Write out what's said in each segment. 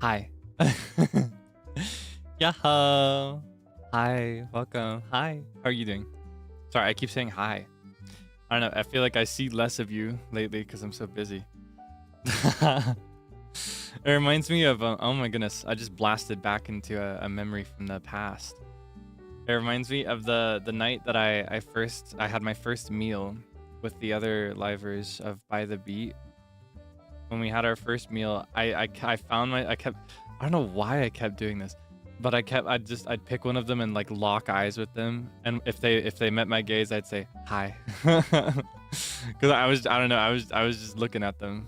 Hi. Yaho. Hi. Welcome. Hi. How are you doing? Sorry, I keep saying hi. I don't know. I feel like I see less of you lately because I'm so busy. It reminds me of, oh my goodness, I just blasted back into a memory from the past. It reminds me of the night that I had my first meal with the other livers of By the Beat. When we had our first meal, I don't know why I kept doing this, but I'd pick one of them and like lock eyes with them, and if they met my gaze, I'd say hi. Because I was just looking at them.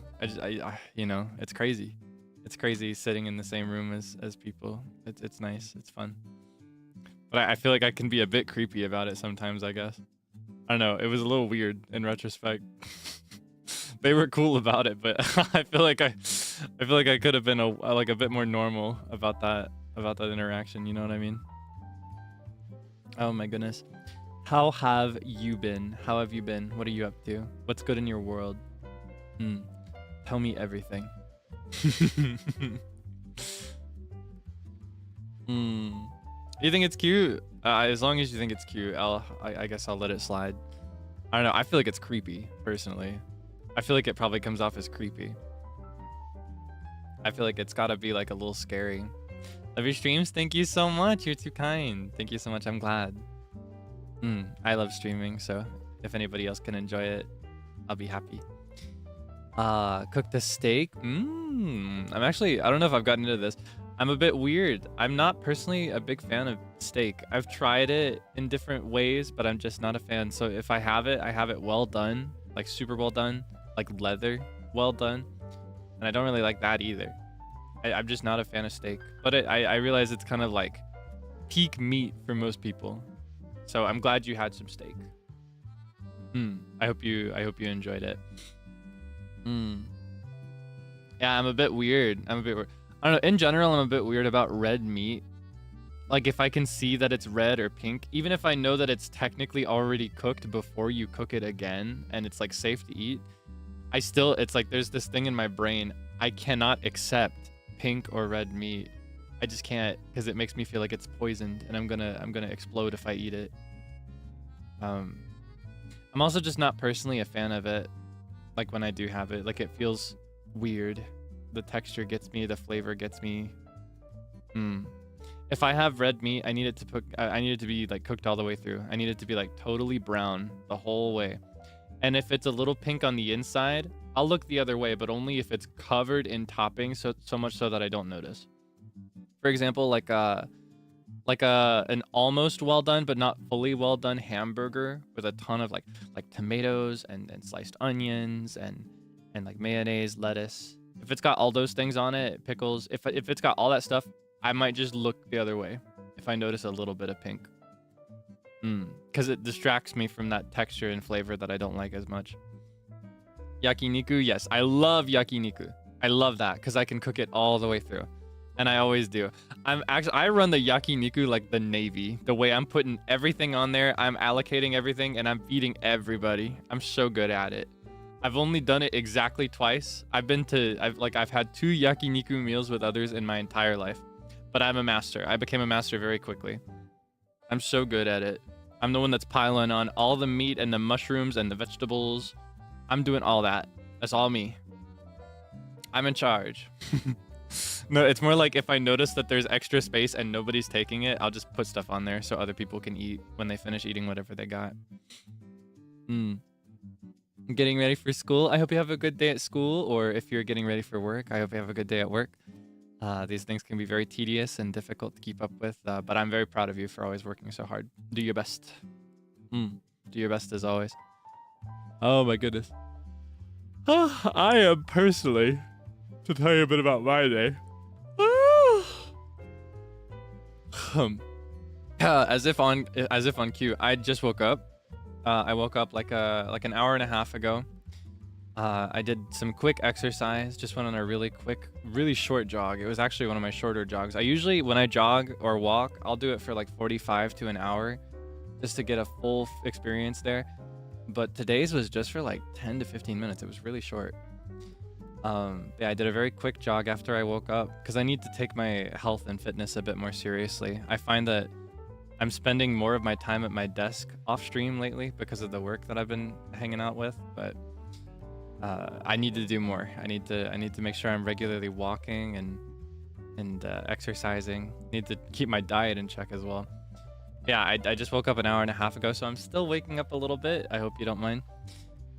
You know, it's crazy. It's crazy sitting in the same room as people. It's nice. It's fun. But I feel like I can be a bit creepy about it sometimes, I guess. I don't know. It was a little weird in retrospect. They were cool about it, but I feel like I could have been a bit more normal about that interaction. You know what I mean? Oh my goodness. How have you been? How have you been? What are you up to? What's good in your world? Tell me everything. You think it's cute? As long as you think it's cute, I guess I'll let it slide. I don't know. I feel like it's creepy, personally. I feel like it probably comes off as creepy. I feel like it's gotta be like a little scary. Love your streams. Thank you so much. You're too kind. Thank you so much. I'm glad. I love streaming, so if anybody else can enjoy it, I'll be happy. Cooked a steak. I don't know if I've gotten into this. I'm a bit weird. I'm not personally a big fan of steak. I've tried it in different ways, but I'm just not a fan. So if I have it well done, like super well done, like leather well done. And I don't really like that either. I'm just not a fan of steak. But I realize it's kind of like peak meat for most people. So I'm glad you had some steak. I hope you enjoyed it. Yeah, I'm a bit weird. I don't know. In general, I'm a bit weird about red meat. Like if I can see that it's red or pink, even if I know that it's technically already cooked before you cook it again and it's like safe to eat, it's like there's this thing in my brain. I cannot accept pink or red meat. I just can't, because it makes me feel like it's poisoned and I'm gonna explode if I eat it. I'm also just not personally a fan of it. Like when I do have it, like it feels weird. The texture gets me, the flavor gets me. If I have red meat, I need it to be like cooked all the way through. I need it to be like totally brown the whole way. And if it's a little pink on the inside, I'll look the other way, but only if it's covered in toppings, so much so that I don't notice. For example, like an almost well done but not fully well done hamburger with a ton of like tomatoes and sliced onions and like mayonnaise, lettuce. If it's got all those things on it, pickles, if it's got all that stuff, I might just look the other way if I notice a little bit of pink. Because it distracts me from that texture and flavor that I don't like as much. Yakiniku, yes, I love yakiniku. I love that because I can cook it all the way through. And I always do. I run the yakiniku like the Navy. The way I'm putting everything on there, I'm allocating everything, and I'm feeding everybody. I'm so good at it. I've only done it exactly twice. I've had 2 yakiniku meals with others in my entire life. But I'm a master. I became a master very quickly. I'm so good at it. I'm the one that's piling on all the meat and the mushrooms and the vegetables. I'm doing all that. That's all me. I'm in charge. No, it's more like if I notice that there's extra space and nobody's taking it, I'll just put stuff on there so other people can eat when they finish eating whatever they got. Getting ready for school. I hope you have a good day at school, or if you're getting ready for work, I hope you have a good day at work. These things can be very tedious and difficult to keep up with, but I'm very proud of you for always working so hard. Do your best. Do your best as always. Oh my goodness. I am personally, to tell you a bit about my day. As if on cue, I just woke up. I woke up like an hour and a half ago. I did some quick exercise, just went on a really short jog. It was actually one of my shorter jogs. I usually, when I jog or walk, I'll do it for like 45 to an hour. just to get a full experience there. But today's was just for like 10 to 15 minutes. It was really short. Yeah, I did a very quick jog after I woke up because I need to take my health and fitness a bit more seriously. I find that I'm spending more of my time at my desk off stream lately because of the work that I've been hanging out with, but I need to do more. I need to make sure I'm regularly walking and exercising. Need to keep my diet in check as well. Yeah, I just woke up an hour and a half ago, so I'm still waking up a little bit. I hope you don't mind.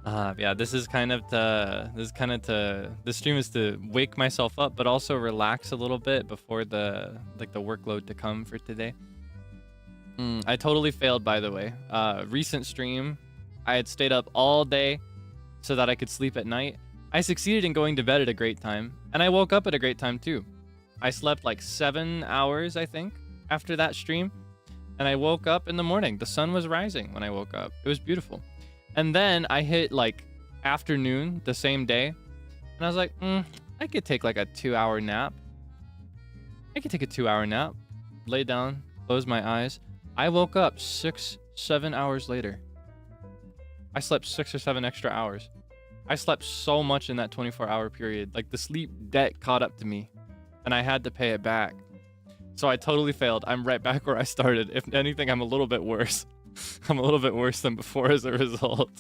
Yeah, this stream is to wake myself up, but also relax a little bit before the workload to come for today. I totally failed, by the way. Recent stream, I had stayed up all day so that I could sleep at night. I succeeded in going to bed at a great time, and I woke up at a great time too. I slept like 7 hours, I think, after that stream, and I woke up in the morning. The sun was rising when I woke up. It was beautiful. And then I hit like afternoon the same day, and I was like, I could take like a 2-hour nap. I could take a 2-hour nap, lay down, close my eyes. I woke up 6-7 hours later. I slept 6 or 7 extra hours. I slept so much in that 24-hour period. Like the sleep debt caught up to me, and I had to pay it back. So I totally failed. I'm right back where I started. If anything, I'm a little bit worse. I'm a little bit worse than before as a result.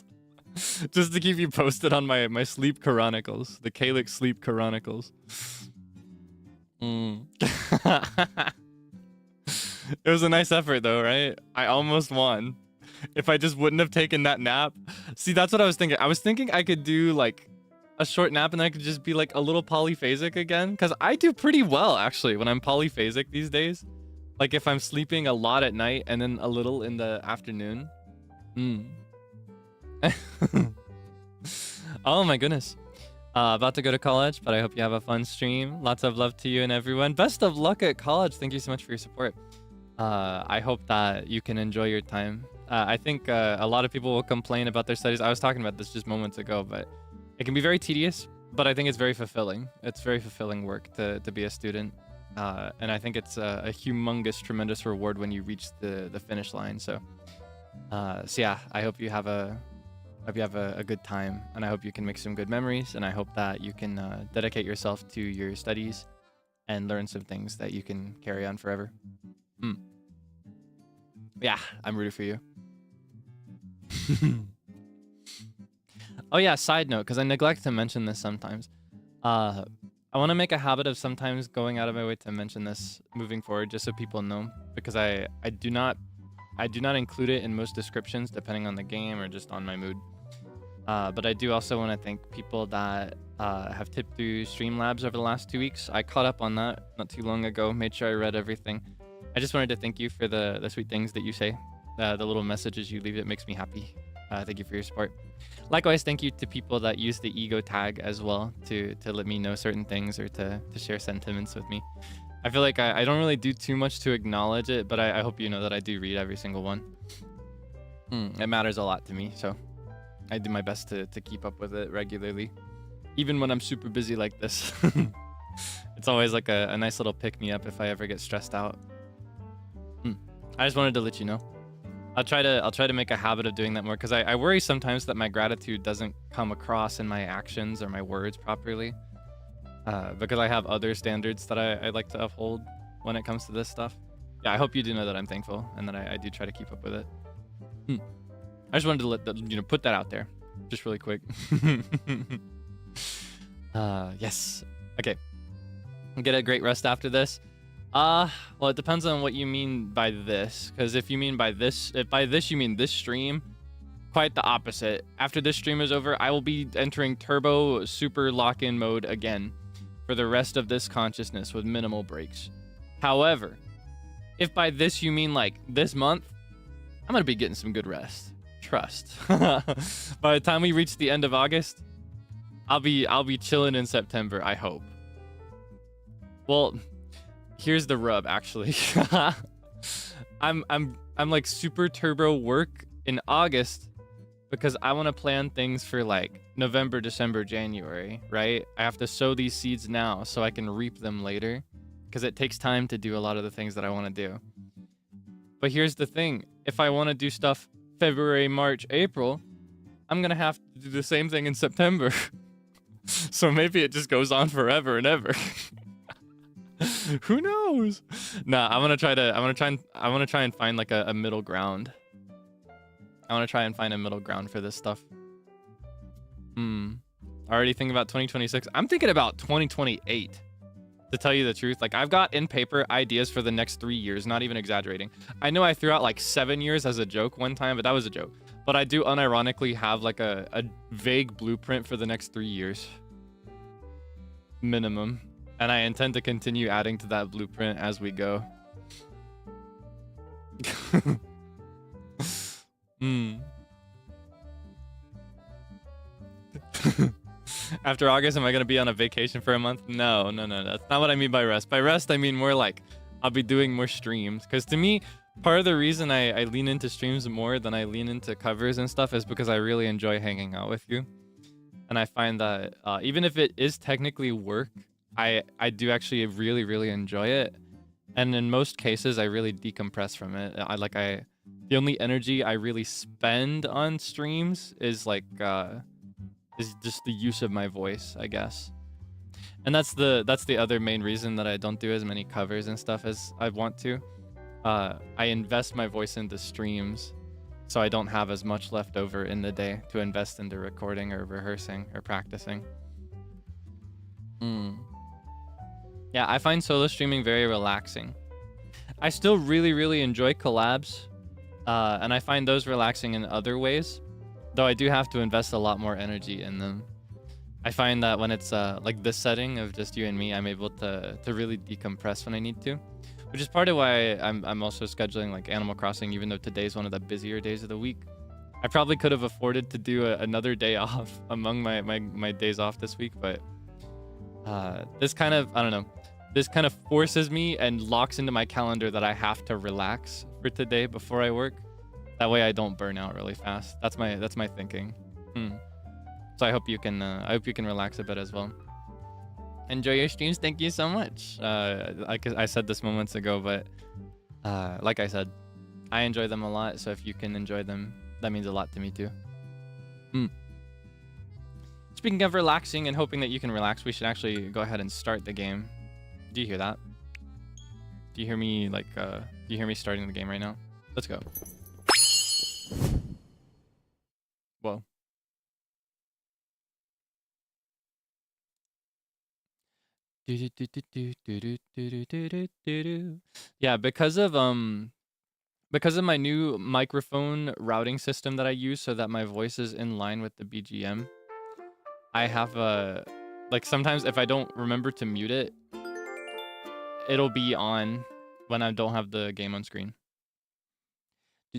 Just to keep you posted on my sleep chronicles, the Kaelix sleep chronicles. It was a nice effort though, right? I almost won. If I just wouldn't have taken that nap. See, that's what I was thinking. I was thinking I could do like a short nap and then I could just be like a little polyphasic again. Because I do pretty well actually when I'm polyphasic these days. Like if I'm sleeping a lot at night and then a little in the afternoon. Oh my goodness. About to go to college, but I hope you have a fun stream. Lots of love to you and everyone. Best of luck at college. Thank you so much for your support. I hope that you can enjoy your time. I think a lot of people will complain about their studies. I was talking about this just moments ago, but it can be very tedious, but I think it's very fulfilling. It's very fulfilling work to be a student. And I think it's a humongous, tremendous reward when you reach the finish line. So yeah, I hope you have a good time, and I hope you can make some good memories, and I hope that you can dedicate yourself to your studies and learn some things that you can carry on forever. Yeah, I'm rooting for you. Oh yeah, side note, because I neglect to mention this sometimes. I want to make a habit of sometimes going out of my way to mention this moving forward, just so people know, because I do not include it in most descriptions, depending on the game or just on my mood. But I do also want to thank people that have tipped through Streamlabs over the last 2 weeks. I caught up on that not too long ago, made sure I read everything. I just wanted to thank you for the sweet things that you say, the little messages you leave. It makes me happy. Thank you for your support. Likewise, thank you to people that use the ego tag as well to let me know certain things or to share sentiments with me. I feel like I don't really do too much to acknowledge it, but I hope you know that I do read every single one. It matters a lot to me, so I do my best to keep up with it regularly, even when I'm super busy like this. It's always like a nice little pick-me-up if I ever get stressed out. I just wanted to let you know. I'll try to make a habit of doing that more, because I worry sometimes that my gratitude doesn't come across in my actions or my words properly, because I have other standards that I like to uphold when it comes to this stuff. Yeah, I hope you do know that I'm thankful and that I do try to keep up with it. I just wanted to put that out there, just really quick. Yes. Okay. Get a great rest after this. Well, it depends on what you mean by this, because if you mean by this, if by this you mean this stream, quite the opposite. After this stream is over, I will be entering turbo super lock-in mode again for the rest of this consciousness with minimal breaks. However, if by this you mean like this month, I'm gonna be getting some good rest. Trust. By the time we reach the end of August, I'll be chilling in September, I hope. Well, here's the rub, actually. I'm like super turbo work in August because I want to plan things for like November, December, January, right? I have to sow these seeds now so I can reap them later, because it takes time to do a lot of the things that I want to do. But here's the thing. If I want to do stuff February, March, April, I'm going to have to do the same thing in September. So maybe it just goes on forever and ever. Who knows? Nah, I want to try and find like a middle ground. I want to try and find a middle ground for this stuff. Already thinking about 2026. I'm thinking about 2028. To tell you the truth, like I've got in paper ideas for the next 3 years, not even exaggerating. I know I threw out like 7 years as a joke one time, but that was a joke. But I do unironically have like a vague blueprint for the next 3 years. Minimum. And I intend to continue adding to that blueprint as we go. After August, am I going to be on a vacation for a month? No. That's not what I mean by rest. By rest, I mean more like I'll be doing more streams. Because to me, part of the reason I lean into streams more than I lean into covers and stuff is because I really enjoy hanging out with you. And I find that even if it is technically work, I do actually really, really enjoy it. And in most cases, I really decompress from it. The only energy I really spend on streams is like... is just the use of my voice, I guess. And that's the other main reason that I don't do as many covers and stuff as I want to. I invest my voice into streams, so I don't have as much left over in the day to invest into recording or rehearsing or practicing. Yeah, I find solo streaming very relaxing. I still really, really enjoy collabs, and I find those relaxing in other ways. Though I do have to invest a lot more energy in them. I find that when it's like this setting of just you and me, I'm able to really decompress when I need to. Which is part of why I'm also scheduling like Animal Crossing, even though today's one of the busier days of the week. I probably could have afforded to do another day off among my days off this week, but this kind of, I don't know, this kind of forces me and locks into my calendar that I have to relax for today before I work. That way I don't burn out really fast. That's my thinking. So I hope you can relax a bit as well. Enjoy your streams. Thank you so much. Like I said this moments ago, but like I said, I enjoy them a lot. So if you can enjoy them, that means a lot to me too. Speaking of relaxing and hoping that you can relax, we should actually go ahead and start the game. Do you hear that? Do you hear me do you hear me starting the game right now? Let's go. Whoa. Yeah, because of my new microphone routing system that I use so that my voice is in line with the BGM, I have like sometimes if I don't remember to mute it, it'll be on when I don't have the game on screen. I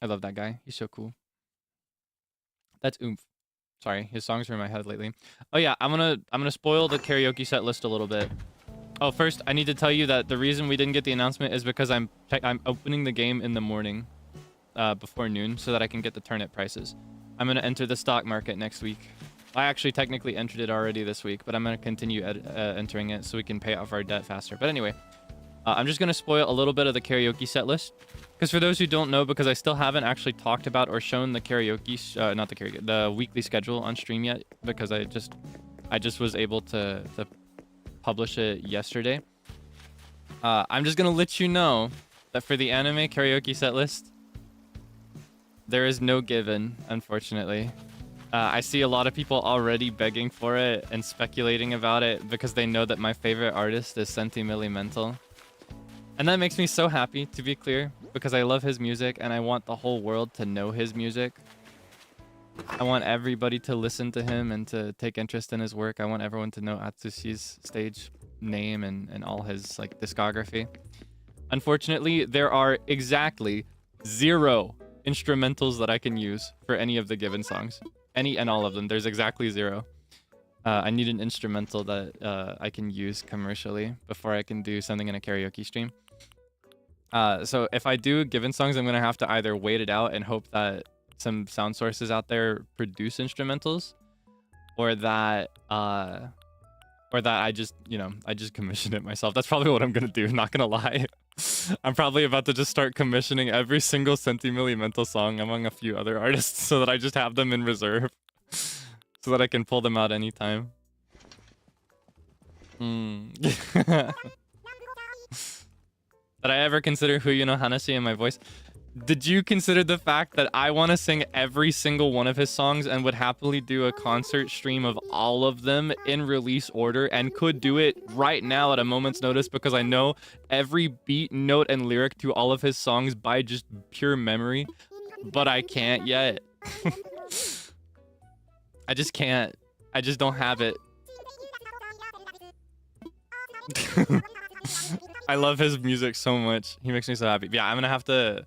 love that guy. He's so cool. That's oomph. Sorry, his songs are in my head lately. Oh yeah, I'm gonna spoil the karaoke set list a little bit. Oh, first I need to tell you that the reason we didn't get the announcement is because I'm opening the game in the morning, before noon, so that I can get the turnip prices. I'm gonna enter the stock market next week. I actually technically entered it already this week, but I'm going to continue entering it so we can pay off our debt faster. But anyway, I'm just going to spoil a little bit of the karaoke set list. Because for those who don't know, because I still haven't actually talked about or shown the karaoke, not the karaoke, the weekly schedule on stream yet, because I just was able to publish it yesterday. I'm just going to let you know that for the anime karaoke set list, there is no given, unfortunately. I see a lot of people already begging for it and speculating about it because they know that my favorite artist is Sentimental. And that makes me so happy, to be clear, because I love his music and I want the whole world to know his music. I want everybody to listen to him and to take interest in his work. I want everyone to know Atsushi's stage name and all his like discography. Unfortunately, there are exactly 0 instrumentals that I can use for any of the given songs. Any and all of them. There's exactly 0. I need an instrumental that I can use commercially before I can do something in a karaoke stream. So if I do given songs, I'm going to have to either wait it out and hope that some sound sources out there produce instrumentals, or that I just, I just commission it myself. That's probably what I'm gonna do, not gonna lie. I'm probably about to just start commissioning every single Sentimilli Mental song among a few other artists so that I just have them in reserve. So that I can pull them out anytime. Did I ever consider Huyu no Hanashi in my voice? Did you consider the fact that I want to sing every single one of his songs and would happily do a concert stream of all of them in release order and could do it right now at a moment's notice because I know every beat, note, and lyric to all of his songs by just pure memory, but I can't yet. I just can't. I just don't have it. I love his music so much. He makes me so happy. Yeah, I'm gonna have to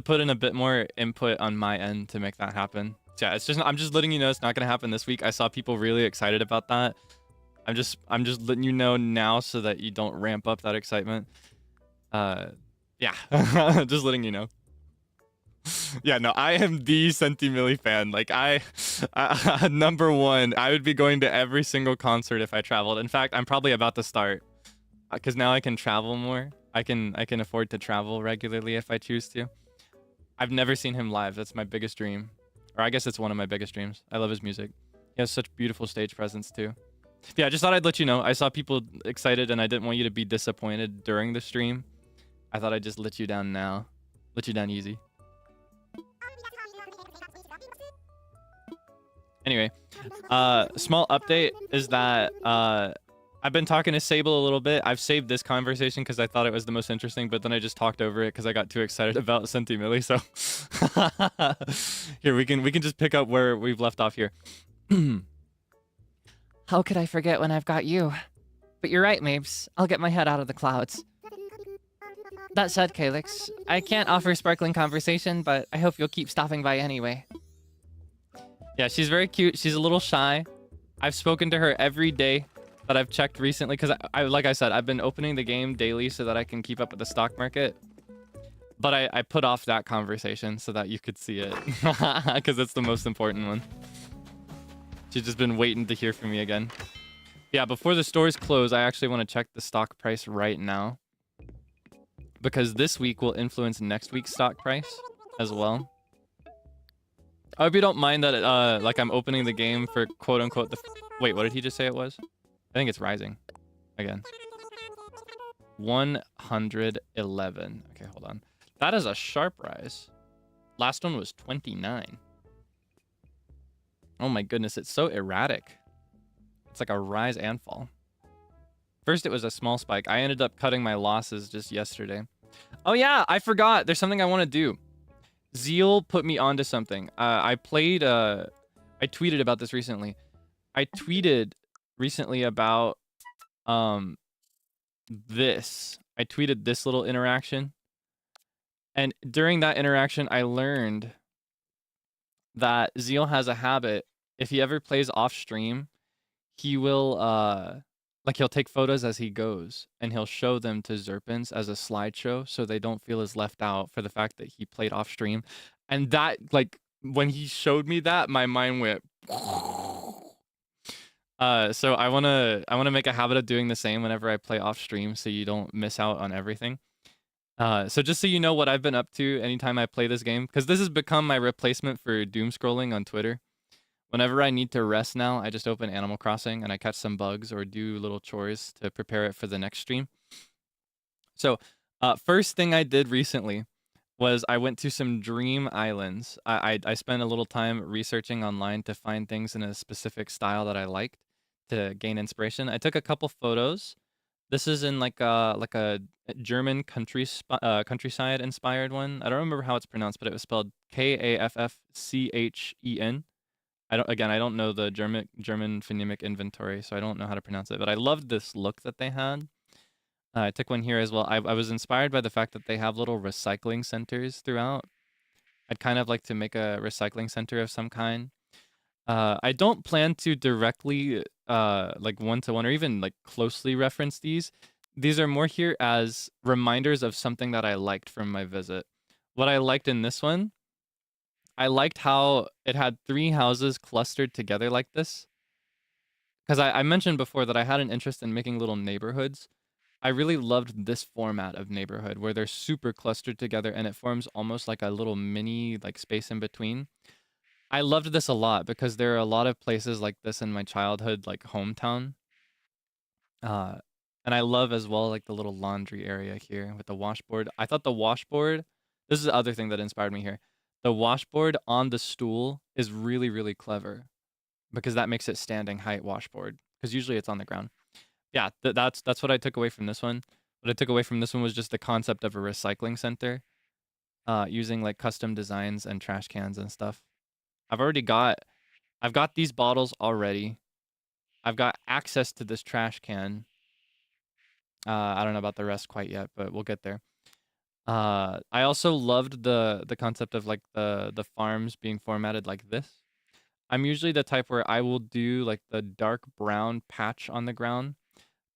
put in a bit more input on my end to make that happen. So yeah, I'm just letting you know it's not gonna happen this week. I saw people really excited about that. I'm just letting you know now so that you don't ramp up that excitement. Yeah, just letting you know. Yeah, no, I am the Sentimilli fan. Like number one, I would be going to every single concert if I traveled. In fact, I'm probably about to start because now I can travel more. I can afford to travel regularly if I choose to. I've never seen him live. That's my biggest dream. Or I guess it's one of my biggest dreams. I love his music. He has such beautiful stage presence too. Yeah, I just thought I'd let you know. I saw people excited and I didn't want you to be disappointed during the stream. I thought I'd just let you down now. Let you down easy. Anyway, small update is that I've been talking to Sable a little bit. I've saved this conversation because I thought it was the most interesting, but then I just talked over it because I got too excited about Sentimilli. So here we can just pick up where we've left off here. How could I forget when I've got you? But you're right, Mapes. I'll get my head out of the clouds. That said, Kaelix, I can't offer sparkling conversation, but I hope you'll keep stopping by anyway. Yeah, she's very cute. She's a little shy. I've spoken to her every day that I've checked recently because like I said, I've been opening the game daily so that I can keep up with the stock market. But I put off that conversation so that you could see it because it's the most important one. She's just been waiting to hear from me again. Yeah, before the stores close, I actually want to check the stock price right now because this week will influence next week's stock price as well. I hope you don't mind that like I'm opening the game for quote unquote wait, what did he just say it was? I think it's rising again. 111. Okay, hold on. That is a sharp rise. Last one was 29. Oh my goodness, it's so erratic. It's like a rise and fall. First it was a small spike. I ended up cutting my losses just yesterday. Oh yeah, I forgot. There's something I want to do. Zeal put me onto something. I tweeted about this recently. I tweeted recently about this. I tweeted this little interaction. And during that interaction, I learned that Zeal has a habit. If he ever plays off stream, he will like he'll take photos as he goes and he'll show them to Zerpins as a slideshow so they don't feel as left out for the fact that he played off stream. And that, like, when he showed me that, my mind went so I wanna make a habit of doing the same whenever I play off stream so you don't miss out on everything. So just so you know what I've been up to anytime I play this game, because this has become my replacement for doom scrolling on Twitter. Whenever I need to rest now, I just open Animal Crossing and I catch some bugs or do little chores to prepare it for the next stream. So first thing I did recently was I went to some dream islands. I spent a little time researching online to find things in a specific style that I liked to gain inspiration. I took a couple photos. This is in like a German countryside inspired one. I don't remember how it's pronounced, but it was spelled Kaffchen. I don't know the German phonemic inventory, so I don't know how to pronounce it. But I loved this look that they had. I took one here as well. I was inspired by the fact that they have little recycling centers throughout. I'd kind of like to make a recycling center of some kind. I don't plan to directly like one-to-one or even like closely reference these. These are more here as reminders of something that I liked from my visit. What I liked in this one, I liked how it had 3 houses clustered together like this. because I mentioned before that I had an interest in making little neighborhoods. I really loved this format of neighborhood where they're super clustered together and it forms almost like a little mini like space in between. I loved this a lot because there are a lot of places like this in my childhood, like hometown. Uh, and I love as well like the little laundry area here with the washboard. I thought the washboard, this is the other thing that inspired me here. The washboard on the stool is really, really clever because that makes it standing height washboard because usually it's on the ground. Yeah, that's what I took away from this one. What I took away from this one was just the concept of a recycling center, using like custom designs and trash cans and stuff. I've got these bottles already. I've got access to this trash can. I don't know about the rest quite yet, but we'll get there. I also loved the concept of like the farms being formatted like this. I'm usually the type where I will do like the dark brown patch on the ground,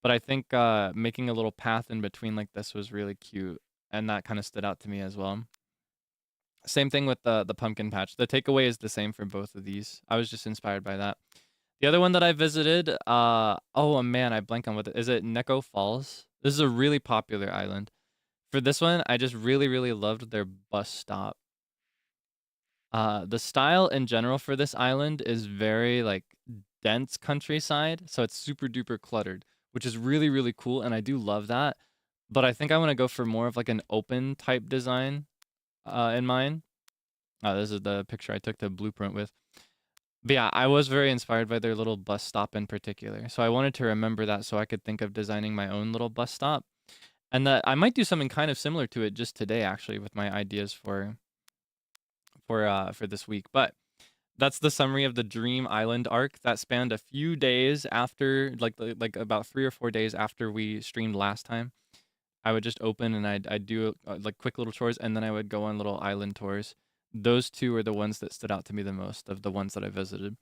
but I think making a little path in between like this was really cute, and that kind of stood out to me as well. Same thing with the pumpkin patch. The takeaway is the same for both of these. I was just inspired by that. The other one that I visited, oh man, I blank on what is it? Neko Falls. This is a really popular island. For this one, I just really, really loved their bus stop. The style in general for this island is very like dense countryside, so it's super duper cluttered, which is really, really cool, and I do love that. But I think I want to go for more of like an open type design in mine. This is the picture I took the blueprint with. But yeah, I was very inspired by their little bus stop in particular. So I wanted to remember that so I could think of designing my own little bus stop. And that I might do something kind of similar to it just today actually with my ideas for this week. But that's the summary of the Dream Island arc that spanned a few days after like about 3 or 4 days after we streamed last time. I would just open and I'd do like quick little chores and then I would go on little island tours. Those two are the ones that stood out to me the most of the ones that I visited.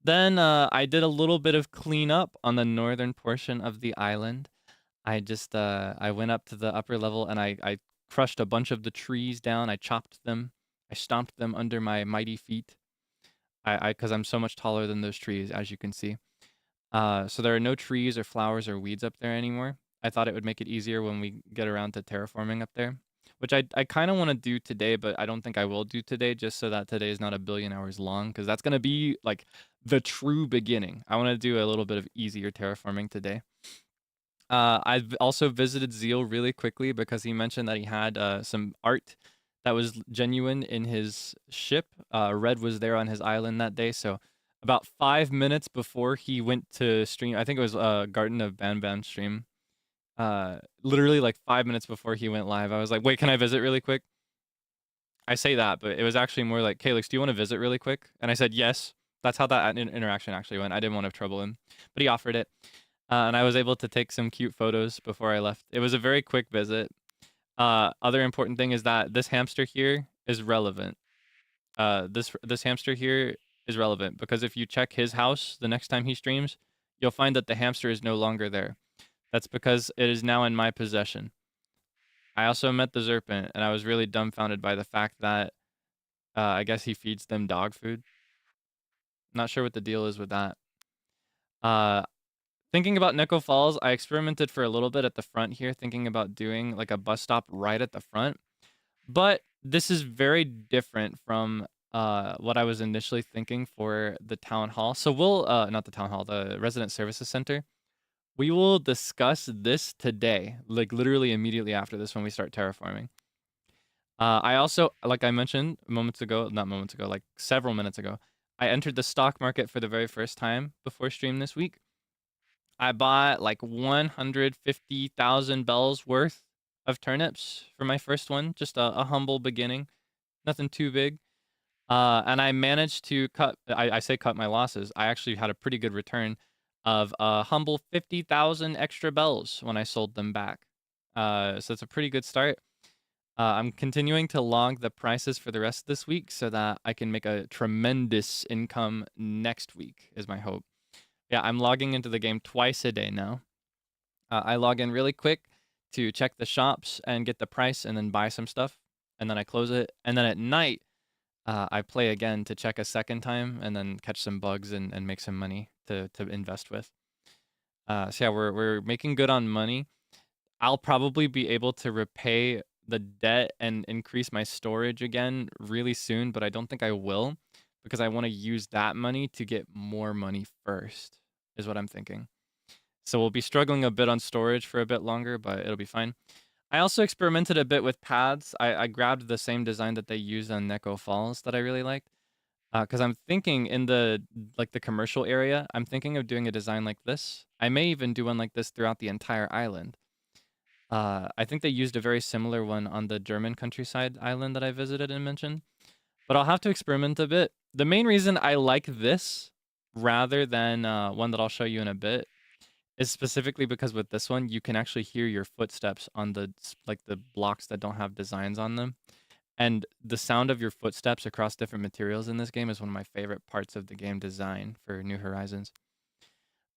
Then I did a little bit of cleanup on the northern portion of the island. I went up to the upper level and I crushed a bunch of the trees down. I chopped them. I stomped them under my mighty feet. Because I'm so much taller than those trees, as you can see. So there are no trees or flowers or weeds up there anymore. I thought it would make it easier when we get around to terraforming up there, which I kind of want to do today, but I don't think I will do today just so that today is not a billion hours long because that's going to be like the true beginning. I want to do a little bit of easier terraforming today. I've also visited Zeal really quickly because he mentioned that he had some art that was genuine in his ship. Red was there on his island that day, so about 5 minutes before he went to stream, I think it was Garden of Ban stream. Literally like 5 minutes before he went live, I was like, "Wait, can I visit really quick?" I say that, but it was actually more like, "Kaelix, do you want to visit really quick?" And I said, "Yes." That's how that interaction actually went. I didn't want to trouble him, but he offered it. And I was able to take some cute photos before I left. It was a very quick visit. Other important thing is that this hamster here is relevant. This hamster here is relevant because if you check his house the next time he streams, you'll find that the hamster is no longer there. That's because it is now in my possession. I also met the Zerpent, and I was really dumbfounded by the fact that I guess he feeds them dog food. Not sure what the deal is with that. Uh, Thinking about Neko Falls, I experimented for a little bit at the front here, thinking about doing like a bus stop right at the front. But this is very different from what I was initially thinking for the town hall. So we'll, not the town hall, the resident services center. We will discuss this today, like literally immediately after this when we start terraforming. I also, like I mentioned moments ago, not moments ago, like several minutes ago, I entered the stock market for the very first time before stream this week. I bought like 150,000 bells worth of turnips for my first one, just a humble beginning, nothing too big. And I managed to cut, I say cut my losses. I actually had a pretty good return of a humble 50,000 extra bells when I sold them back. So it's a pretty good start. I'm continuing to log the prices for the rest of this week so that I can make a tremendous income next week, is my hope. Yeah, I'm logging into the game twice a day now. I log in really quick to check the shops and get the price and then buy some stuff. And then I close it. And then at night, I play again to check a second time and then catch some bugs and make some money to invest with. So yeah, we're making good on money. I'll probably be able to repay the debt and increase my storage again really soon, but I don't think I will because I want to use that money to get more money first, is what I'm thinking. So we'll be struggling a bit on storage for a bit longer, but it'll be fine. I also experimented a bit with paths. I grabbed the same design that they use on Neko Falls that I really liked. Because I'm thinking in the commercial area, I'm thinking of doing a design like this. I may even do one like this throughout the entire island. I think they used a very similar one on the German countryside island that I visited and mentioned. But I'll have to experiment a bit. The main reason I like this rather than one that I'll show you in a bit is specifically because with this one, you can actually hear your footsteps on the blocks that don't have designs on them. And the sound of your footsteps across different materials in this game is one of my favorite parts of the game design for New Horizons.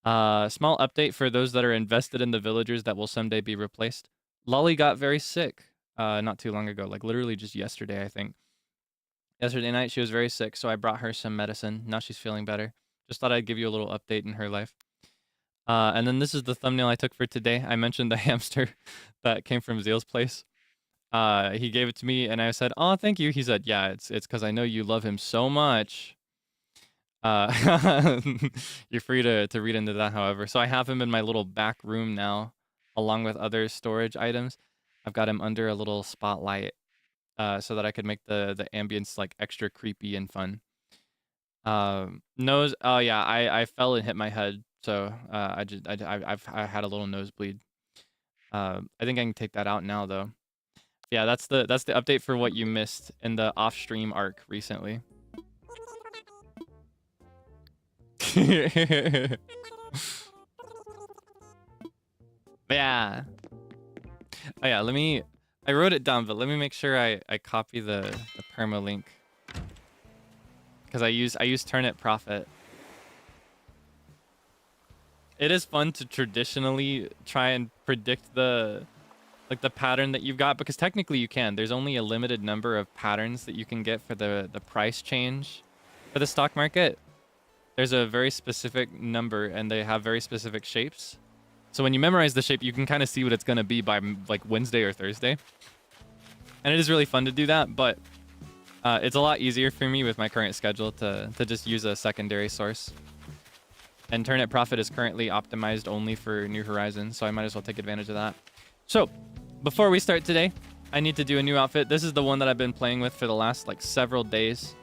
Small update for those that are invested in the villagers that will someday be replaced. Lolly got very sick not too long ago, like literally just yesterday, I think. Yesterday night, she was very sick, so I brought her some medicine. Now she's feeling better. Just thought I'd give you a little update in her life. And then this is the thumbnail I took for today. I mentioned the hamster that came from Zeal's place. He gave it to me, and I said, "Oh, thank you." He said, "Yeah, it's because I know you love him so much." You're free to read into that, however. So I have him in my little back room now, along with other storage items. I've got him under a little spotlight, so that I could make the ambience like extra creepy and fun. Nose. Oh yeah, I fell and hit my head, so I had a little nosebleed. I think I can take that out now though. Yeah, that's the update for what you missed in the off-stream arc recently. Yeah. Oh yeah, I wrote it down, but let me make sure I copy the permalink. Because I use turnip profit. It is fun to traditionally try and predict the pattern that you've got, because technically you can. There's only a limited number of patterns that you can get for the price change for the stock market. There's a very specific number, and they have very specific shapes. So when you memorize the shape, you can kind of see what it's going to be by like Wednesday or Thursday. And it is really fun to do that, but it's a lot easier for me with my current schedule to just use a secondary source. And Turnip Profit is currently optimized only for New Horizons, so I might as well take advantage of that. So before we start today, I need to do a new outfit. This is the one that I've been playing with for the last like several days.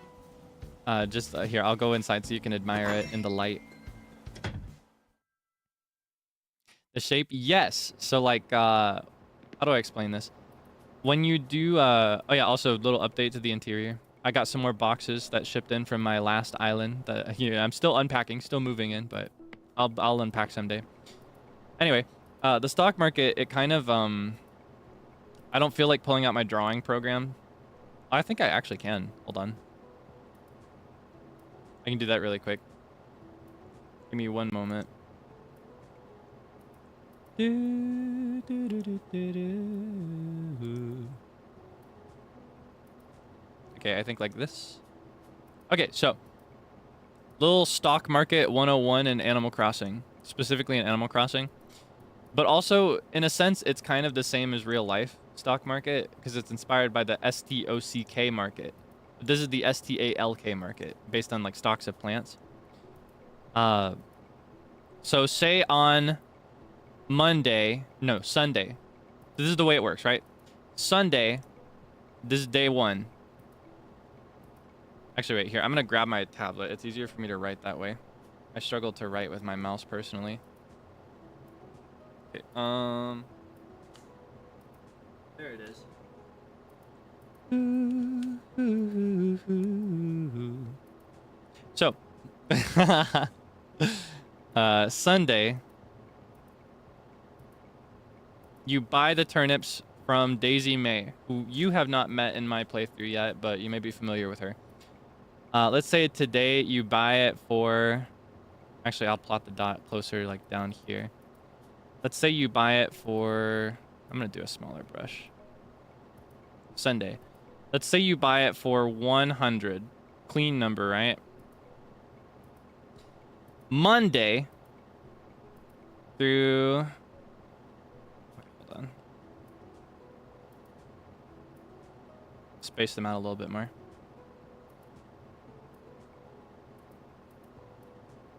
Here, I'll go inside so you can admire it in the light. The shape, yes. So like, how do I explain this? When you do, oh yeah, also a little update to the interior. I got some more boxes that shipped in from my last island that I'm still unpacking, still moving in, but I'll unpack someday. Anyway, the stock market, it kind of, I don't feel like pulling out my drawing program. I think I actually can. Hold on. I can do that really quick. Give me one moment. Okay, I think like this. Okay, so little stock market 101 in Animal Crossing, specifically in Animal Crossing. But also, in a sense, it's kind of the same as real life stock market because it's inspired by the STOCK market. But this is the STALK market based on like stocks of plants. So say on Sunday. This is the way it works, right? Sunday, this is day 1. Actually, wait, here. I'm going to grab my tablet. It's easier for me to write that way. I struggle to write with my mouse personally. Okay, there it is. So, Sunday, you buy the turnips from Daisy May, who you have not met in my playthrough yet, but you may be familiar with her. Let's say today you buy it for... Actually, I'll plot the dot closer, like down here. Let's say you buy it for... I'm going to do a smaller brush. Sunday. Let's say you buy it for 100. Clean number, right? Monday through... Wait, hold on. Space them out a little bit more.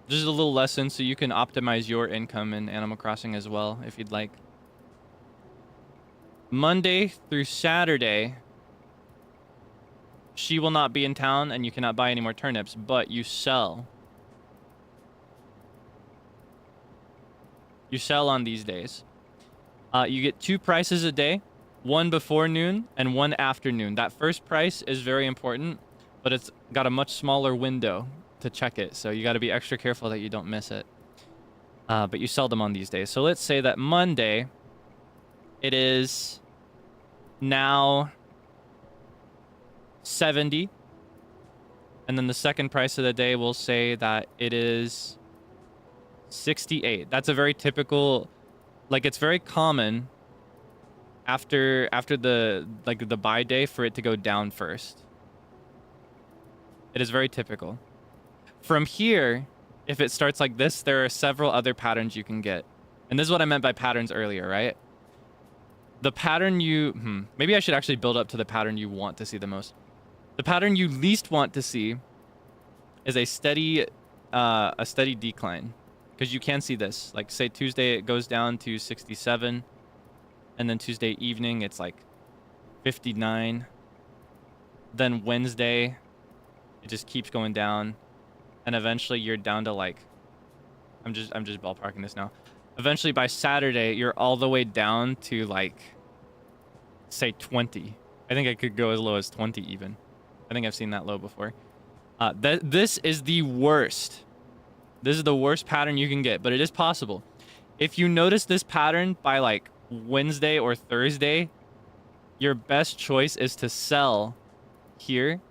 Just a little lesson so you can optimize your income in Animal Crossing as well, if you'd like. Monday through Saturday, she will not be in town and you cannot buy any more turnips, but you sell. You sell on these days. You get 2 prices a day, one before noon and one after noon. That first price is very important, but it's got a much smaller window to check it, so you got to be extra careful that you don't miss it. But you sell them on these days. So let's say that Monday, it is now 70, and then the second price of the day will say that it is 68. That's a very typical, like, it's very common after the buy day for it to go down first. It is very typical. From here, if it starts like this, there are several other patterns you can get. And this is what I meant by patterns earlier, right? The pattern you... maybe I should actually build up to the pattern you want to see the most. The pattern you least want to see is a steady decline. Because you can see this. Like, say Tuesday, it goes down to 67. And then Tuesday evening, it's like 59. Then Wednesday, it just keeps going down. And eventually you're down to like... I'm just ballparking this now. Eventually by Saturday, you're all the way down to like, say 20. I think I could go as low as 20 even. I think I've seen that low before. This is the worst. This is the worst pattern you can get, but it is possible. If you notice this pattern by like Wednesday or Thursday, your best choice is to sell here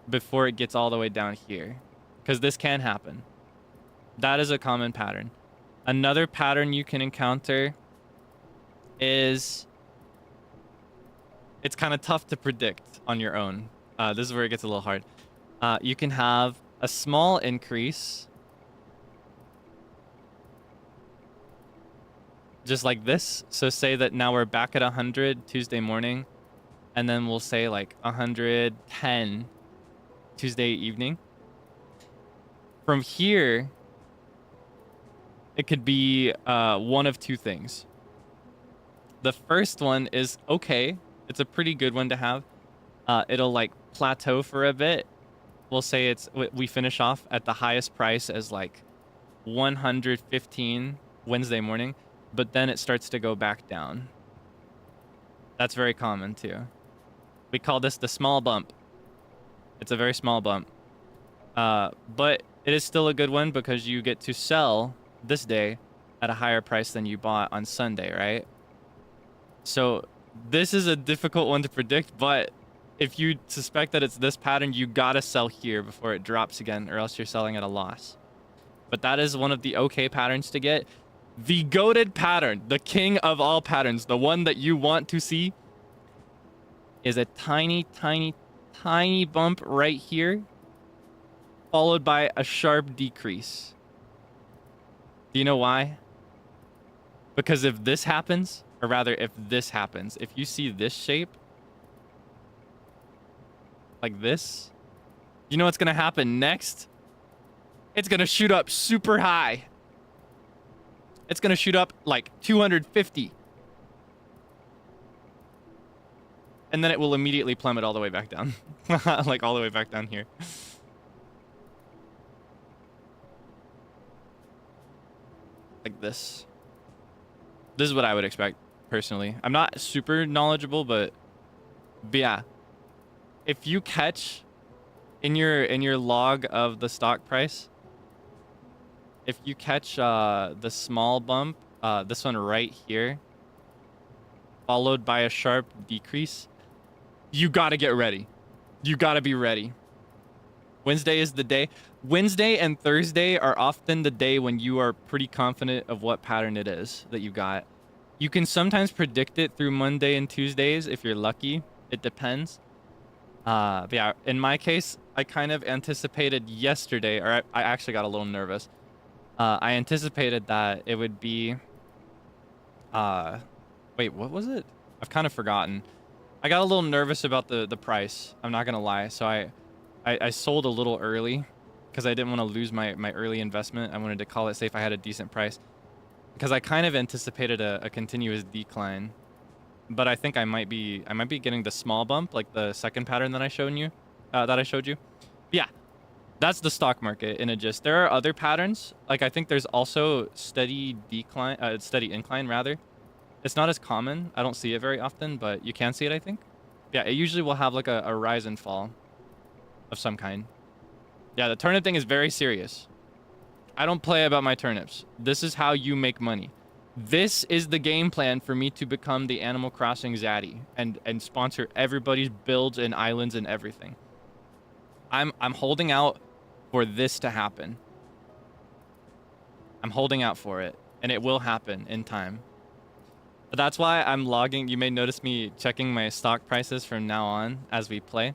before it gets all the way down here, because this can happen. That is a common pattern. Another pattern you can encounter is, it's kind of tough to predict on your own. This is where it gets a little hard. You can have a small increase, just like this. So say that now we're back at 100 Tuesday morning, and then we'll say like 110 Tuesday evening. From here, it could be one of two things. The first one is okay. It's a pretty good one to have. It'll like plateau for a bit. We'll say we finish off at the highest price as like 115 Wednesday morning, but then it starts to go back down. That's very common too. We call this the small bump. It's a very small bump. But it is still a good one because you get to sell this day at a higher price than you bought on Sunday, right? So this is a difficult one to predict, but if you suspect that it's this pattern, you gotta sell here before it drops again, or else you're selling at a loss. But that is one of the okay patterns to get. The goated pattern, the king of all patterns, the one that you want to see, is a tiny, tiny, tiny bump right here, followed by a sharp decrease. Do you know why? Because if this happens, or rather if this happens, if you see this shape, like this, you know what's gonna happen next? It's gonna shoot up super high. It's gonna shoot up like 250. And then it will immediately plummet all the way back down. Like all the way back down here. Like this. This is what I would expect, personally. I'm not super knowledgeable, but yeah. If you catch in your log of the stock price, if you catch the small bump, this one right here, followed by a sharp decrease, you gotta get ready. You gotta be ready. Wednesday is the day. Wednesday and Thursday are often the day when you are pretty confident of what pattern it is that you got. You can sometimes predict it through Monday and Tuesdays if you're lucky. It depends. But yeah, in my case, I kind of anticipated yesterday, or I actually got a little nervous. I anticipated that it would be, uh, wait, what was it? I've kind of forgotten. I got a little nervous about the price. I'm not gonna lie. So I sold a little early because I didn't want to lose my early investment. I wanted to call it safe. I had a decent price because I kind of anticipated a continuous decline. But I think I might be getting the small bump, like the second pattern that I showed you. Yeah, that's the stock market in a gist. There are other patterns. Like I think there's also steady decline, steady incline rather. It's not as common. I don't see it very often, but you can see it, I think. Yeah, it usually will have like a rise and fall of some kind. Yeah, the turnip thing is very serious. I don't play about my turnips. This is how you make money. This is the game plan for me to become the Animal Crossing zaddy and sponsor everybody's builds and islands and everything. I'm holding out for this to happen. I'm holding out for it, and it will happen in time. But that's why I'm logging. You may notice me checking my stock prices from now on as we play.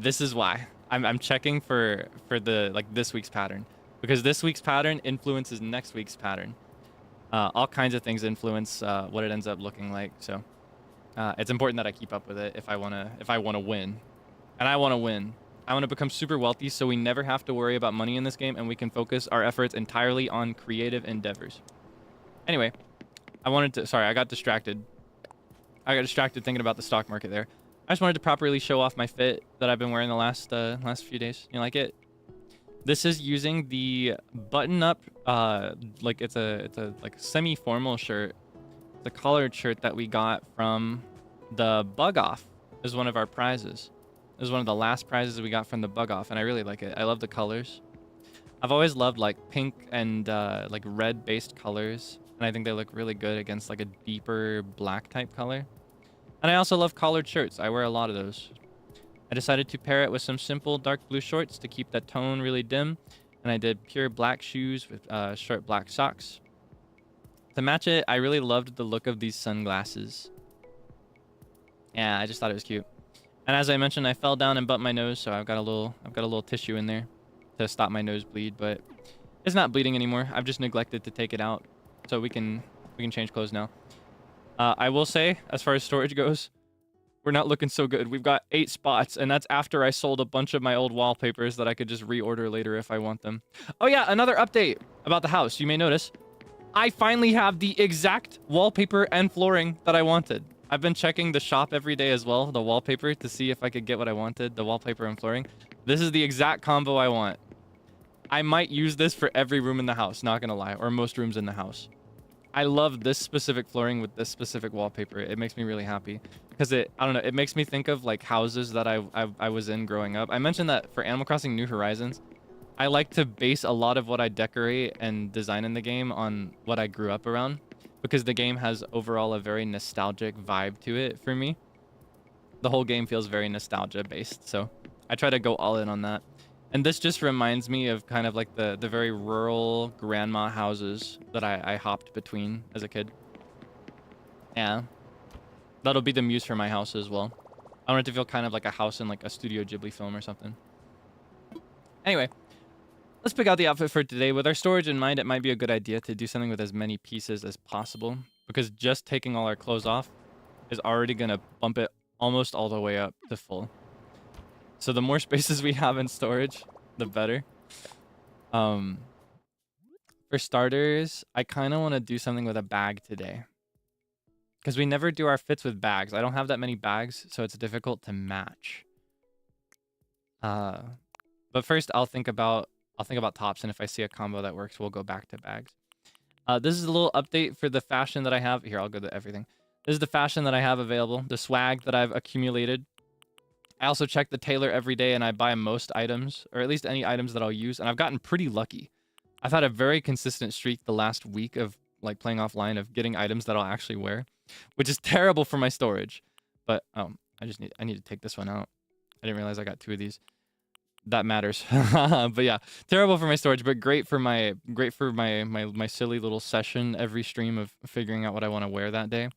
This is why I'm checking for the like this week's pattern, because this week's pattern influences next week's pattern. All kinds of things influence what it ends up looking like. So it's important that I keep up with it if I wanna win, and I want to win. I want to become super wealthy so we never have to worry about money in this game and we can focus our efforts entirely on creative endeavors. Anyway, sorry, I got distracted. I got distracted thinking about the stock market there. I just wanted to properly show off my fit that I've been wearing the last few days. You like it? This is using the button-up, like it's a like semi-formal shirt. The collared shirt that we got from the Bug Off is one of our prizes. It was one of the last prizes we got from the Bug Off, and I really like it. I love the colors. I've always loved like pink and like red-based colors, and I think they look really good against like a deeper black type color. And I also love collared shirts. I wear a lot of those. I decided to pair it with some simple dark blue shorts to keep that tone really dim, and I did pure black shoes with short black socks. To match it, I really loved the look of these sunglasses. Yeah, I just thought it was cute. And as I mentioned, I fell down and bumped my nose, so I've got a little tissue in there to stop my nosebleed, but it's not bleeding anymore. I've just neglected to take it out, so we can change clothes now. I will say, as far as storage goes, we're not looking so good. We've got 8 spots, and that's after I sold a bunch of my old wallpapers that I could just reorder later if I want them. Oh yeah, another update about the house. You may notice, I finally have the exact wallpaper and flooring that I wanted. I've been checking the shop every day as well, the wallpaper, to see if I could get what I wanted, the wallpaper and flooring. This is the exact combo I want. I might use this for every room in the house, not gonna lie, or most rooms in the house. I love this specific flooring with this specific wallpaper. It makes me really happy because I don't know, it makes me think of like houses that I was in growing up. I mentioned that for Animal Crossing New Horizons, I like to base a lot of what I decorate and design in the game on what I grew up around, because the game has overall a very nostalgic vibe to it for me. The whole game feels very nostalgia based, so I try to go all in on that. And this just reminds me of kind of like the very rural grandma houses that I hopped between as a kid. Yeah. That'll be the muse for my house as well. I want it to feel kind of like a house in like a Studio Ghibli film or something. Anyway, let's pick out the outfit for today. With our storage in mind, it might be a good idea to do something with as many pieces as possible, because just taking all our clothes off is already going to bump it almost all the way up to full. So the more spaces we have in storage, the better. For starters, I kind of want to do something with a bag today, because we never do our fits with bags. I don't have that many bags, so it's difficult to match. But first, I'll think about tops, and if I see a combo that works, we'll go back to bags. This is a little update for the fashion that I have. Here, I'll go to everything. This is the fashion that I have available, the swag that I've accumulated. I also check the tailor every day, and I buy most items, or at least any items that I'll use, and I've gotten pretty lucky. I've had a very consistent streak the last week of like playing offline of getting items that I'll actually wear, which is terrible for my storage. But I need to take this one out. I didn't realize I got 2 of these. That matters. But yeah, terrible for my storage, but great for my silly little session every stream of figuring out what I want to wear that day.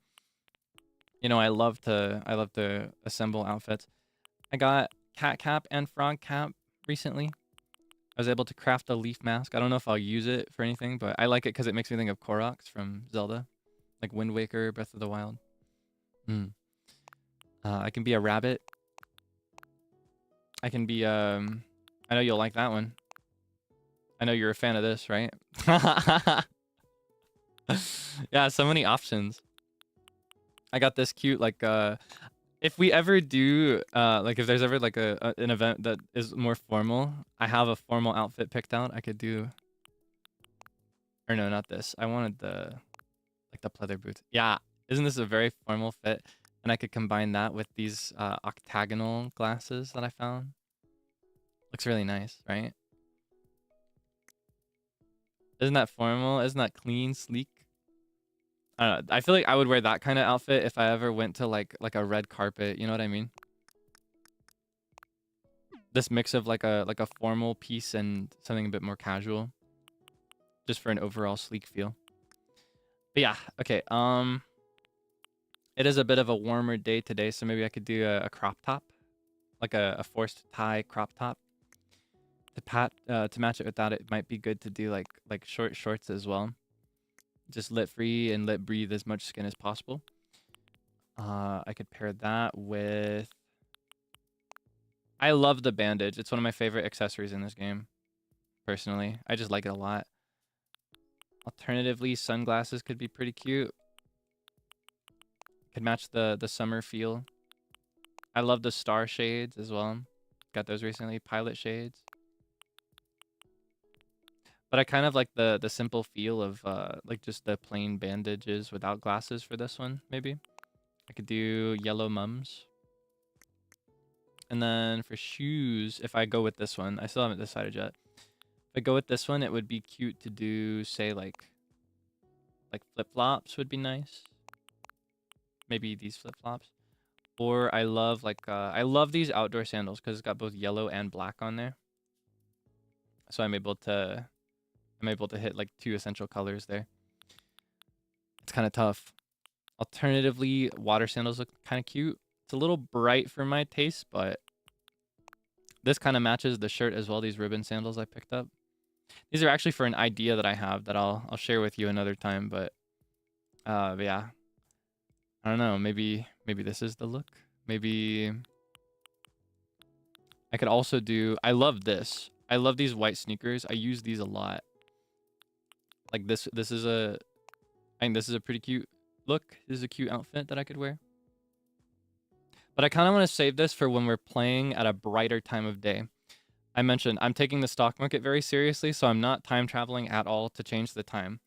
You know, I love to assemble outfits. I got cat cap and frog cap recently. I was able to craft a leaf mask. I don't know if I'll use it for anything, but I like it because it makes me think of Koroks from Zelda, like Wind Waker, Breath of the Wild. I can be a rabbit. I can be I know you'll like that one. I know you're a fan of this, right? Yeah, so many options. I got this cute like if we ever do like if there's ever like an event that is more formal, I have a formal outfit picked out. I could do, or no, not this. I wanted the like the pleather boots. Yeah, isn't this a very formal fit? And I could combine that with these octagonal glasses that I found. Looks really nice, right? Isn't that formal? Isn't that clean, sleek? I don't know. I feel like I would wear that kind of outfit if I ever went to like a red carpet. You know what I mean? This mix of like a formal piece and something a bit more casual, just for an overall sleek feel. But yeah, okay. It is a bit of a warmer day today, so maybe I could do a crop top, like a forced tie crop top. To match it with that, it might be good to do like short shorts as well. Just let free and let breathe as much skin as possible. I could pair that with... I love the bandage. It's one of my favorite accessories in this game, personally. I just like it a lot. Alternatively, sunglasses could be pretty cute. Could match the summer feel. I love the star shades as well. Got those recently. Pilot shades. But I kind of like the simple feel of like just the plain bandages without glasses for this one, maybe. I could do yellow mums. And then for shoes, if I go with this one, I still haven't decided yet. If I go with this one, it would be cute to do, say, like flip-flops would be nice. Maybe these flip-flops. Or I love I love these outdoor sandals because it's got both yellow and black on there. So I'm able to hit like 2 essential colors there. It's kind of tough. Alternatively, water sandals look kind of cute. It's a little bright for my taste, but this kind of matches the shirt as well. These ribbon sandals I picked up. These are actually for an idea that I have that I'll share with you another time. But yeah, I don't know. Maybe this is the look. Maybe I could also do. I love this. I love these white sneakers. I use these a lot. Like this is a, I think this is a pretty cute look. This is a cute outfit that I could wear. But I kind of want to save this for when we're playing at a brighter time of day. I mentioned I'm taking the stock market very seriously, so I'm not time traveling at all to change the time.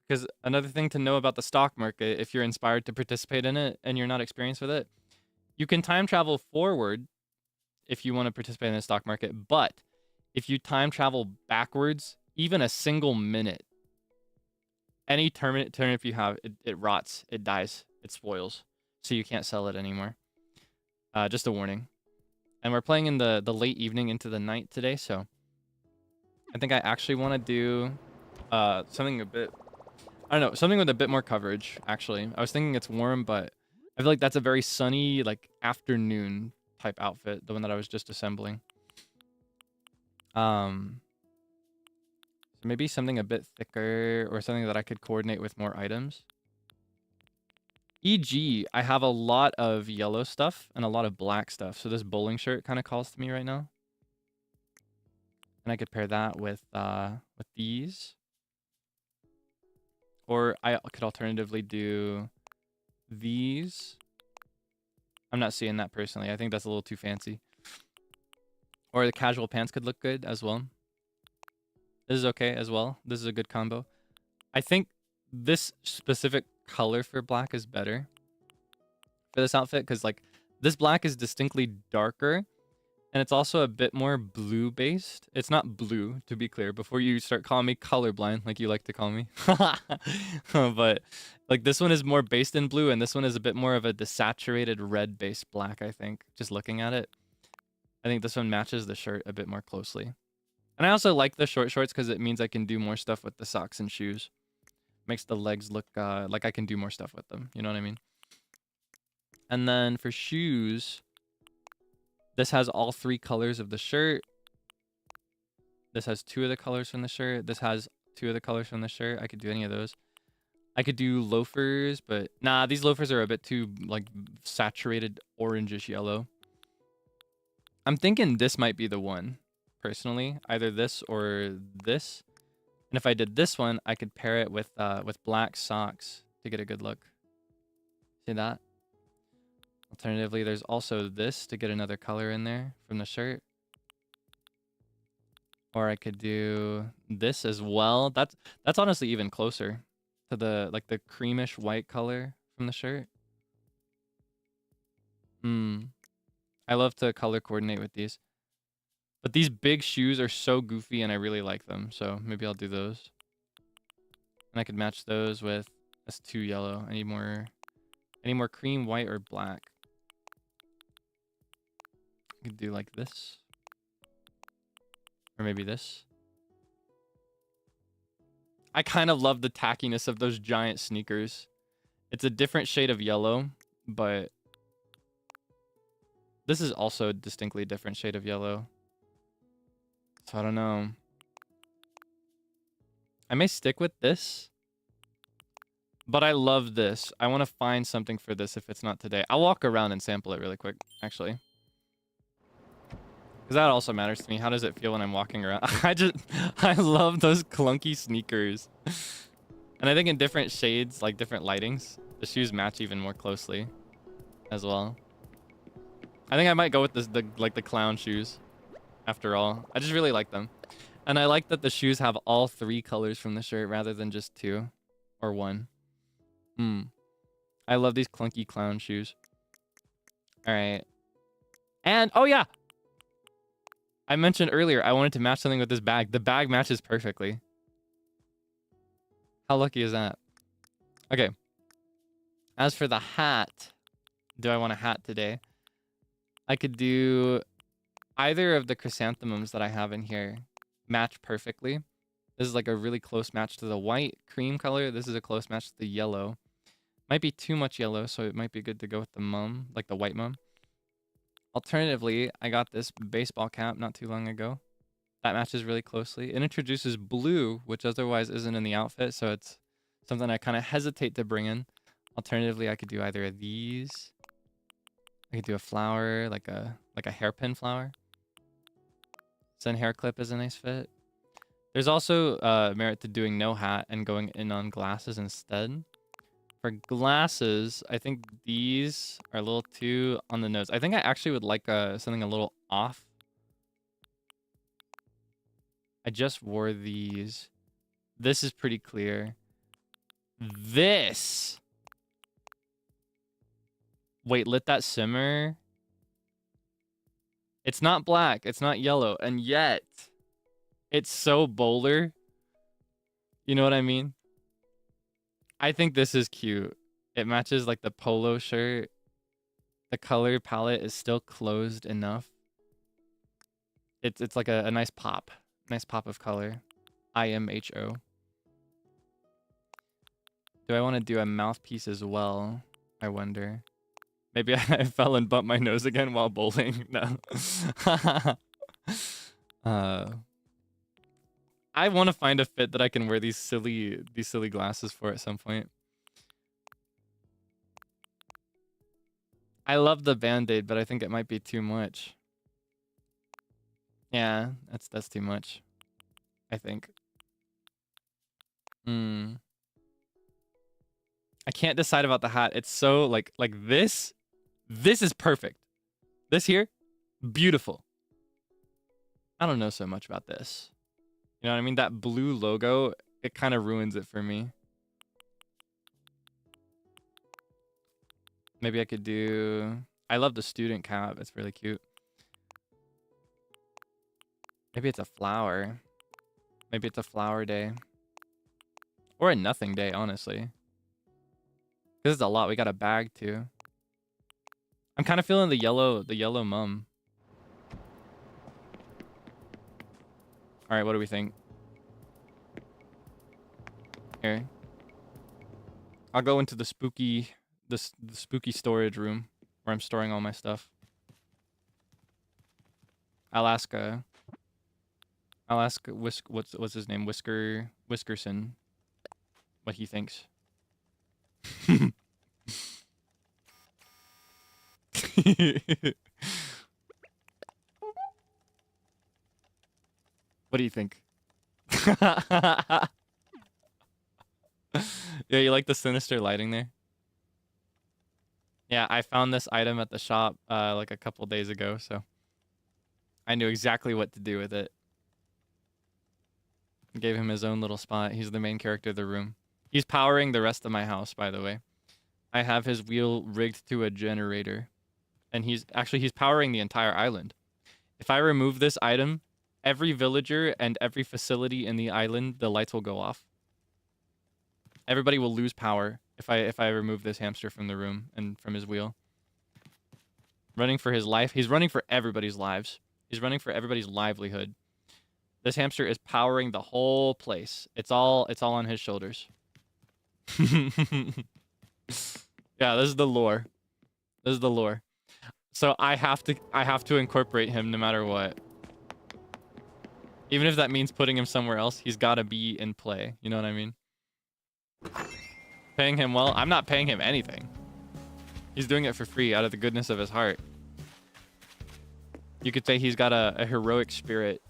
Because another thing to know about the stock market, if you're inspired to participate in it and you're not experienced with it, you can time travel forward if you want to participate in the stock market. But if you time travel backwards, even a single minute, any turnip you have, it rots, it dies, it spoils. So you can't sell it anymore. Just a warning. And we're playing in the late evening into the night today, so I think I actually want to do something a bit, I don't know, something with a bit more coverage, actually. I was thinking it's warm, but I feel like that's a very sunny, like, afternoon type outfit, the one that I was just assembling. So maybe something a bit thicker or something that I could coordinate with more items. E.g., I have a lot of yellow stuff and a lot of black stuff. So this bowling shirt kind of calls to me right now. And I could pair that with these. Or I could alternatively do these. I'm not seeing that personally. I think that's a little too fancy. Or the casual pants could look good as well. This is okay as well. This is a good combo. I think this specific color for black is better for this outfit because like this black is distinctly darker and it's also a bit more blue based. It's not blue, to be clear, before you start calling me colorblind like you like to call me. But like this one is more based in blue and this one is a bit more of a desaturated red based black, I think, just looking at it. I think this one matches the shirt a bit more closely. And I also like the short shorts because it means I can do more stuff with the socks and shoes. Makes the legs look like I can do more stuff with them. You know what I mean? And then for shoes, This has all 3 colors of the shirt. This has 2 of the colors from the shirt. This has 2 of the colors from the shirt. I could do any of those. I could do loafers, but nah, these loafers are a bit too like saturated orangish yellow. I'm thinking this might be the one, personally. Either this or this. And if I did this one, I could pair it with black socks to get a good look. See that? Alternatively, there's also this to get another color in there from the shirt. Or I could do this as well. That's honestly even closer to the like the creamish white color from the shirt. I love to color coordinate with these. But these big shoes are so goofy and I really like them. So maybe I'll do those. And I could match those with, that's too yellow. I need more cream, white, or black. I could do like this. Or maybe this. I kind of love the tackiness of those giant sneakers. It's a different shade of yellow, but this is also a distinctly different shade of yellow. So I don't know. I may stick with this. But I love this. I want to find something for this if it's not today. I'll walk around and sample it really quick, actually. Because that also matters to me. How does it feel when I'm walking around? I love those clunky sneakers. And I think in different shades, like different lightings, the shoes match even more closely as well. I think I might go with the clown shoes after all. I just really like them. And I like that the shoes have all 3 colors from the shirt rather than just 2 or 1. I love these clunky clown shoes. All right. And, oh yeah. I mentioned earlier I wanted to match something with this bag. The bag matches perfectly. How lucky is that? Okay. As for the hat, do I want a hat today? I could do either of the chrysanthemums that I have in here match perfectly. This is like a really close match to the white cream color. This is a close match to the yellow. Might be too much yellow, so it might be good to go with the mum, like the white mum. Alternatively, I got this baseball cap not too long ago. That matches really closely. It introduces blue, which otherwise isn't in the outfit, so it's something I kind of hesitate to bring in. Alternatively, I could do either of these. I could do a flower, like a hairpin flower. Sun hair clip is a nice fit. There's also merit to doing no hat and going in on glasses instead. For glasses, I think these are a little too on the nose. I think I actually would like something a little off. I just wore these. This is pretty clear. This. Wait, let that simmer. It's not black. It's not yellow. And yet, it's so bowler. You know what I mean? I think this is cute. It matches like the polo shirt. The color palette is still closed enough. It's like a nice pop. Nice pop of color. IMHO. Do I want to do a mouthpiece as well? I wonder. Maybe I fell and bumped my nose again while bowling. No. I want to find a fit that I can wear these silly glasses for at some point. I love the Band-Aid, but I think it might be too much. Yeah, that's too much. I think. I can't decide about the hat. It's so like this. This is perfect. This here, beautiful. I don't know so much about this. You know what I mean? That blue logo, it kind of ruins it for me. Maybe I could do... I love the student cap. It's really cute. Maybe it's a flower. Maybe it's a flower day. Or a nothing day, honestly. This is a lot. We got a bag, too. I'm kind of feeling the yellow mum. All right, what do we think? Here. I'll go into the spooky storage room where I'm storing all my stuff. I'll ask what's his name, Whiskerson, what he thinks. What do you think? Yeah, you like the sinister lighting there? Yeah, I found this item at the shop like a couple days ago, so I knew exactly what to do with it. Gave him his own little spot. He's the main character of the room. He's powering the rest of my house, by the way. I have his wheel rigged to a generator, and he's powering the entire island. If I remove this item, every villager and every facility in the island, the lights will go off. Everybody will lose power if I remove this hamster from the room and from his wheel. Running for his life. He's running for everybody's lives. He's running for everybody's livelihood. This hamster is powering the whole place. It's all on his shoulders. Yeah, this is the lore. This is the lore. So I have to incorporate him no matter what. Even if that means putting him somewhere else, he's got to be in play. You know what I mean? Paying him well? I'm not paying him anything. He's doing it for free out of the goodness of his heart. You could say he's got a heroic spirit.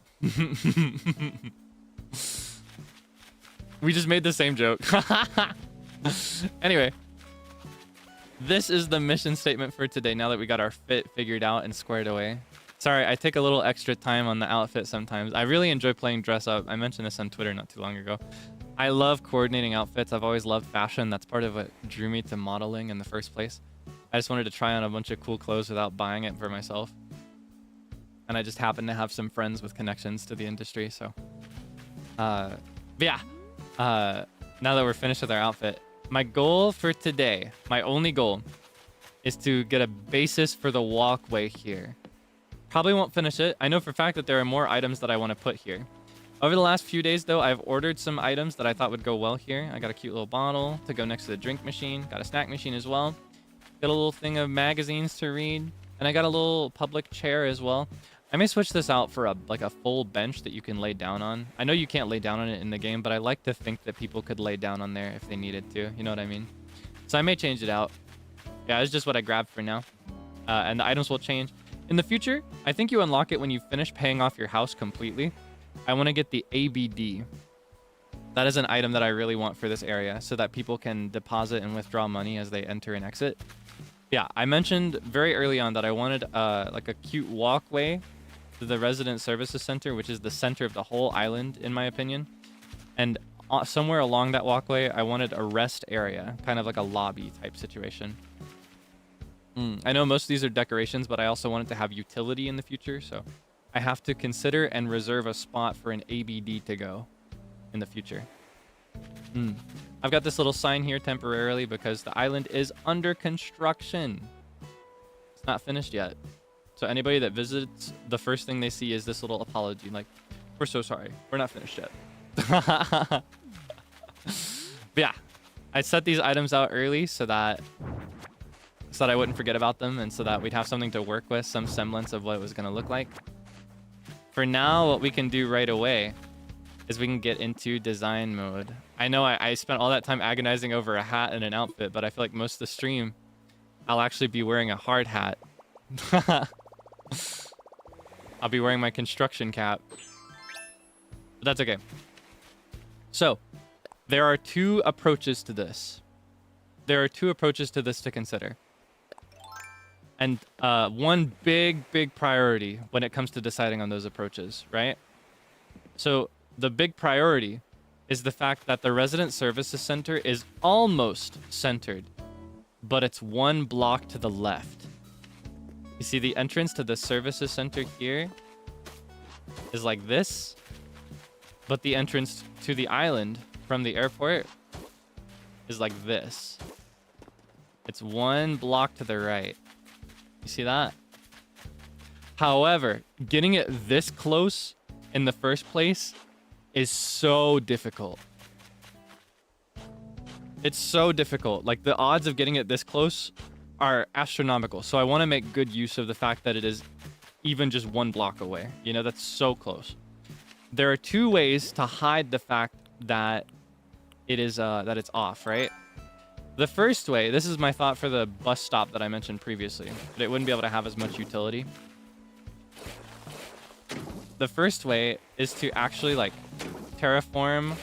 We just made the same joke. Anyway, this is the mission statement for today now that we got our fit figured out and squared away. Sorry, I take a little extra time on the outfit sometimes. I really enjoy playing dress up. I mentioned this on Twitter not too long ago. I love coordinating outfits. I've always loved fashion. That's part of what drew me to modeling in the first place. I just wanted to try on a bunch of cool clothes without buying it for myself. And I just happened to have some friends with connections to the industry, so. But yeah, now that we're finished with our outfit, my goal for today, my only goal, is to get a basis for the walkway here. Probably won't finish it. I know for a fact that there are more items that I want to put here. Over the last few days, though, I've ordered some items that I thought would go well here. I got a cute little bottle to go next to the drink machine. Got a snack machine as well. Got a little thing of magazines to read. And I got a little public chair as well. I may switch this out for like a full bench that you can lay down on. I know you can't lay down on it in the game, but I like to think that people could lay down on there if they needed to. You know what I mean? So I may change it out. Yeah, it's just what I grabbed for now. And the items will change. In the future, I think you unlock it when you finish paying off your house completely. I want to get the ABD. That is an item that I really want for this area so that people can deposit and withdraw money as they enter and exit. Yeah, I mentioned very early on that I wanted like a cute walkway to the Resident Services Center, which is the center of the whole island, in my opinion. And somewhere along that walkway, I wanted a rest area, kind of like a lobby type situation. I know most of these are decorations, but I also want it to have utility in the future, so I have to consider and reserve a spot for an ABD to go in the future. I've got this little sign here temporarily because the island is under construction. It's not finished yet. So anybody that visits, the first thing they see is this little apology, like, we're so sorry, we're not finished yet. But yeah, I set these items out early so that I wouldn't forget about them and so that we'd have something to work with, some semblance of what it was going to look like. For now, what we can do right away is we can get into design mode. I know I spent all that time agonizing over a hat and an outfit, but I feel like most of the stream, I'll actually be wearing a hard hat. I'll be wearing my construction cap. But that's okay. So, there are two approaches to this. There are two approaches to this to consider. And one big priority when it comes to deciding on those approaches, right? So the big priority is the fact that the Resident Services Center is almost centered, but it's one block to the left. You see the entrance to the Services Center here is like this, but the entrance to the island from the airport is like this. It's one block to the right. You see that? However, getting it this close in the first place is so difficult. It's so difficult. Like, the odds of getting it this close are astronomical. So I want to make good use of the fact that it is even just 1 block away. You know, that's so close. There are 2 ways to hide the fact that it is that it's off, right? The first way, this is my thought for the bus stop that I mentioned previously, but it wouldn't be able to have as much utility. The first way is to actually like terraform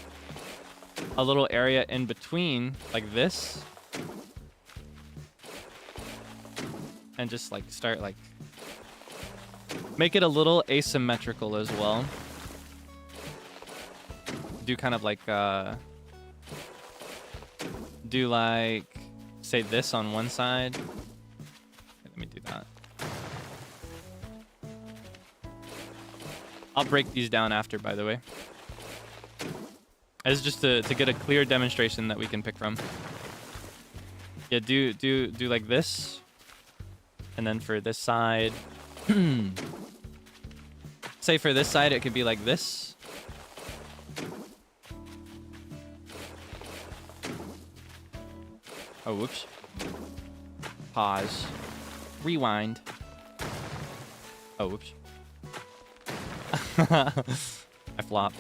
a little area in between like this, and just like start like make it a little asymmetrical as well. Do kind of like do like say this on one side. Let me do that. I'll break these down after, by the way. As just to get a clear demonstration that we can pick from. Yeah, do like this. And then for this side, say for this side, it could be like this. Oh, whoops. Pause. Rewind. Oh, whoops. I flopped.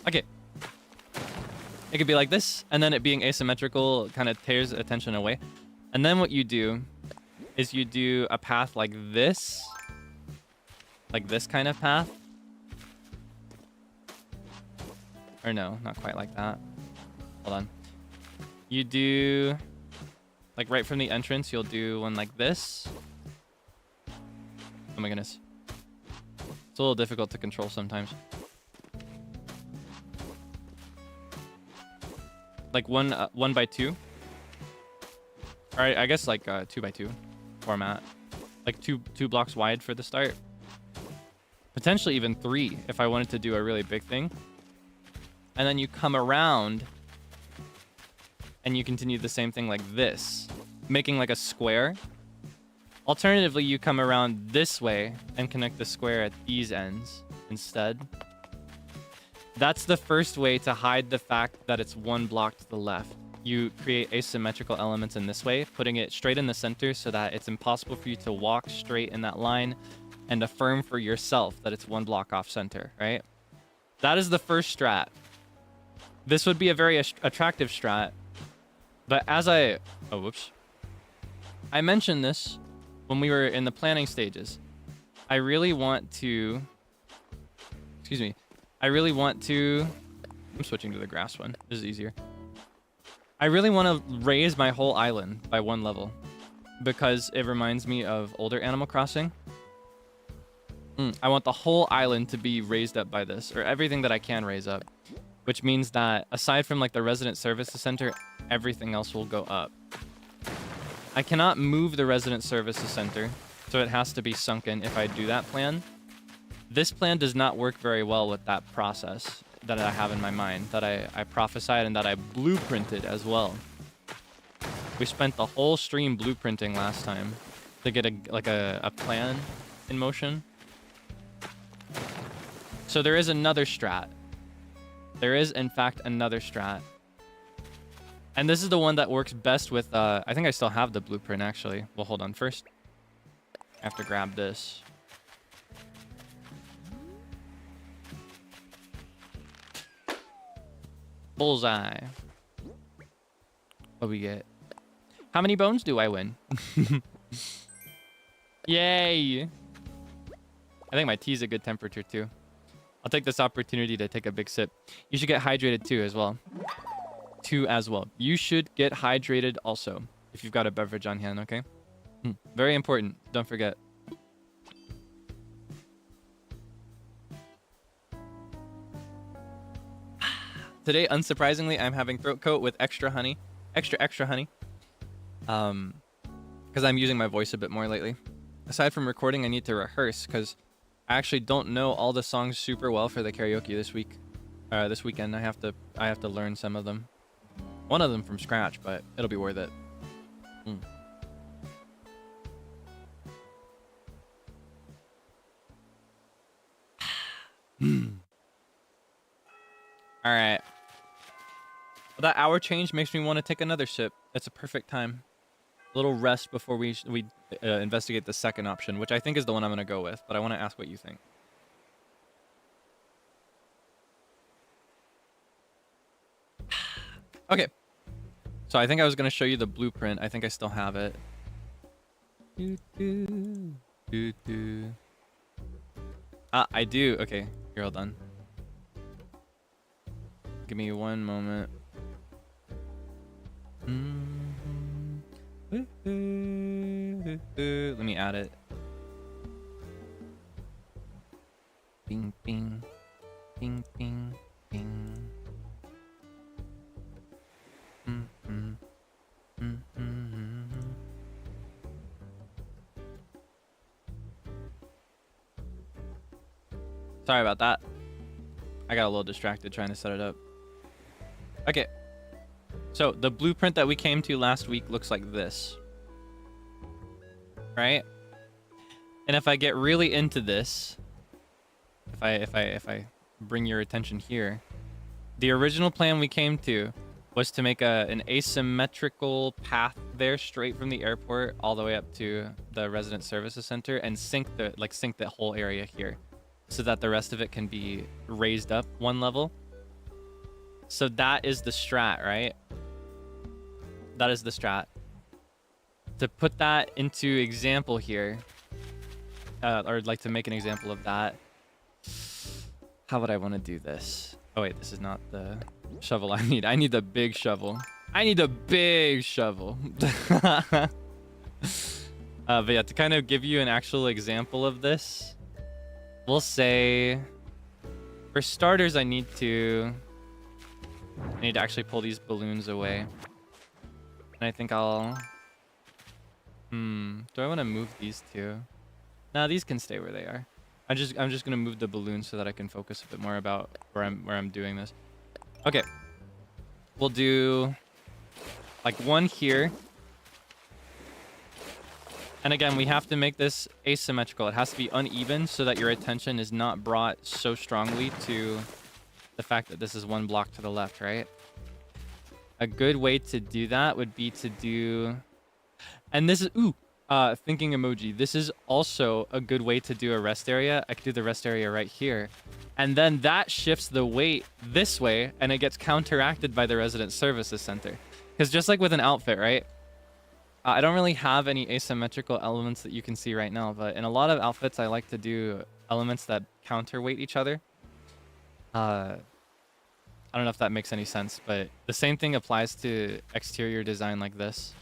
Okay. It could be like this, and then it being asymmetrical kind of tears attention away. And then what you do is you do a path like this kind of path. Or no, not quite like that. Hold on. You do, like right from the entrance, you'll do one like this. Oh my goodness. It's a little difficult to control sometimes. Like 1 by 2. All right, I guess like 2 by 2 format. Like two blocks wide for the start. Potentially even 3 if I wanted to do a really big thing. And then you come around and you continue the same thing like this, making like a square. Alternatively, you come around this way and connect the square at these ends instead. That's the first way to hide the fact that it's 1 block to the left. You create asymmetrical elements in this way, putting it straight in the center so that it's impossible for you to walk straight in that line and affirm for yourself that it's 1 block off center, right? That is the first strat. This would be a very attractive strat. But as I mentioned this when we were in the planning stages. I really want to, I'm switching to the grass one. This is easier. I really want to raise my whole island by 1 level because it reminds me of older Animal Crossing. I want the whole island to be raised up by this, or everything that I can raise up, which means that aside from like the resident services center, everything else will go up. I cannot move the resident services center, so it has to be sunken if I do that plan. This plan does not work very well with that process that I have in my mind, that I prophesied and that I blueprinted as well. We spent the whole stream blueprinting last time to get a plan in motion. So there is another strat. There is, in fact, another strat. And this is the one that works best with, I think I still have the blueprint, actually. Well, hold on. First, I have to grab this. Bullseye. What we get? How many bones do I win? Yay! I think my tea's a good temperature, too. I'll take this opportunity to take a big sip. You should get hydrated, too, as well. You should get hydrated also if you've got a beverage on hand, okay? Very important. Don't forget. Today, unsurprisingly, I'm having throat coat with extra honey. Extra honey. Because I'm using my voice a bit more lately. Aside from recording, I need to rehearse because I actually don't know all the songs super well for the karaoke this weekend. I have to learn some of them. One of them from scratch, but it'll be worth it. All right. Well, that hour change makes me want to take another sip. It's a perfect time. little rest before we investigate the second option, which I think is the one I'm gonna go with. But I want to ask what you think. Okay. So I think I was gonna show you the blueprint. I think I still have it. Ah, I do. Okay, here, hold on. Give me one moment. Let me add it. Bing, bing, bing, bing, bing. Sorry about that. I got a little distracted trying to set it up. Okay. So the blueprint that we came to last week looks like this. Right? And if I get really into this, if I bring your attention here, the original plan we came to was to make an asymmetrical path there straight from the airport all the way up to the resident services center and sink the whole area here so that the rest of it can be raised up one level. So that is the strat, right? That is the strat. To put that into example here, or like to make an example of that, how would I want to do this? Oh wait, this is not the shovel I need. I need the big shovel. I need the big shovel. But yeah, to kind of give you an actual example of this, we'll say, for starters, I need to actually pull these balloons away. And I think I'll... do I want to move these two? Nah, these can stay where they are. I'm just gonna move the balloons so that I can focus a bit more about where I'm doing this. Okay. We'll do like one here. And again, we have to make this asymmetrical. It has to be uneven so that your attention is not brought so strongly to the fact that this is one block to the left, right? A good way to do that would be to do... And this is... Ooh! Thinking emoji. This is also a good way to do a rest area. I could do the rest area right here. And then that shifts the weight this way, and it gets counteracted by the resident services center. Because just like with an outfit, right? I don't really have any asymmetrical elements that you can see right now, but in a lot of outfits, I like to do elements that counterweight each other. I don't know if that makes any sense, but the same thing applies to exterior design like this.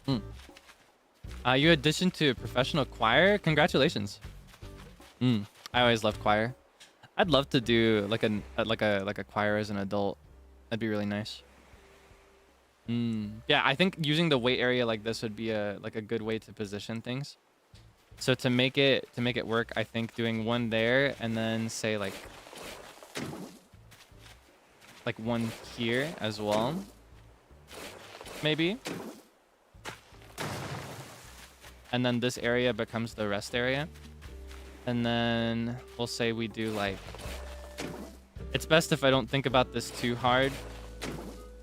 You auditioned to a professional choir? Congratulations. I always loved choir. I'd love to do like a choir as an adult. That'd be really nice. Yeah, I think using the weight area like this would be a good way to position things. So to make it work, I think doing one there and then say like one here as well. Maybe. And then this area becomes the rest area. And then we'll say we do like... It's best if I don't think about this too hard.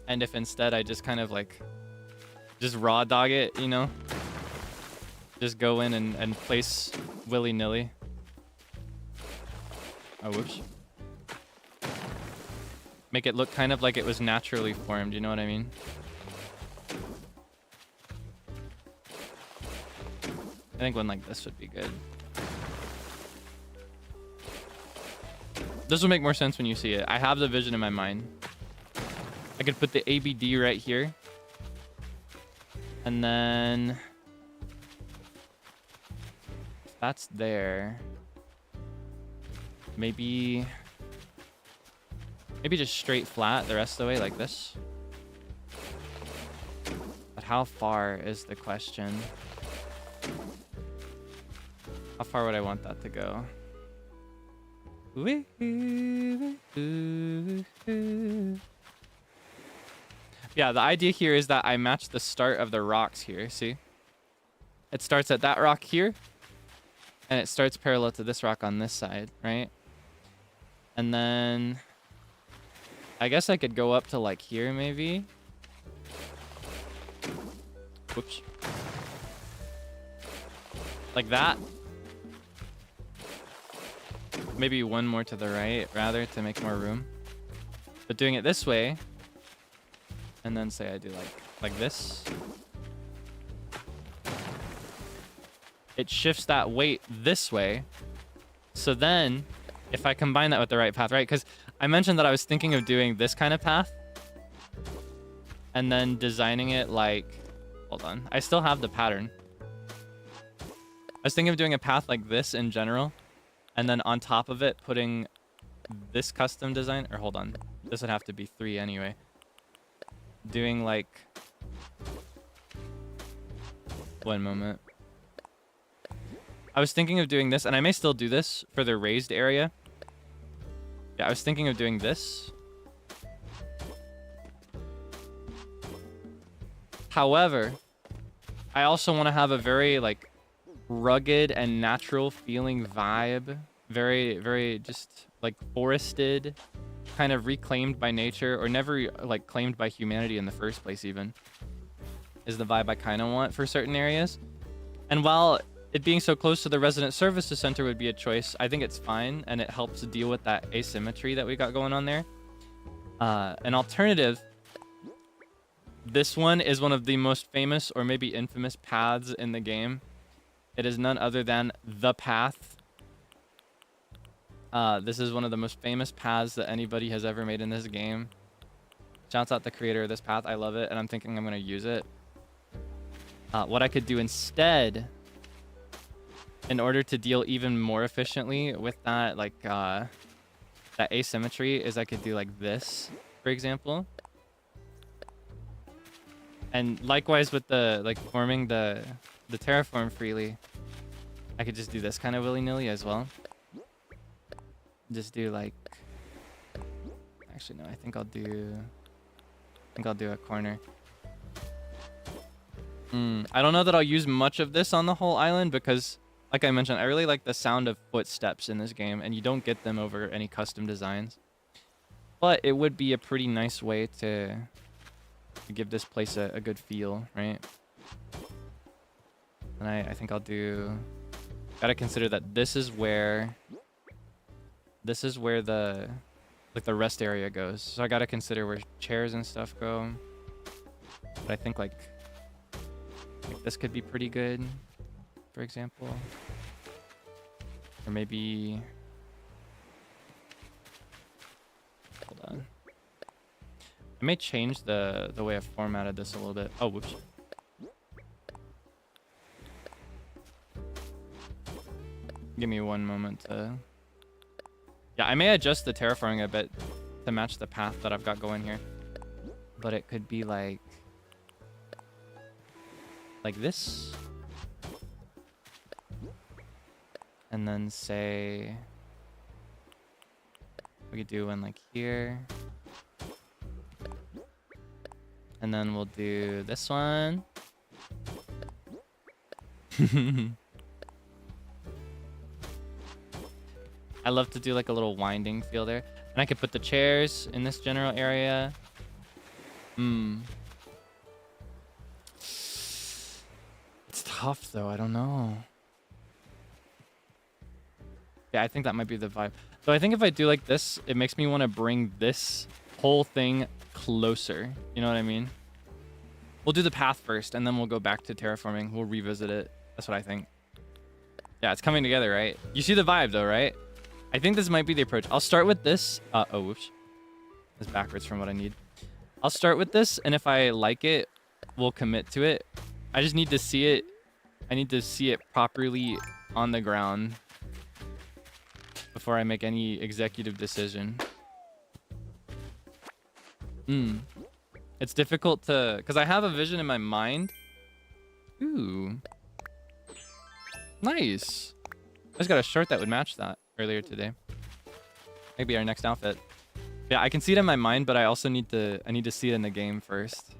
And if instead I just kind of like... Just raw dog it, you know? Just go in and place willy-nilly. Oh, whoops. Make it look kind of like it was naturally formed, you know what I mean? I think one like this would be good. This will make more sense when you see it. I have the vision in my mind. I could put the ABD right here. And then... if that's there. Maybe just straight flat the rest of the way like this. But how far is the question? How far would I want that to go? Yeah, the idea here is that I match the start of the rocks here, see? It starts at that rock here, and it starts parallel to this rock on this side, right? And then... I guess I could go up to like here, maybe? Whoops. Like that. Maybe one more to the right, rather, to make more room. But doing it this way, and then say I do like this. It shifts that weight this way. So then, if I combine that with the right path, right? Because I mentioned that I was thinking of doing this kind of path. And then designing it like... Hold on. I still have the pattern. I was thinking of doing a path like this in general. And then on top of it, putting this custom design... Or hold on. This would have to be 3 anyway. Doing like... One moment. I was thinking of doing this, and I may still do this for the raised area. Yeah, I was thinking of doing this. However, I also want to have a very like rugged and natural feeling vibe. Very, very just like forested, kind of reclaimed by nature, or never like claimed by humanity in the first place even, is the vibe I kind of want for certain areas. And while it being so close to the resident services center would be a choice, I think it's fine, and it helps deal with that asymmetry that we got going on there. An alternative, this one is one of the most famous or maybe infamous paths in the game. It is none other than the path. This is one of the most famous paths that anybody has ever made in this game. Shouts out the creator of this path. I love it, and I'm thinking I'm going to use it. What I could do instead, in order to deal even more efficiently with that, like, that asymmetry, is I could do like this, for example. And likewise with the, like, forming the terraform freely, I could just do this kind of willy-nilly as well. Just do like... Actually, no, I think I'll do a corner. I don't know that I'll use much of this on the whole island because, like I mentioned, I really like the sound of footsteps in this game, and you don't get them over any custom designs. But it would be a pretty nice way to give this place a good feel, right? And I think I'll do... Gotta consider that this is where the, like, the rest area goes. So I gotta consider where chairs and stuff go. But I think like this could be pretty good, for example. Or maybe... Hold on. I may change the way I've formatted this a little bit. Oh, whoops. Give me one moment to... Yeah, I may adjust the terraforming a bit to match the path that I've got going here. But it could be like this. And then say... We could do one like here. And then we'll do this one. I love to do like a little winding feel there. And I could put the chairs in this general area. It's tough though, I don't know. Yeah, I think that might be the vibe. So I think if I do like this, it makes me want to bring this whole thing closer. You know what I mean? We'll do the path first, and then we'll go back to terraforming. We'll revisit it. That's what I think. Yeah, it's coming together, right? You see the vibe though, right? I think this might be the approach. I'll start with this. Oh, whoops. It's backwards from what I need. I'll start with this, and if I like it, we'll commit to it. I just need to see it. I need to see it properly on the ground before I make any executive decision. It's difficult to... Because I have a vision in my mind. Ooh. Nice. I just got a shirt that would match that earlier today. Maybe our next outfit. Yeah, I can see it in my mind, but I also need to... I need to see it in the game first.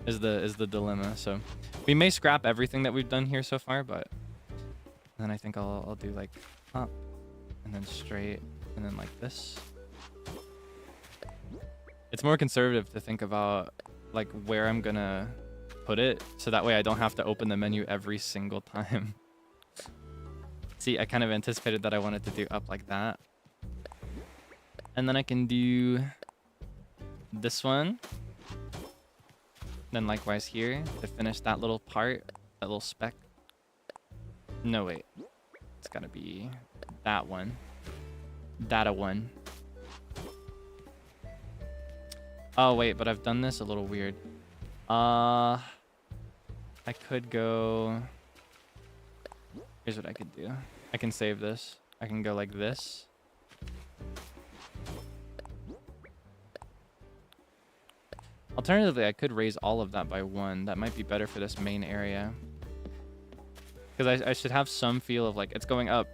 Is the dilemma. So we may scrap everything that we've done here so far, but then I think I'll do like up and then straight and then like this. It's more conservative to think about like where I'm gonna put it, so that way I don't have to open the menu every single time. See, I kind of anticipated that I wanted to do up like that. And then I can do this one. Then likewise here to finish that little part, that little speck. No, wait. It's gotta be that one. Data one. Oh, wait, but I've done this a little weird. I could go... Here's what I could do. I can save this. I can go like this. Alternatively, I could raise all of that by 1. That might be better for this main area. Because I should have some feel of like it's going up.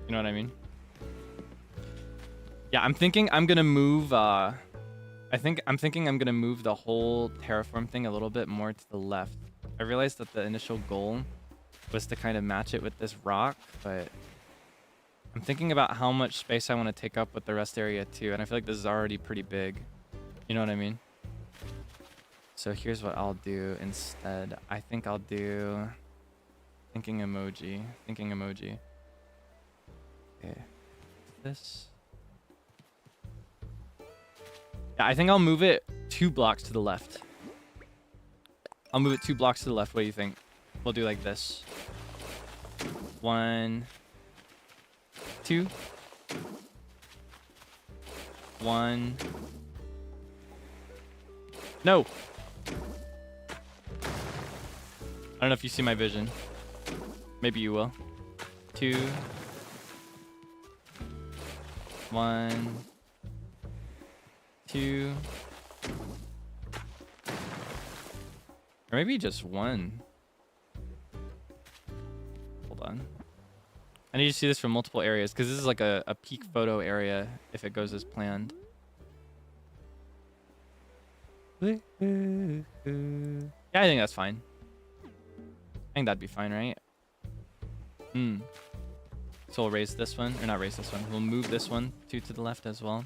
You know what I mean? Yeah, I'm thinking I'm gonna move I'm thinking I'm gonna move the whole terraform thing a little bit more to the left. I realized that the initial goal was to kind of match it with this rock, but I'm thinking about how much space I want to take up with the rest area too, and I feel like this is already pretty big. You know what I mean? So here's what I'll do instead. I think I'll do thinking emoji. Okay. This. Yeah, I think I'll move it 2 blocks to the left. I'll move it 2 blocks to the left. What do you think? We'll do like this. 1, 2. 1. No. I don't know if you see my vision. Maybe you will. 2. 1. 2. Or maybe just 1. Hold on. I need to see this from multiple areas because this is like a peak photo area if it goes as planned. Yeah, I think that's fine. I think that'd be fine, right? So we'll raise this one, or not raise this one. We'll move this one to the left as well.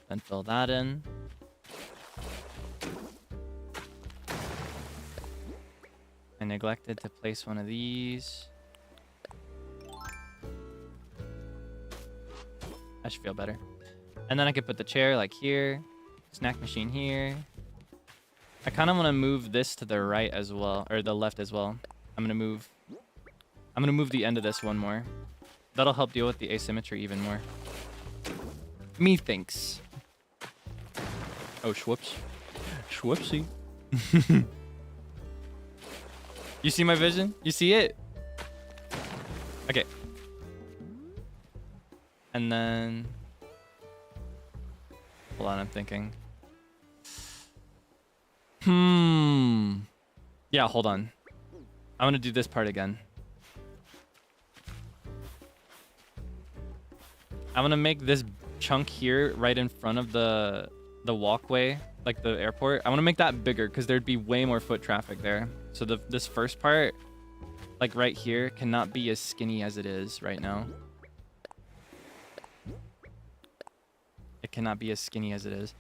Then fill that in. I neglected to place one of these. That should feel better. And then I could put the chair like here. Snack machine here. I kind of want to move this to the right as well, or the left as well. I'm gonna move the end of this one more. That'll help deal with the asymmetry even more. Methinks. Oh, schwoops. Schwoopsie. You see my vision? You see it? Okay. And then... Hold on, I'm thinking. Yeah, hold on. I'm gonna do this part again. I'm gonna make this chunk here right in front of the walkway, like the airport. I want to make that bigger because there'd be way more foot traffic there. So this first part, like right here, cannot be as skinny as it is right now. It cannot be as skinny as it is.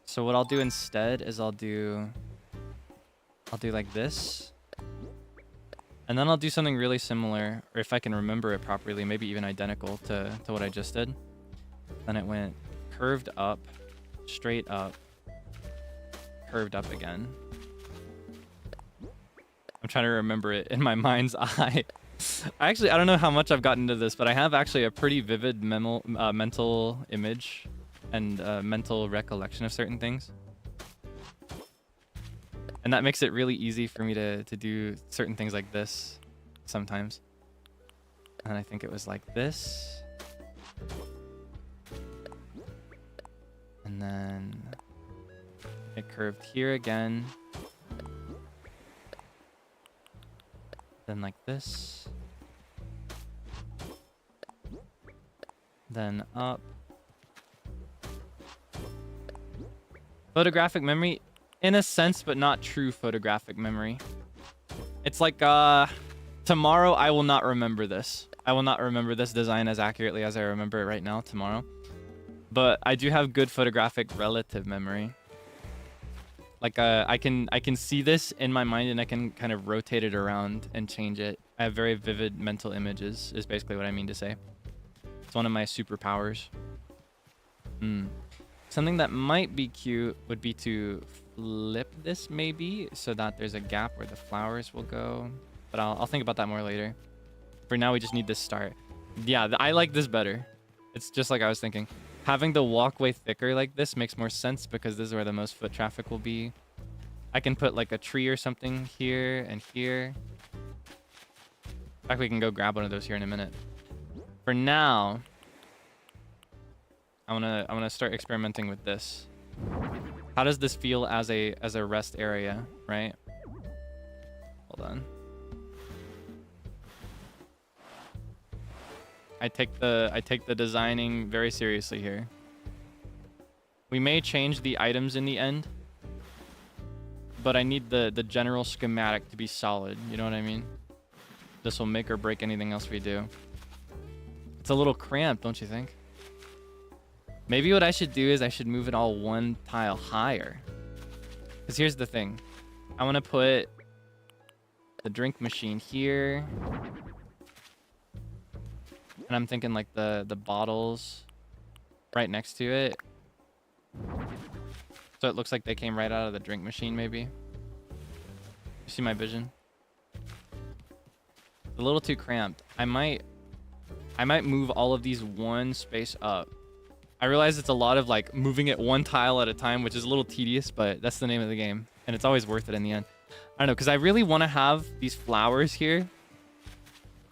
So what I'll do instead is I'll do like this. And then I'll do something really similar, or if I can remember it properly, maybe even identical to what I just did. Then it went curved up, straight up, curved up again. I'm trying to remember it in my mind's eye. I don't know how much I've gotten into this, but I have actually a pretty vivid mental image and mental recollection of certain things. And that makes it really easy for me to do certain things like this sometimes. And I think it was like this. And then it curved here again. Then like this. Then up. Photographic memory, in a sense, but not true photographic memory. It's like, tomorrow I will not remember this. I will not remember this design as accurately as I remember it right now tomorrow. But I do have good photographic relative memory. Like I can see this in my mind and I can kind of rotate it around and change it. I have very vivid mental images is basically what I mean to say. It's one of my superpowers. Something that might be cute would be to flip this maybe so that there's a gap where the flowers will go. But I'll think about that more later. For now, we just need this start. Yeah, I like this better. It's just like I was thinking. Having the walkway thicker like this makes more sense because this is where the most foot traffic will be. I can put like a tree or something here and here. In fact, we can go grab one of those here in a minute. For now, I wanna start experimenting with this. How does this feel as a rest area, right? Hold on. I take the designing very seriously here. We may change the items in the end, but I need the general schematic to be solid. You know what I mean? This will make or break anything else we do. It's a little cramped, don't you think? Maybe what I should do is I should move it all one tile higher. Because here's the thing. I want to put the drink machine here. And I'm thinking like the bottles right next to it. So it looks like they came right out of the drink machine, maybe. You see my vision? A little too cramped. I might move all of these one space up. I realize it's a lot of like moving it one tile at a time, which is a little tedious, but that's the name of the game. And it's always worth it in the end. I don't know, because I really want to have these flowers here.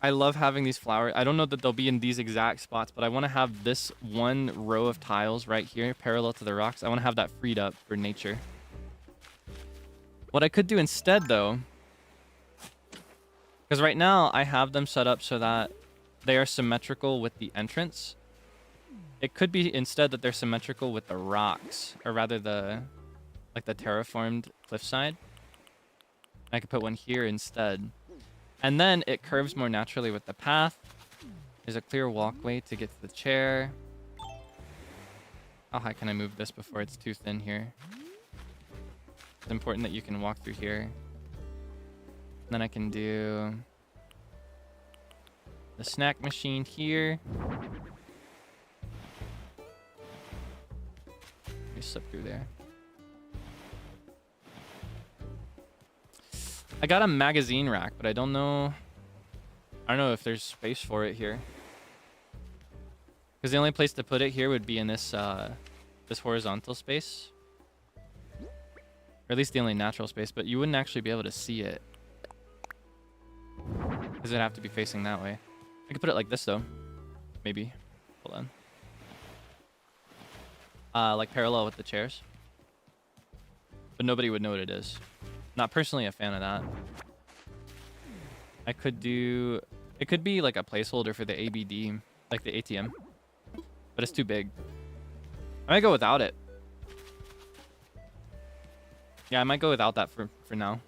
I love having these flowers. I don't know that they'll be in these exact spots, but I want to have this one row of tiles right here parallel to the rocks. I want to have that freed up for nature. What I could do instead, though, because right now I have them set up so that they are symmetrical with the entrance. It could be instead that they're symmetrical with the rocks, or rather the terraformed cliffside. I could put one here instead. And then it curves more naturally with the path. There's a clear walkway to get to the chair. How high can I move this before it's too thin here? It's important that you can walk through here. Then I can do the snack machine here. Let me slip through there. I got a magazine rack, but I don't know if there's space for it here. Because the only place to put it here would be in this this horizontal space. Or at least the only natural space, but you wouldn't actually be able to see it. Because it'd have to be facing that way. I could put it like this though. Maybe. Hold on. Like parallel with the chairs. But nobody would know what it is. Not personally a fan of that. I could do... It could be like a placeholder for the ABD, like the ATM. But it's too big. I might go without it. Yeah, I might go without that for now.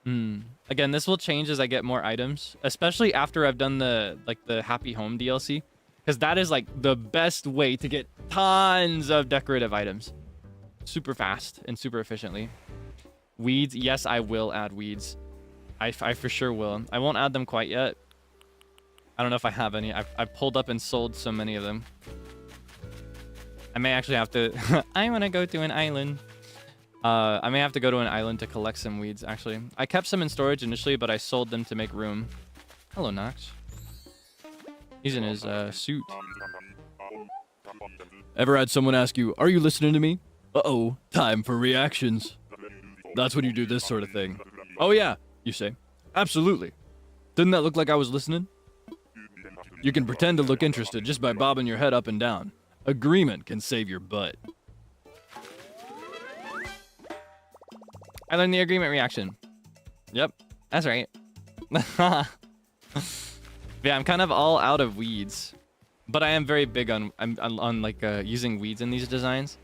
Again, this will change as I get more items. Especially after I've done the Happy Home DLC. Because that is like the best way to get tons of decorative items. Super fast and super efficiently. Weeds, yes, I will add weeds. I for sure will. I won't add them quite yet. I don't know if I have any. I've pulled up and sold so many of them. I may actually have to... I want to go to an island. I may have to go to an island to collect some weeds, actually. I kept some in storage initially, but I sold them to make room. Hello, Nox. He's in his suit. Ever had someone ask you, "Are you listening to me?" Uh-oh, time for reactions. That's when you do this sort of thing. "Oh yeah," you say. "Absolutely. Didn't that look like I was listening?" You can pretend to look interested just by bobbing your head up and down. Agreement can save your butt. I learned the agreement reaction. Yep, that's right. Yeah, I'm kind of all out of weeds. But I am very big on like using weeds in these designs.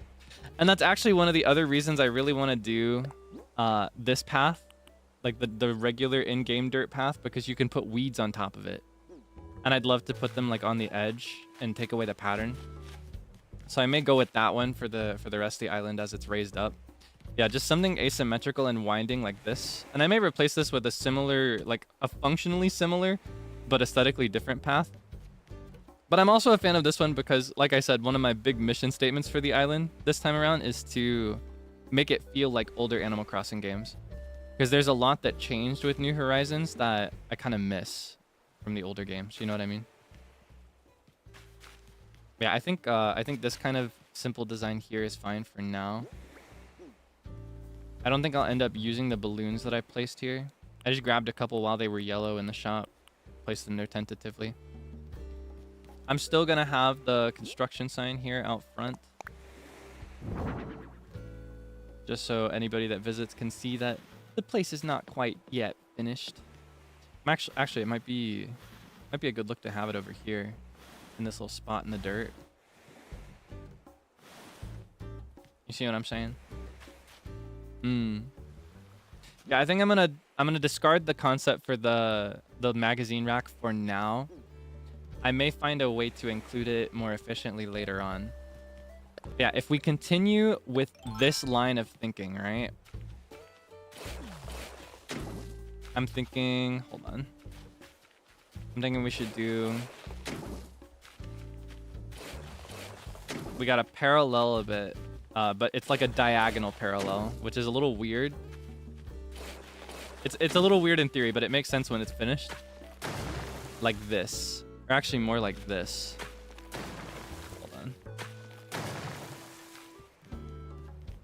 And that's actually one of the other reasons I really want to do this path, like the regular in-game dirt path, because you can put weeds on top of it. And I'd love to put them like on the edge and take away the pattern. So I may go with that one for the rest of the island as it's raised up. Yeah, just something asymmetrical and winding like this. And I may replace this with a similar, like a functionally similar, but aesthetically different path. But I'm also a fan of this one because, like I said, one of my big mission statements for the island this time around is to make it feel like older Animal Crossing games. Because there's a lot that changed with New Horizons that I kind of miss from the older games. You know what I mean? Yeah, I think this kind of simple design here is fine for now. I don't think I'll end up using the balloons that I placed here. I just grabbed a couple while they were yellow in the shop, placed them there tentatively. I'm still gonna have the construction sign here out front, just so anybody that visits can see that the place is not quite yet finished. Actually, it might be a good look to have it over here in this little spot in the dirt. You see what I'm saying? Yeah, I think I'm gonna discard the concept for the magazine rack for now. I may find a way to include it more efficiently later on. Yeah, if we continue with this line of thinking, right? I'm thinking, hold on. I'm thinking we should do, we gotta parallel a bit, but it's like a diagonal parallel, which is a little weird. It's a little weird in theory, but it makes sense when it's finished. Like this. Or actually more like this. Hold on.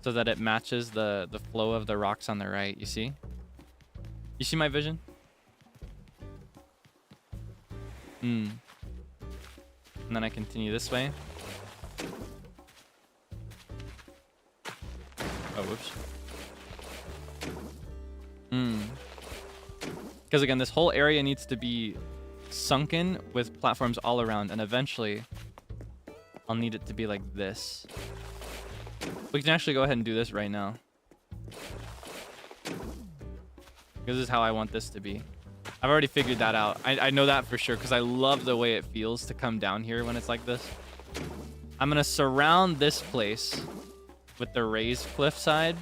So that it matches the flow of the rocks on the right, you see? You see my vision? And then I continue this way. Oh, whoops. Because again, this whole area needs to be sunken with platforms all around, and eventually I'll need it to be like this. We can actually go ahead and do this right now. This is how I want this to be. I've already figured that out. I know that for sure because I love the way it feels to come down here when it's like this. I'm gonna surround this place with the raised cliffside.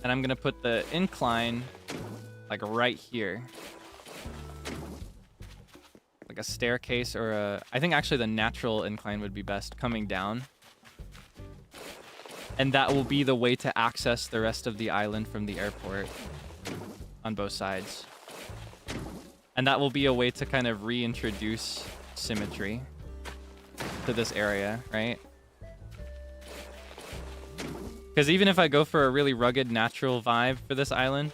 And I'm gonna put the incline like right here. Like a staircase or a... I think actually the natural incline would be best, coming down. And that will be the way to access the rest of the island from the airport on both sides. And that will be a way to kind of reintroduce symmetry to this area, right? Because even if I go for a really rugged natural vibe for this island,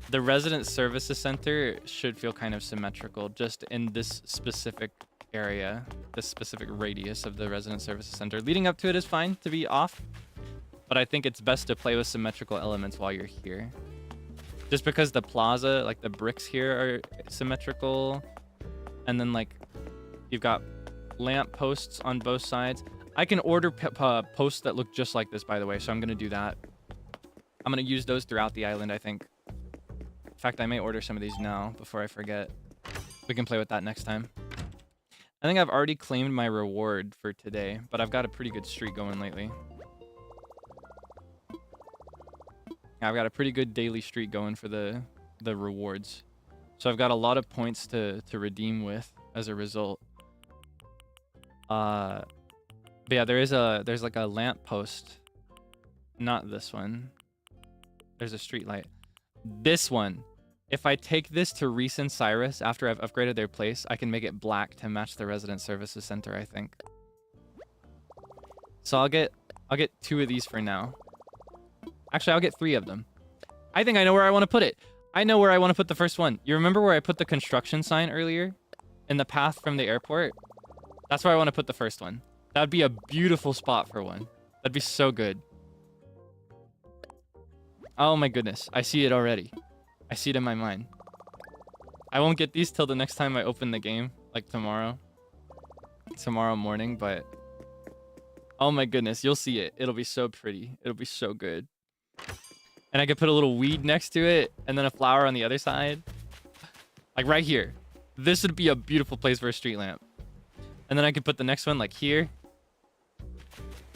the resident services center should feel kind of symmetrical just in this specific area, this specific radius of the resident services center. Leading up to it is fine to be off, but I think it's best to play with symmetrical elements while you're here. Just because the plaza, like the bricks here are symmetrical, and then like you've got lamp posts on both sides. I can order posts that look just like this, by the way, so I'm going to do that. I'm going to use those throughout the island, I think. In fact, I may order some of these now before I forget. We can play with that next time. I think I've already claimed my reward for today, but I've got a pretty good streak going lately. I've got a pretty good daily streak going for the rewards. So I've got a lot of points to redeem with as a result. But yeah, there's like a lamp post. Not this one. There's a street light. This one. If I take this to Reese and Cyrus after I've upgraded their place, I can make it black to match the resident services center, I think. So I'll get 2 of these for now. Actually, I'll get 3 of them. I think I know where I want to put it. I know where I want to put the first one. You remember where I put the construction sign earlier? In the path from the airport? That's where I want to put the first one. That'd be a beautiful spot for one. That'd be so good. Oh my goodness. I see it already. I see it in my mind. I won't get these till the next time I open the game, like tomorrow. Tomorrow morning, but... oh my goodness, you'll see it. It'll be so pretty. It'll be so good. And I could put a little weed next to it, and then a flower on the other side. Like right here. This would be a beautiful place for a street lamp. And then I could put the next one like here.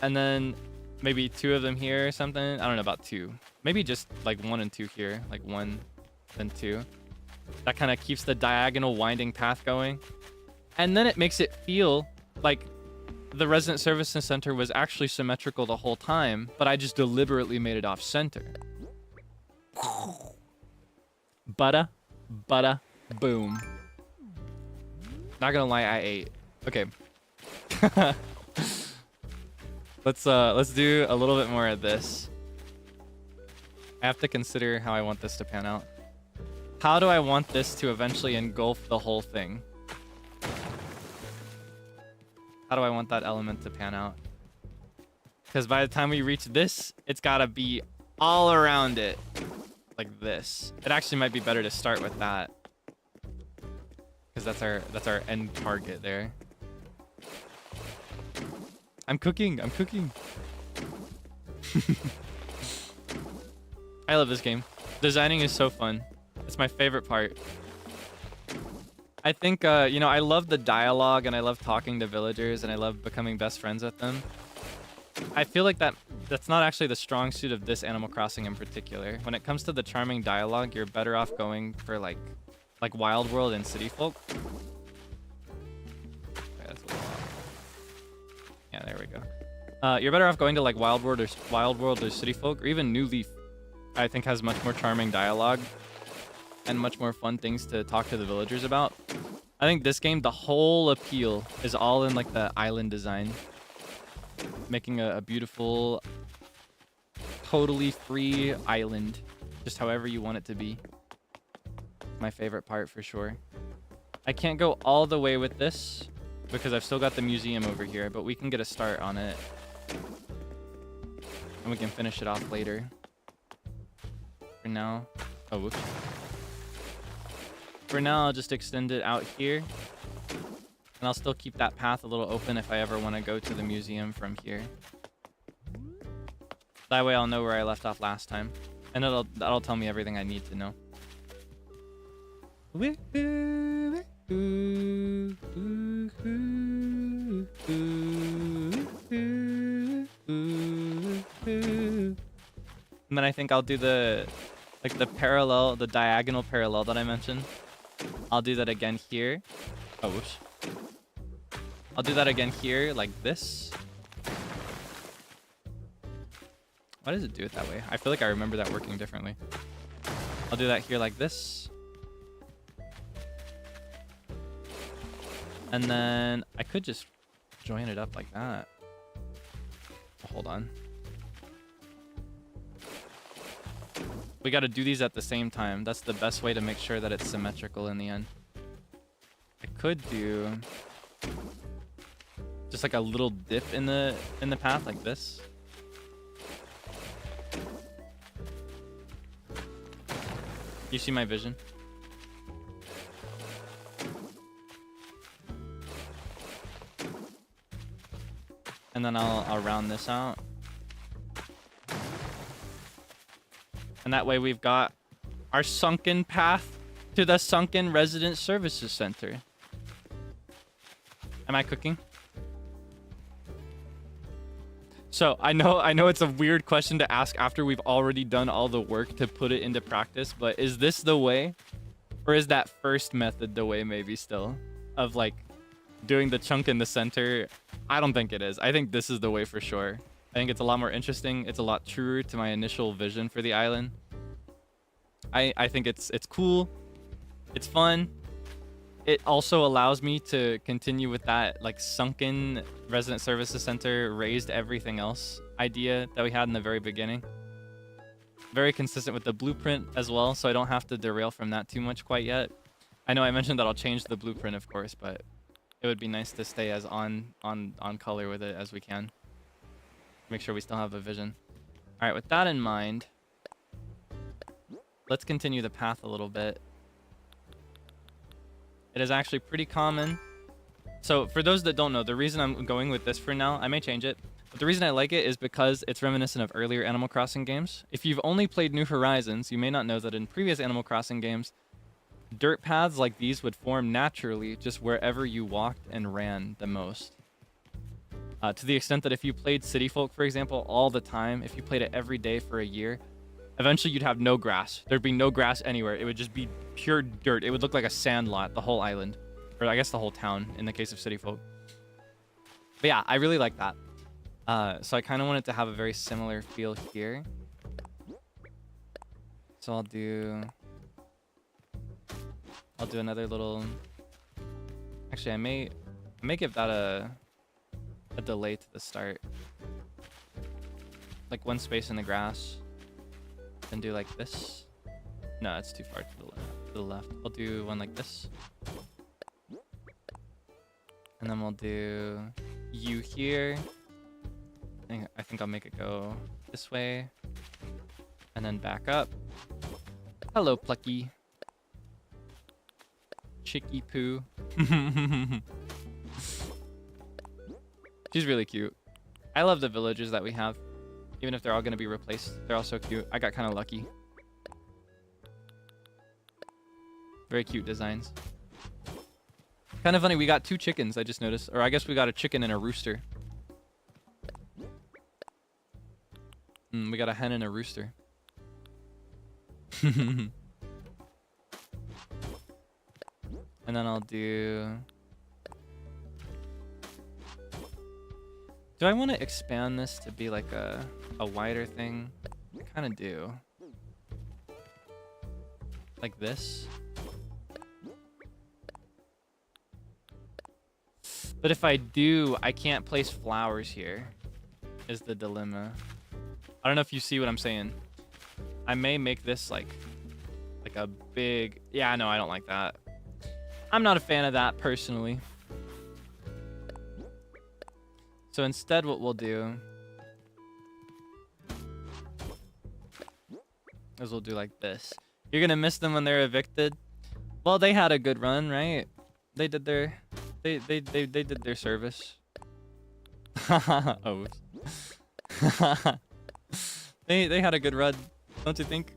And then maybe 2 of them here or something. I don't know about 2. Maybe just like 1 and 2 here. Like 1 and 2. That kind of keeps the diagonal winding path going. And then it makes it feel like the resident services center was actually symmetrical the whole time, but I just deliberately made it off center. Butta, butta, boom. Not gonna lie, I ate. Okay. Let's do a little bit more of this. I have to consider how I want this to pan out. How do I want this to eventually engulf the whole thing? How do I want that element to pan out? Because by the time we reach this, it's gotta be all around it. Like this. It actually might be better to start with that. Because that's our end target there. I'm cooking. I'm cooking. I love this game. Designing is so fun. It's my favorite part. I think, you know, I love the dialogue and I love talking to villagers and I love becoming best friends with them. I feel like that's not actually the strong suit of this Animal Crossing in particular. When it comes to the charming dialogue, you're better off going for like Wild World and City Folk. Okay, that's a little off. Yeah, there we go. You're better off going to like Wild World or City Folk, or even New Leaf. I think has much more charming dialogue and much more fun things to talk to the villagers about. I think this game, the whole appeal is all in like the island design. Making a beautiful, totally free island, just however you want it to be. My favorite part for sure. I can't go all the way with this because I've still got the museum over here, but we can get a start on it. And we can finish it off later. For now, oh, whoops. For now, I'll just extend it out here. And I'll still keep that path a little open if I ever want to go to the museum from here. That way I'll know where I left off last time. And that'll tell me everything I need to know. And then I think I'll do the diagonal parallel that I mentioned. I'll do that again here. Oh, whoops. I'll do that again here, like this. Why does it do it that way? I feel like I remember that working differently. I'll do that here like this. And then I could just join it up like that. Hold on. We got to do these at the same time. That's the best way to make sure that it's symmetrical in the end. I could do just like a little dip in the path like this. You see my vision? And then I'll round this out. And that way we've got our sunken path to the sunken resident services center. Am I cooking? So I know it's a weird question to ask after we've already done all the work to put it into practice, but is this the way? Or is that first method the way maybe still? Of like doing the chunk in the center? I don't think it is. I think this is the way for sure. I think it's a lot more interesting. It's a lot truer to my initial vision for the island. I think it's cool. It's fun. It also allows me to continue with that like sunken resident services center, raised everything else idea that we had in the very beginning. Very consistent with the blueprint as well, so I don't have to derail from that too much quite yet. I know I mentioned that I'll change the blueprint, of course, but it would be nice to stay as on color with it as we can. Make sure we still have a vision. All right, with that in mind, let's continue the path a little bit. It is actually pretty common. So for those that don't know, the reason I'm going with this for now, I may change it, but the reason I like it is because it's reminiscent of earlier Animal Crossing games. If you've only played New Horizons, you may not know that in previous Animal Crossing games, dirt paths like these would form naturally just wherever you walked and ran the most. To the extent that if you played City Folk, for example, all the time, if you played it every day for a year, eventually you'd have no grass. There'd be no grass anywhere. It would just be pure dirt. It would look like a sand lot, the whole island. Or I guess the whole town in the case of City Folk. But yeah, I really like that. So I kind of want it to have a very similar feel here. So I'll do another little... Actually, I may give that a delay to the start. Like one space in the grass. Then do like this. No, that's too far to the left. I'll do one like this. And then we'll do you here. I think I'll make it go this way. And then back up. Hello, Plucky. Chicky Poo. She's really cute. I love the villagers that we have. Even if they're all going to be replaced. They're all so cute. I got kind of lucky. Very cute designs. Kind of funny, we got 2 chickens, I just noticed. Or I guess we got a chicken and a rooster. We got a hen and a rooster. And then I'll do... Do I want to expand this to be like a wider thing? I kind of do. Like this. But if I do, I can't place flowers here, is the dilemma. I don't know if you see what I'm saying. I may make this like a big... Yeah, no, I don't like that. I'm not a fan of that personally. So instead what we'll do is we'll do like this. You're gonna miss them when they're evicted. Well, they had a good run, right? They did their they did their service. Oh. They had a good run, don't you think?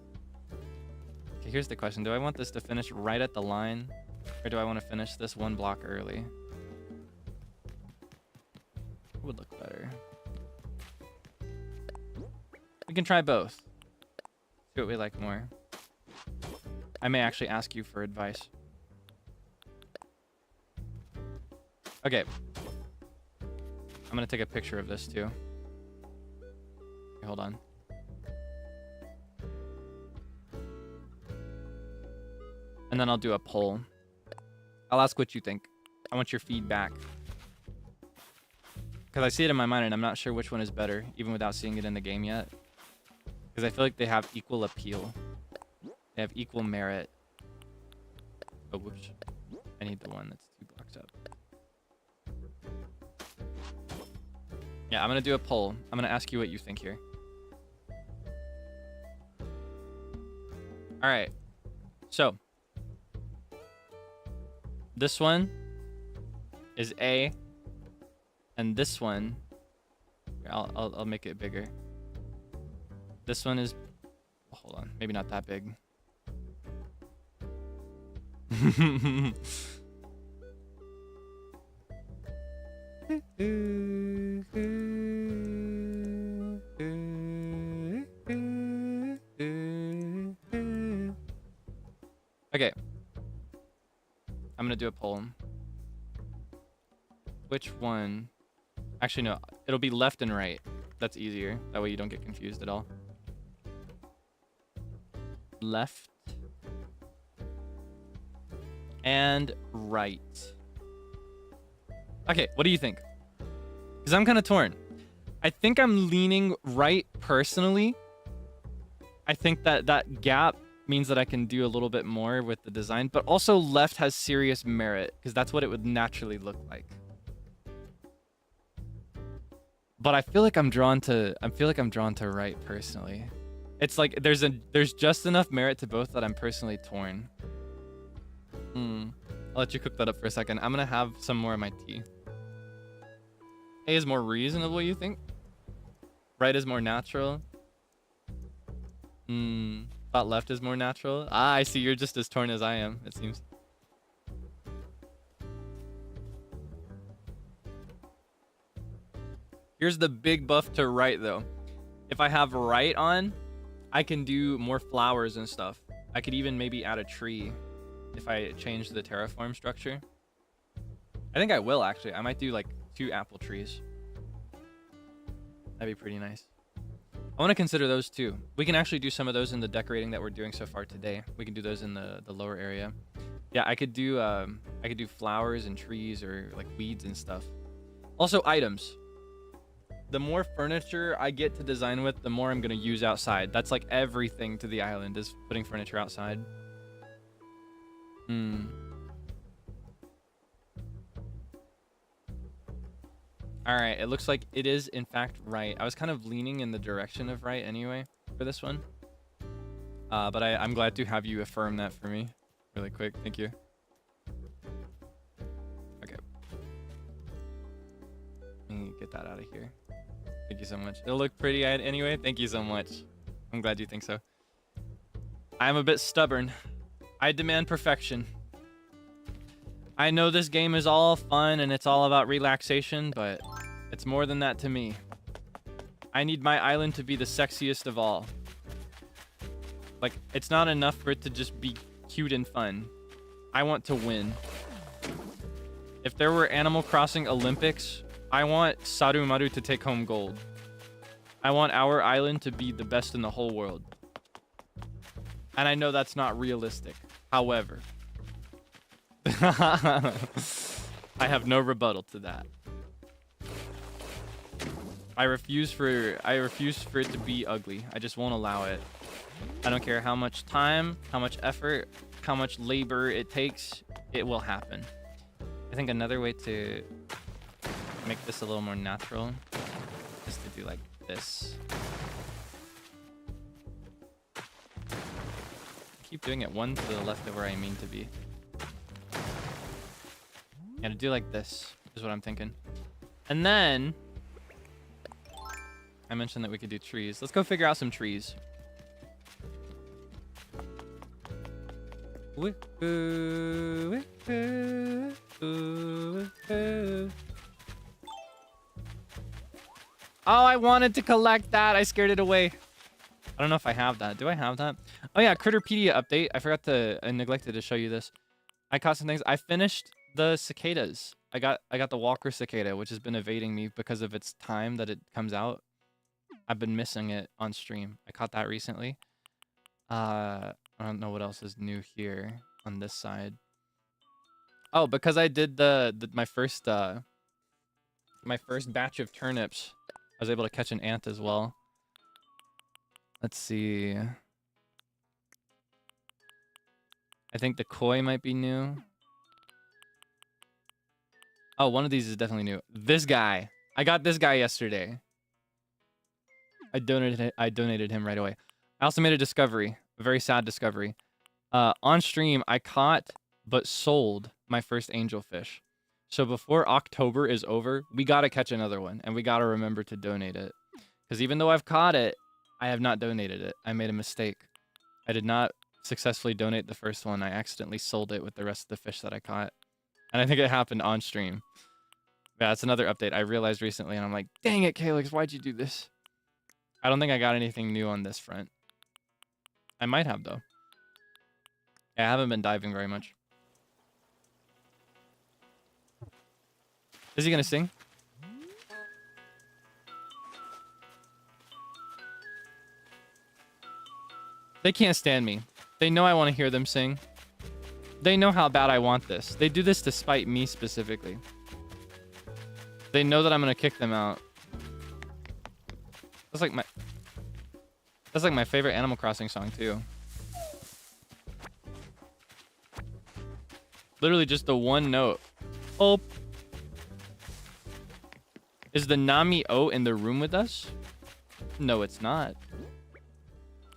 Okay, here's the question. Do I want this to finish right at the line? Or do I want to finish this 1 block early? What would look better? We can try both. See what we like more. I may actually ask you for advice. Okay. I'm gonna take a picture of this too. Okay, hold on. And then I'll do a poll. I'll ask what you think. I want your feedback. Because I see it in my mind and I'm not sure which one is better, even without seeing it in the game yet. Because I feel like they have equal appeal. They have equal merit. Oh, whoops. I need the one that's 2 blocks up. Yeah, I'm going to do a poll. I'm going to ask you what you think here. All right. So, this one is A. And this one, I'll make it bigger. This one is, hold on, maybe not that big. Okay. I'm gonna do a poem. Which one? Actually, no. It'll be left and right. That's easier. That way you don't get confused at all. Left. And right. Okay, what do you think? Because I'm kind of torn. I think I'm leaning right personally. I think that gap means that I can do a little bit more with the design. But also left has serious merit. Because that's what it would naturally look like. But I feel like I'm drawn to right personally. It's like there's just enough merit to both that I'm personally torn. I'll let you cook that up for a second. I'm gonna have some more of my tea. A is more reasonable, you think? Right is more natural? Thought left is more natural. Ah, I see. You're just as torn as I am, it seems. Here's the big buff to right, though. If I have right on, I can do more flowers and stuff. I could even maybe add a tree if I change the terraform structure. I think I will, actually. I might do, like, 2 apple trees. That'd be pretty nice. I want to consider those too. We can actually do some of those in the decorating that we're doing so far today. We can do those in the lower area. Yeah, I could do flowers and trees or like weeds and stuff. Also items. The more furniture I get to design with, the more I'm gonna use outside. That's like everything to the island is putting furniture outside. All right, it looks like it is in fact right. I was kind of leaning in the direction of right anyway for this one. But I'm glad to have you affirm that for me really quick. Thank you. Okay. Let me get that out of here. Thank you so much. It'll look pretty anyway. Thank you so much. I'm glad you think so. I'm a bit stubborn. I demand perfection. I know this game is all fun and it's all about relaxation, but it's more than that to me. I need my island to be the sexiest of all. Like, it's not enough for it to just be cute and fun. I want to win. If there were Animal Crossing Olympics, I want Sarumaru to take home gold. I want our island to be the best in the whole world. And I know that's not realistic. However, I have no rebuttal to that. I refuse for it to be ugly. I just won't allow it. I don't care how much time, how much effort, how much labor it takes, it will happen. I think another way to make this a little more natural is to do like this. Keep doing it one to the left of where I mean to be. Yeah, to do like this is what I'm thinking. And then I mentioned that we could do trees. Let's go figure out some trees. Oh, I wanted to collect that. I scared it away. I don't know if I have that. Do I have that? Oh yeah, Critterpedia update. I neglected to show you this. I caught some things. I finished the cicadas. I got the walker cicada, which has been evading me because of its time that it comes out. I've been missing it on stream. I caught that recently. I don't know what else is new here on this side. Oh, because I did my first batch of turnips, I was able to catch an ant as well. Let's see. I think the koi might be new. Oh, one of these is definitely new. This guy. I got this guy yesterday. I donated him right away. I also made a discovery, a very sad discovery. On stream, I caught but sold my first angelfish. So before October is over, we gotta catch another one, and we gotta remember to donate it. Because even though I've caught it, I have not donated it. I made a mistake. I did not successfully donate the first one. I accidentally sold it with the rest of the fish that I caught. And I think it happened on stream. Yeah, that's another update I realized recently, and I'm like, dang it, Kaelix, why'd you do this? I don't think I got anything new on this front. I might have, though. Yeah, I haven't been diving very much. Is he gonna sing? They can't stand me. They know I want to hear them sing. They know how bad I want this. They do this to spite me specifically. They know that I'm gonna kick them out. That's like my favorite Animal Crossing song too. Literally just the one note. Oh. Is the Nami-O in the room with us? No, it's not.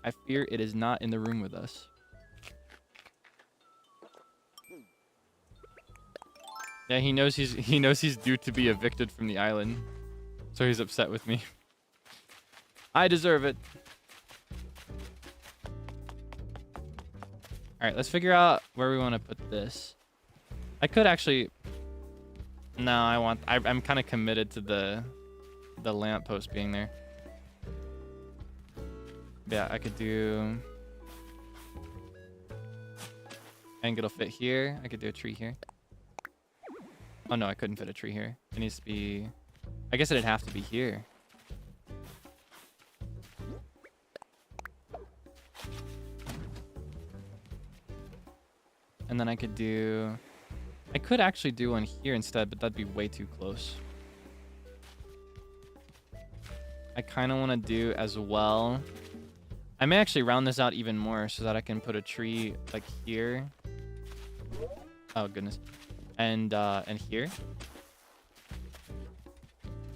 I fear it is not in the room with us. Yeah, he knows he's due to be evicted from the island. So he's upset with me. I deserve it. All right, let's figure out where we want to put this. I could actually... No, I'm kind of committed to the lamppost being there. Yeah, I could do... I think it'll fit here. I could do a tree here. Oh no, I couldn't fit a tree here. It needs to be... I guess it'd have to be here. And then I could do... I could actually do one here instead, but that'd be way too close. I kind of want to do as well... I may actually round this out even more so that I can put a tree like here. Oh goodness. And here.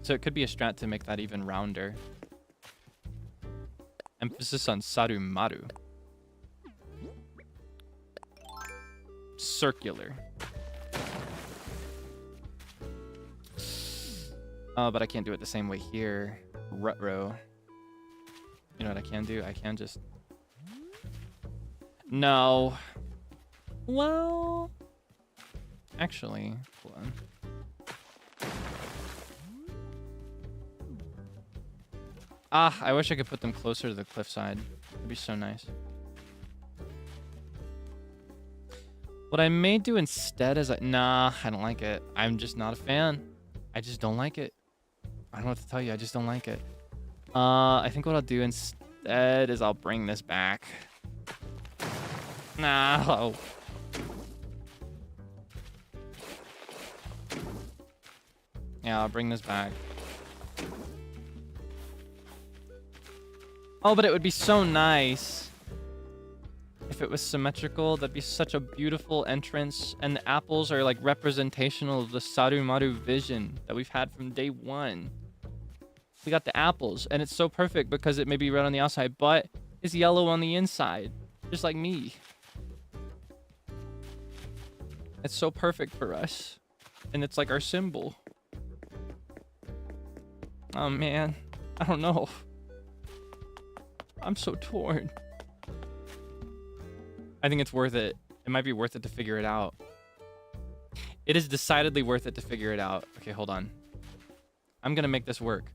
So it could be a strat to make that even rounder. Emphasis on Sarumaru. Circular. Oh, but I can't do it the same way here. Rut-row. You know what I can do? I can just... No. Well... Actually, hold on. Ah, I wish I could put them closer to the cliffside. It'd be so nice. What I may do instead is... Nah, I don't like it. I'm just not a fan. I just don't like it. I don't know what to tell you. I just don't like it. I think what I'll do instead is I'll bring this back. No. Yeah, I'll bring this back. Oh, but it would be so nice if it was symmetrical. That'd be such a beautiful entrance. And the apples are like representational of the Sarumaru vision that we've had from day one. We got the apples, and it's so perfect because it may be red on the outside, but it's yellow on the inside, just like me. It's so perfect for us, and it's like our symbol. Oh man, I don't know. I'm so torn. I think it's worth it. It might be worth it to figure it out. It is decidedly worth it to figure it out. Okay, hold on. I'm gonna make this work.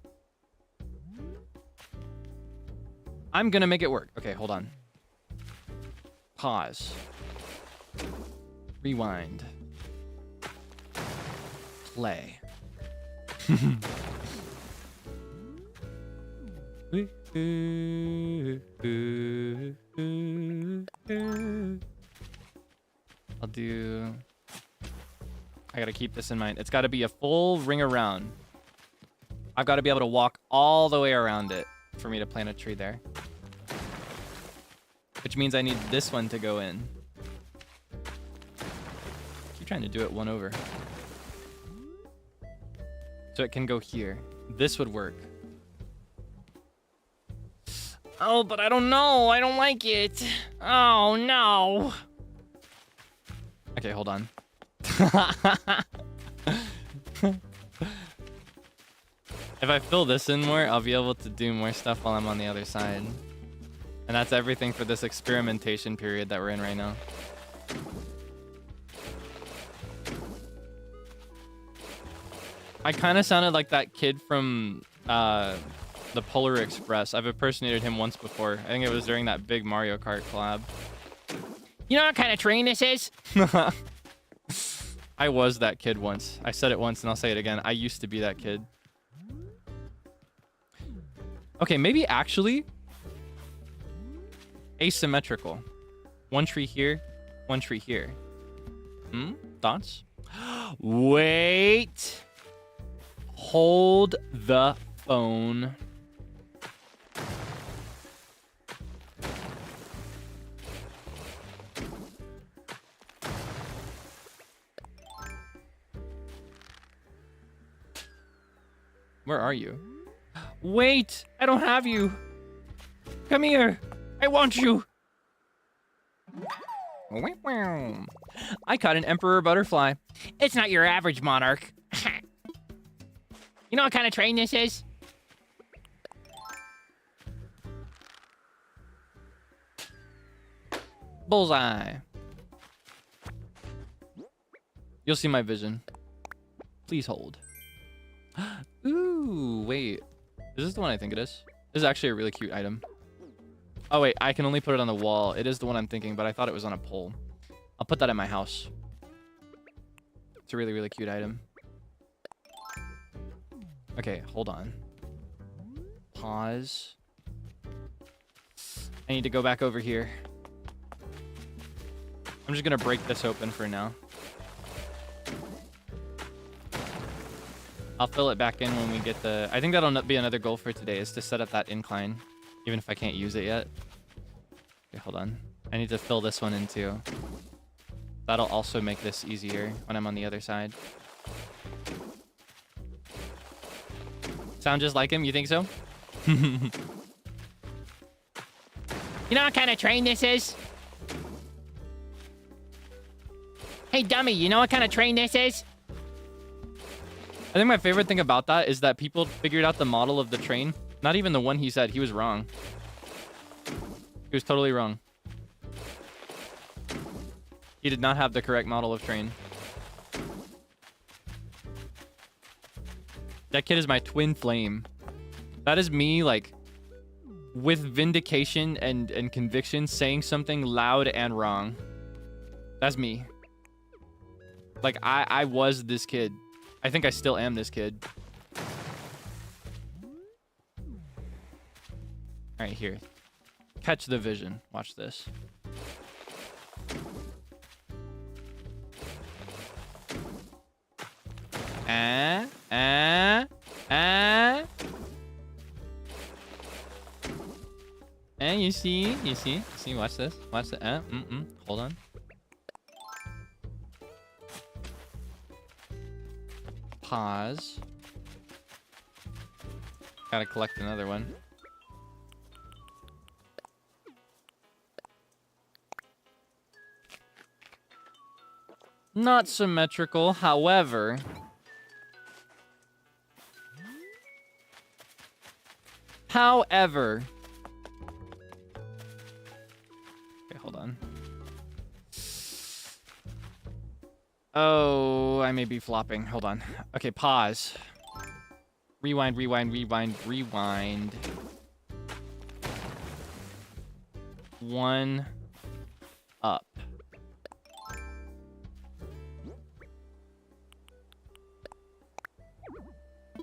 I'm gonna make it work. Okay, hold on. Pause. Rewind. Play. I'll do... I gotta keep this in mind. It's gotta be a full ring around. I've gotta be able to walk all the way around it for me to plant a tree there. Which means I need this one to go in. Keep trying to do it one over. So it can go here. This would work. Oh, but I don't know. I don't like it. Oh, no. Okay, hold on. If I fill this in more, I'll be able to do more stuff while I'm on the other side. And that's everything for this experimentation period that we're in right now. I kind of sounded like that kid from the Polar Express. I've impersonated him once before. I think it was during that big Mario Kart collab. You know what kind of train this is? I was that kid once. I said it once and I'll say it again. I used to be that kid. Okay, maybe actually asymmetrical. One tree here, one tree here. Thoughts? Wait. Hold the phone. Where are you? Wait! I don't have you! Come here! I want you! I caught an emperor butterfly. It's not your average monarch. You know what kind of train this is? Bullseye. You'll see my vision. Please hold. Ooh, wait. Is this the one I think it is? This is actually a really cute item. Oh, wait. I can only put it on the wall. It is the one I'm thinking, but I thought it was on a pole. I'll put that in my house. It's a really, really cute item. Okay, hold on. Pause. I need to go back over here. I'm just gonna break this open for now. I'll fill it back in when we get the... I think that'll be another goal for today, is to set up that incline, even if I can't use it yet. Okay, hold on. I need to fill this one in too. That'll also make this easier when I'm on the other side. Sound just like him? You think so? You know what kind of train this is? Hey, dummy, you know what kind of train this is? I think my favorite thing about that is that people figured out the model of the train. Not even the one he said. He was wrong. He was totally wrong. He did not have the correct model of train. That kid is my twin flame. That is me, like, with vindication and conviction, saying something loud and wrong. That's me. Like, I was this kid. I think I still am this kid. All right, here. Catch the vision. Watch this. You see, watch this. Watch the, hold on. Pause. Gotta collect another one. Not symmetrical, however. Okay, hold on. Oh, I may be flopping. Hold on. Okay, pause. Rewind. One up.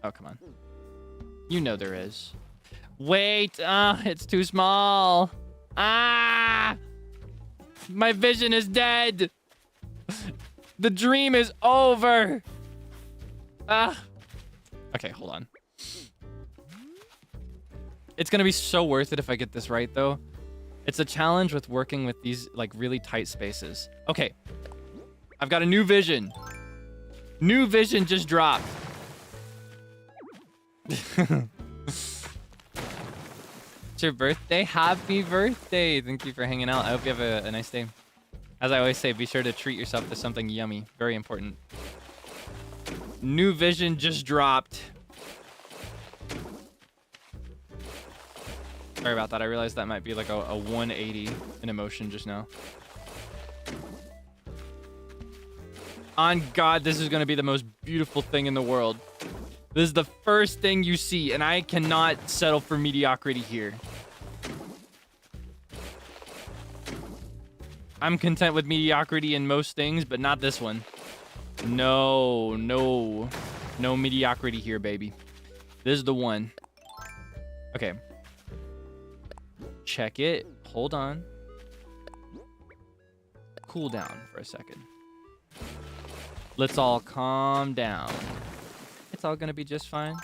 Oh, come on. You know there is. Wait, it's too small. Ah! My vision is dead. The dream is over. Ah. Okay, hold on. It's gonna be so worth it if I get this right, though. It's a challenge with working with these, like, really tight spaces. Okay. I've got a new vision. New vision just dropped. It's your birthday? Happy birthday. Thank you for hanging out. I hope you have a nice day. As I always say, be sure to treat yourself to something yummy. Very important. New vision just dropped. Sorry about that. I realized that might be like a 180 in emotion just now. On God, this is going to be the most beautiful thing in the world. This is the first thing you see, and I cannot settle for mediocrity here. I'm content with mediocrity in most things, but not this one. No mediocrity here, baby. This is the one. Okay. Check it. Hold on. Cool down for a second. Let's all calm down. It's all gonna be just fine.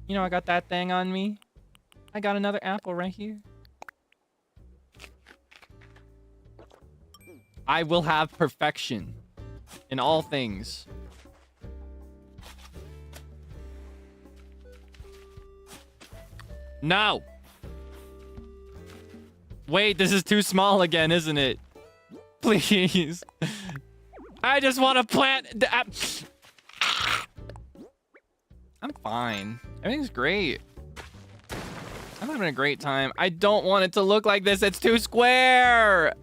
You know, I got that thing on me. I got another apple right here. I will have perfection in all things. No! Wait, this is too small again, isn't it? Please. I just want to plant... I'm fine. Everything's great. I'm having a great time. I don't want it to look like this. It's too square.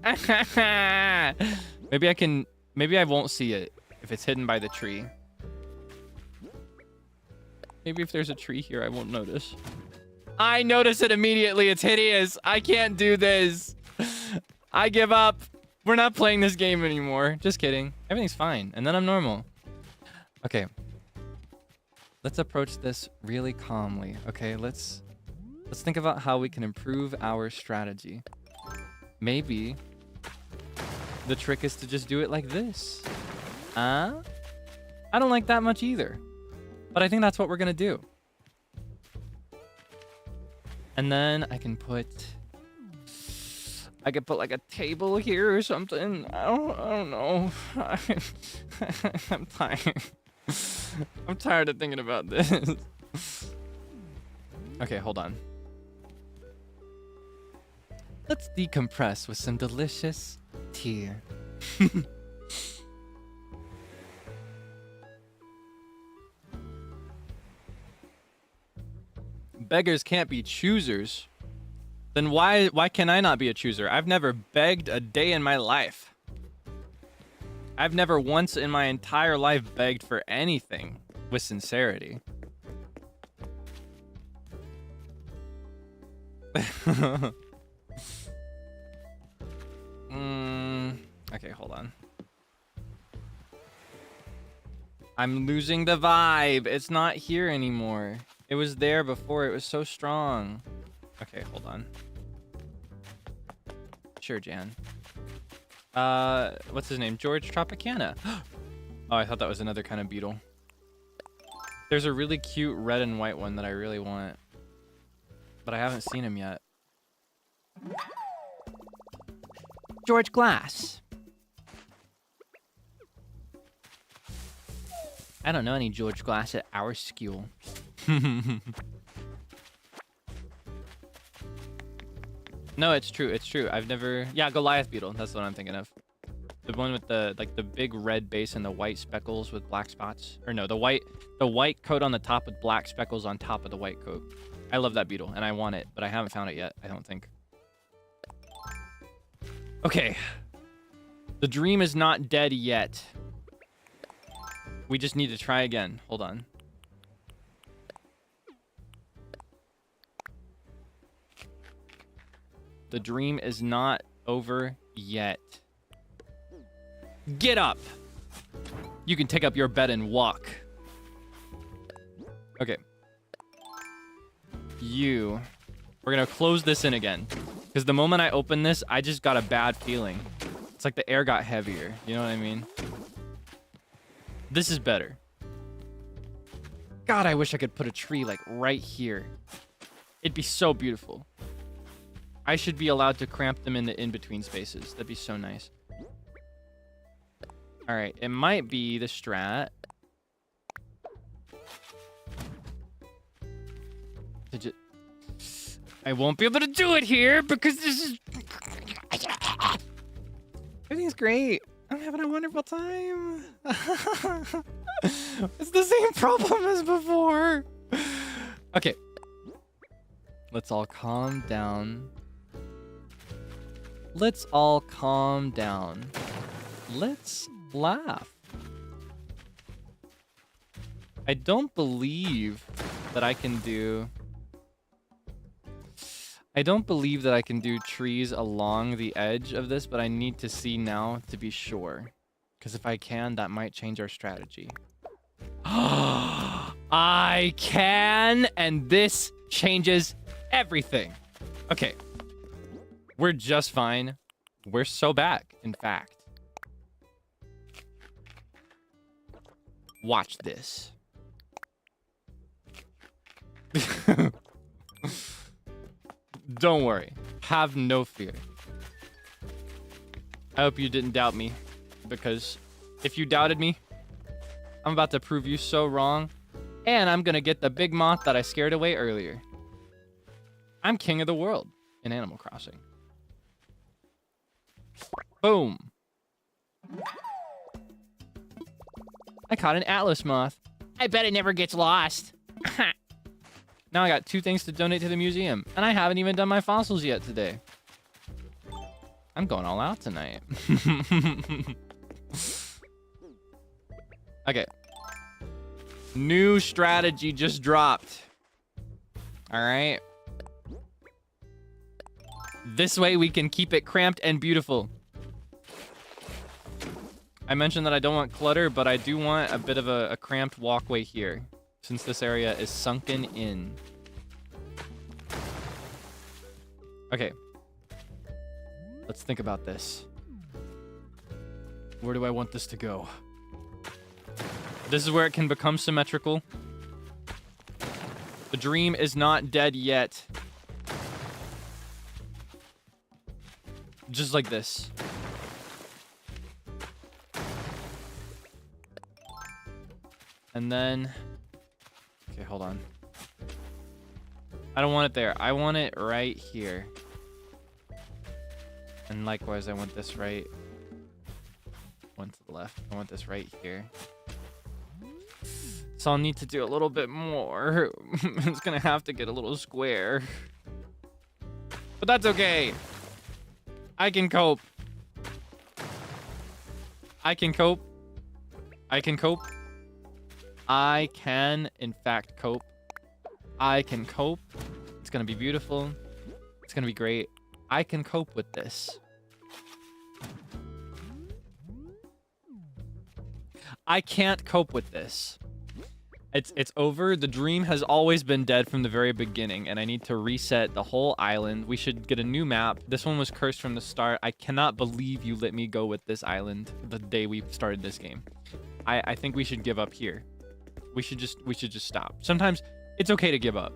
Maybe I won't see it if it's hidden by the tree. Maybe if there's a tree here, I won't notice. I notice it immediately. It's hideous. I can't do this. I give up. We're not playing this game anymore. Just kidding. Everything's fine. And then I'm normal. Okay. Let's approach this really calmly. Okay, let's think about how we can improve our strategy. Maybe the trick is to just do it like this. I don't like that much either. But I think that's what we're gonna do. And then I can put like a table here or something. I don't know. I'm tired. I'm tired of thinking about this. Okay, hold on. Let's decompress with some delicious tea. Beggars can't be choosers. Then why can I not be a chooser? I've never begged a day in my life. I've never once in my entire life begged for anything with sincerity. Okay, hold on. I'm losing the vibe. It's not here anymore. It was there before. It was so strong. Okay, hold on. Sure, Jan. What's his name? George Tropicana. Oh, I thought that was another kind of beetle. There's a really cute red and white one that I really want, but I haven't seen him yet. George Glass. I don't know any George Glass at our school. No, it's true. It's true. I've never... Yeah, Goliath beetle. That's what I'm thinking of. The one with the the big red base and the white speckles with black spots. Or no, the white coat on the top with black speckles on top of the white coat. I love that beetle and I want it, but I haven't found it yet, I don't think. Okay. The dream is not dead yet. We just need to try again. Hold on. The dream is not over yet. Get up! You can take up your bed and walk. Okay. We're gonna close this in again. Because the moment I open this, I just got a bad feeling. It's like the air got heavier. You know what I mean? This is better. God, I wish I could put a tree like right here. It'd be so beautiful. I should be allowed to cramp them in the in-between spaces. That'd be so nice. All right, it might be the strat. I won't be able to do it here because this is... Everything's great. I'm having a wonderful time. It's the same problem as before. Okay. Let's all calm down. Let's all calm down. Let's laugh. I don't believe that I can do... I don't believe that I can do trees along the edge of this, but I need to see now to be sure. Because if I can, that might change our strategy. I can, and this changes everything. Okay. We're just fine. We're so back, in fact. Watch this. Don't worry. Have no fear. I hope you didn't doubt me, because if you doubted me, I'm about to prove you so wrong, and I'm gonna get the big moth that I scared away earlier. I'm king of the world in Animal Crossing. Boom. I caught an Atlas moth. I bet it never gets lost. Now I got 2 things to donate to the museum. And I haven't even done my fossils yet today. I'm going all out tonight. Okay. New strategy just dropped. All right. This way we can keep it cramped and beautiful. I mentioned that I don't want clutter, but I do want a bit of a cramped walkway here, since this area is sunken in. Okay. Let's think about this. Where do I want this to go? This is where it can become symmetrical. The dream is not dead yet. Just like this. And then... Okay, hold on. I don't want it there. I want it right here. And likewise, I want this right... One to the left. I want this right here. So I'll need to do a little bit more. It's gonna have to get a little square. But that's okay. I can cope. I can cope. I can cope. I can, in fact, cope. I can cope. It's gonna be beautiful. It's gonna be great. I can cope with this. I can't cope with this. It's over. The dream has always been dead from the very beginning, and I need to reset the whole island. We should get a new map. This one was cursed from the start. I cannot believe you let me go with this island the day we started this game. I think we should give up here. We should just stop. Sometimes it's okay to give up.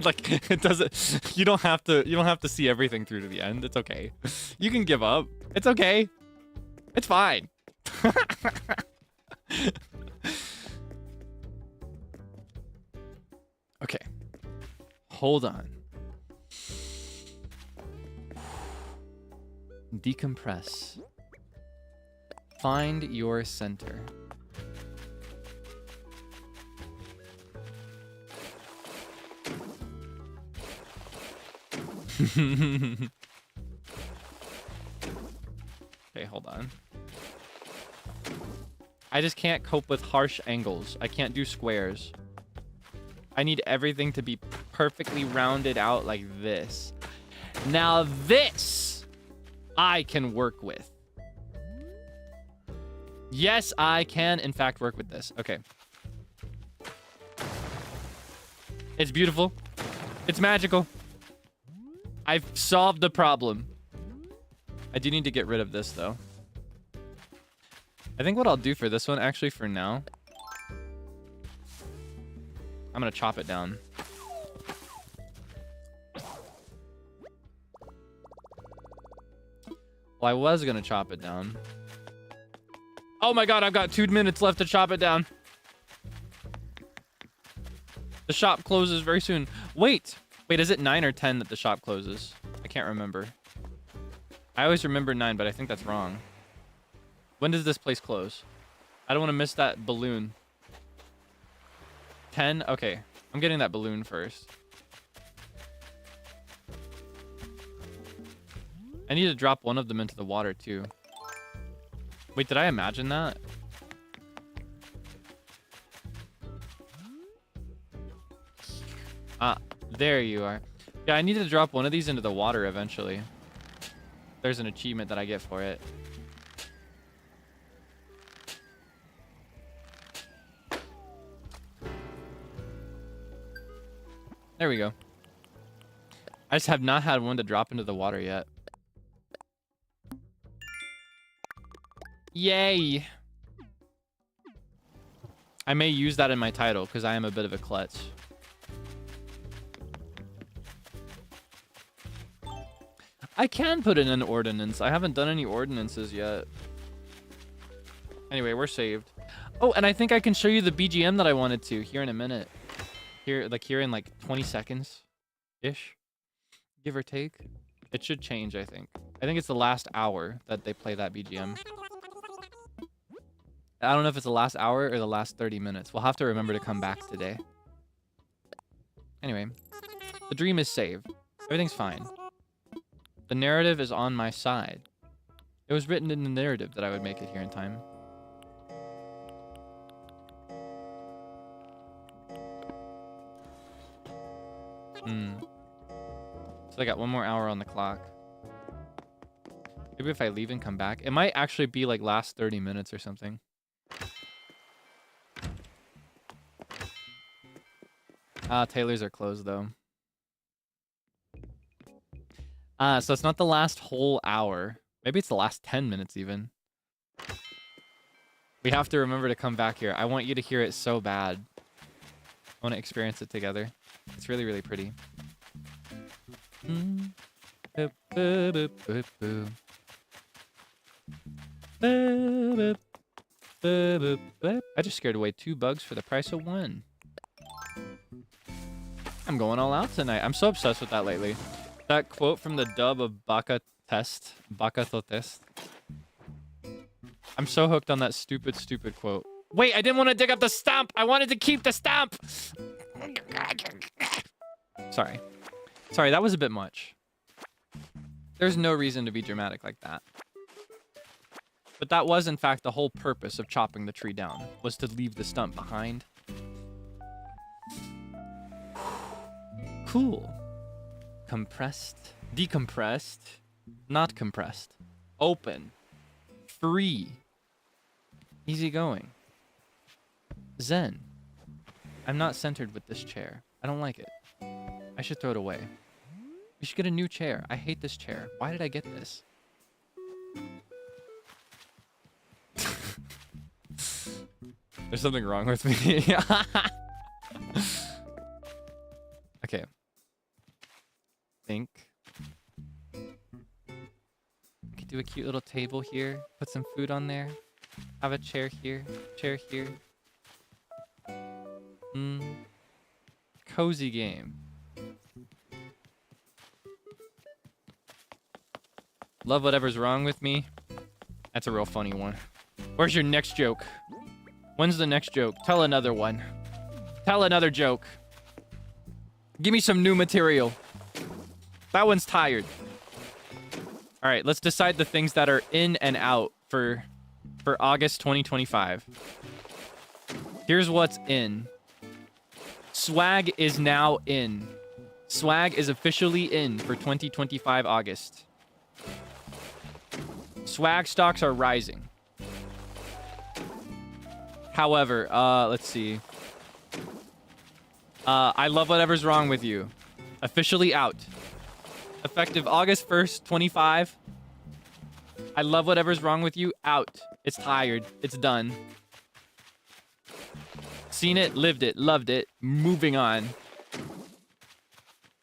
Like it doesn't. You don't have to see everything through to the end. It's okay. You can give up. It's okay. It's fine. Okay. Hold on. Decompress. Find your center. Okay, hold on. I just can't cope with harsh angles. I can't do squares. I need everything to be perfectly rounded out like this. Now this I can work with. Yes, I can in fact work with this. Okay. It's beautiful. It's magical. I've solved the problem. I do need to get rid of this though. I think what I'll do for this one actually for now, I'm gonna chop it down. Well, I was gonna chop it down. Oh my god, I've got 2 minutes left to chop it down. The shop closes very soon. Wait, is it 9 or 10 that the shop closes? I can't remember. I always remember 9, but I think that's wrong. When does this place close? I don't want to miss that balloon. 10? Okay. I'm getting that balloon first. I need to drop one of them into the water too. Wait, did I imagine that? Ah, there you are. Yeah, I need to drop one of these into the water eventually. There's an achievement that I get for it. There we go. I just have not had one to drop into the water yet. Yay! I may use that in my title because I am a bit of a klutz. I can put in an ordinance. I haven't done any ordinances yet. Anyway, we're saved. Oh, and I think I can show you the BGM that I wanted to here in a minute. Here in like 20 seconds-ish, give or take. It should change, I think. I think it's the last hour that they play that BGM. I don't know if it's the last hour or the last 30 minutes. We'll have to remember to come back today. Anyway, the dream is saved. Everything's fine. The narrative is on my side. It was written in the narrative that I would make it here in time. So I got 1 more hour on the clock. Maybe if I leave and come back. It might actually be like last 30 minutes or something. Tailors are closed though. So it's not the last whole hour. Maybe it's the last 10 minutes even. We have to remember to come back here. I want you to hear it so bad. I want to experience it together. It's really, really pretty. I just scared away 2 bugs for the price of 1. I'm going all out tonight. I'm so obsessed with that lately. That quote from the dub of Baka to Test. I'm so hooked on that stupid, stupid quote. Wait, I didn't want to dig up the stump. I wanted to keep the stump. Sorry. Sorry, that was a bit much. There's no reason to be dramatic like that. But that was, in fact, the whole purpose of chopping the tree down, was to leave the stump behind. Cool. Compressed. Decompressed. Not compressed. Open. Free. Easygoing. Zen. I'm not centered with this chair. I don't like it. I should throw it away. We should get a new chair. I hate this chair. Why did I get this? There's something wrong with me. Okay. Think. I could do a cute little table here. Put some food on there. Have a chair here. Chair here. Cozy game. Love whatever's wrong with me. That's a real funny one. Where's your next joke? When's the next joke? Tell another one. Tell another joke. Give me some new material. That one's tired. All right, let's decide the things that are in and out for August 2025. Here's what's in. Swag is now in. Swag is officially in for 2025 August. Swag stocks are rising. However, let's see. I love whatever's wrong with you. Officially out. Effective August 1st, 25. I love whatever's wrong with you. Out. It's tired. It's done. Seen it, lived it, loved it. Moving on.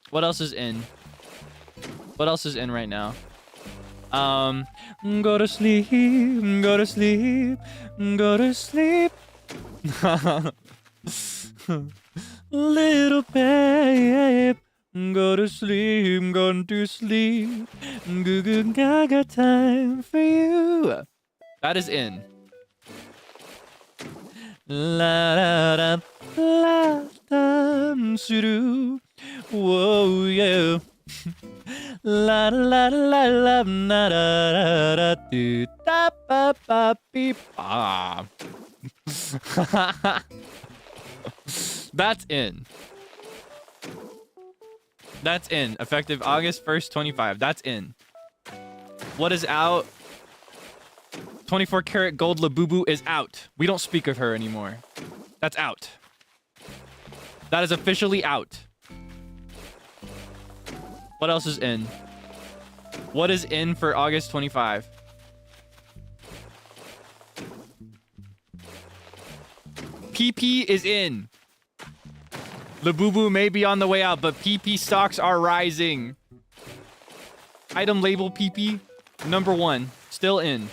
What else is in? What else is in right now? Go to sleep, go to sleep, go to sleep. Little babe, go to sleep, gone to sleep. Goo goo gaga time for you. That is in. La da da la da suru. Whoa yeah. La la la la na da da da do da ba ba beep ah. That's in. That's in. Effective August 1st, 25. That's in. What is out? 24 karat gold Labubu is out. We don't speak of her anymore. That's out. That is officially out. What else is in? What is in for August 25? PP is in. Labubu may be on the way out, but PP stocks are rising. Item label PP, number 1, still in.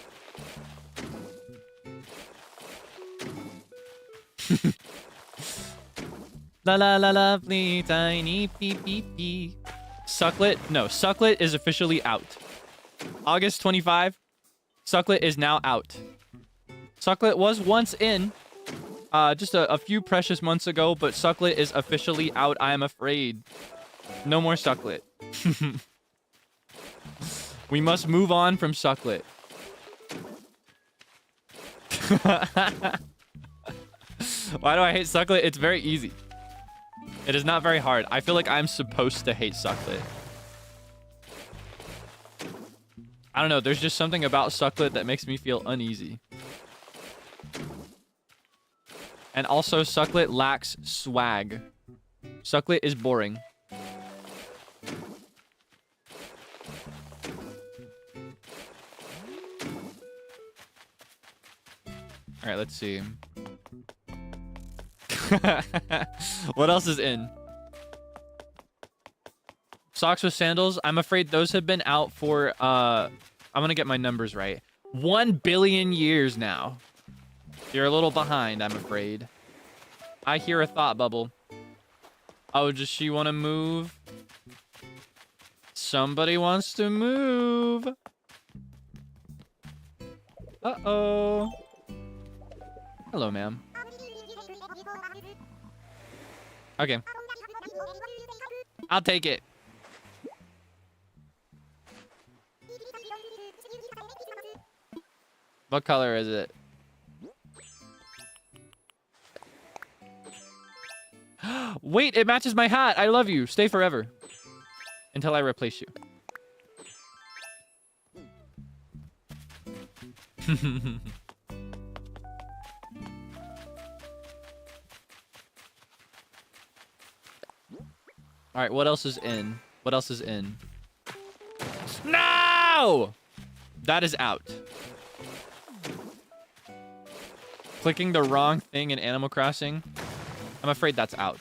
La la la lovely tiny PP. Sucklet, no, Sucklet is officially out. August 25, Sucklet is now out. Sucklet was once in. just a few precious months ago, but Sucklet is officially out, I am afraid. No more Sucklet. We must move on from Sucklet. Why do I hate Sucklet? It's very easy. It is not very hard. I feel like I'm supposed to hate Sucklet. I don't know. There's just something about Sucklet that makes me feel uneasy. And also, Sucklet lacks swag. Sucklet is boring. All right, let's see. What else is in? Socks with sandals. I'm afraid those have been out for, I'm gonna get my numbers right. 1 billion years now. You're a little behind, I'm afraid. I hear a thought bubble. Oh, does she want to move? Somebody wants to move. Uh-oh. Hello, ma'am. Okay. I'll take it. What color is it? Wait, it matches my hat. I love you. Stay forever. Until I replace you. All right, what else is in? What else is in? No! That is out. Clicking the wrong thing in Animal Crossing. I'm afraid that's out.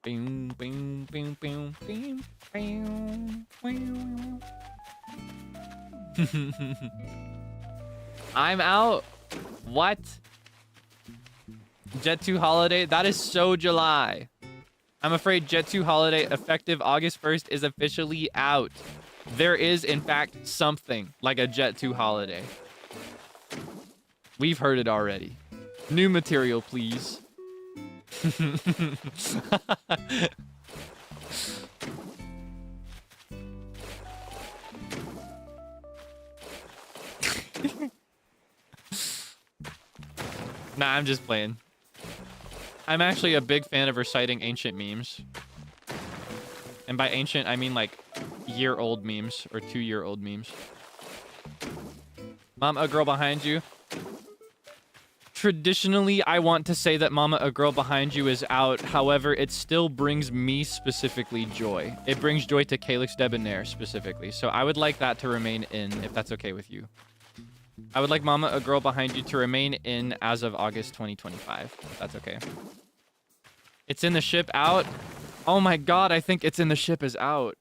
Boom, boom, boom, boom, boom, boom, boom. I'm out. What? Jet 2 holiday? That is so July. I'm afraid Jet 2 holiday effective August 1st is officially out. There is, in fact, something like a Jet 2 holiday. We've heard it already. New material, please. Nah, I'm just playing. I'm actually a big fan of reciting ancient memes. And by ancient, I mean like year-old memes or 2-year-old memes. Mom, a girl behind you. Traditionally, I want to say that Mama, a girl behind you is out. However, it still brings me specifically joy. It brings joy to Kaelix Debonair specifically. So I would like that to remain in, if that's okay with you. I would like Mama, a girl behind you to remain in as of August 2025. If that's okay. It's in the ship out. Oh my god, I think it's in the ship is out.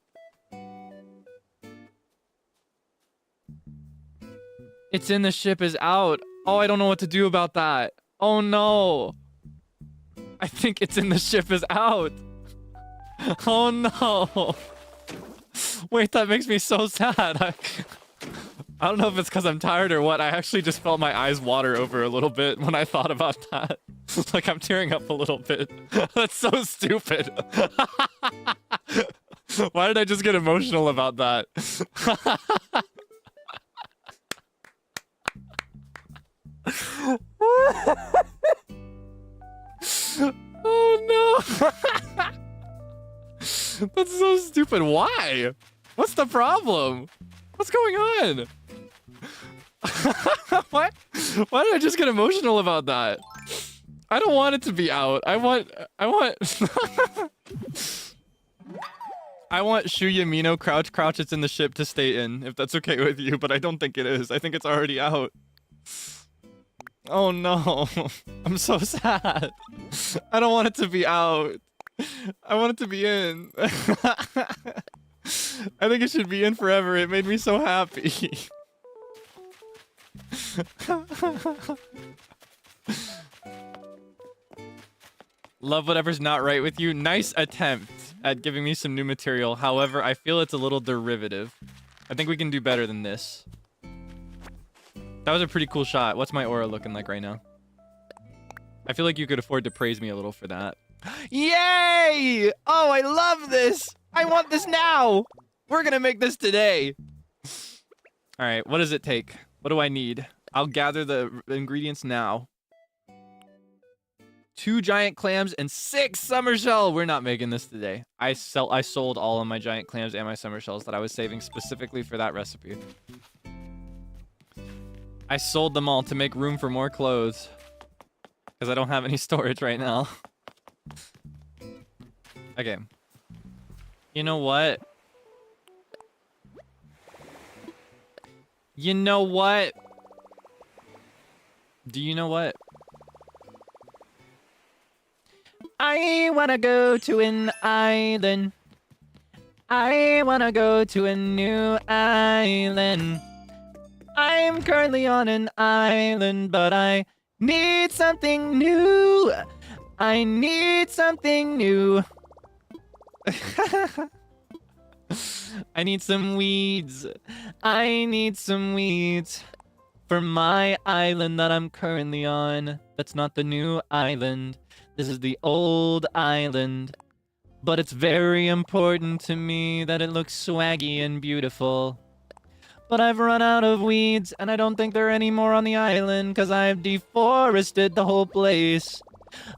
It's in the ship is out. Oh, I don't know what to do about that. Oh no. I think it's in the ship is out. Oh no. Wait, that makes me so sad. I don't know if it's because I'm tired or what. I actually just felt my eyes water over a little bit when I thought about that. Like I'm tearing up a little bit. That's so stupid. Why did I just get emotional about that? Oh no. That's so stupid. Why? What's the problem? What's going on? What? Why did I just get emotional about that? I don't want it to be out. I want I want Shuya Mino Crouch It's in the ship to stay in, if that's okay with you, but I don't think it is. I think it's already out. Oh no. I'm so sad. I don't want it to be out. I want it to be in. I think it should be in forever. It made me so happy. Love whatever's not right with you. Nice attempt at giving me some new material. However, I feel it's a little derivative. I think we can do better than this. That was a pretty cool shot. What's my aura looking like right now? I feel like you could afford to praise me a little for that. Yay! Oh, I love this! I want this now! We're gonna make this today. All right, what does it take? What do I need? I'll gather the ingredients now. 2 giant clams and 6 summer shell. We're not making this today. I sold all of my giant clams and my summer shells that I was saving specifically for that recipe. I sold them all to make room for more clothes. Because I don't have any storage right now. Okay. You know what? You know what? Do you know what? I wanna go to an island. I wanna go to a new island. I'm currently on an island, but I need something new. I need something new. I need some weeds. I need some weeds for my island that I'm currently on. That's not the new island. This is the old island. But it's very important to me that it looks swaggy and beautiful. But I've run out of weeds, and I don't think there are any more on the island, because I've deforested the whole place.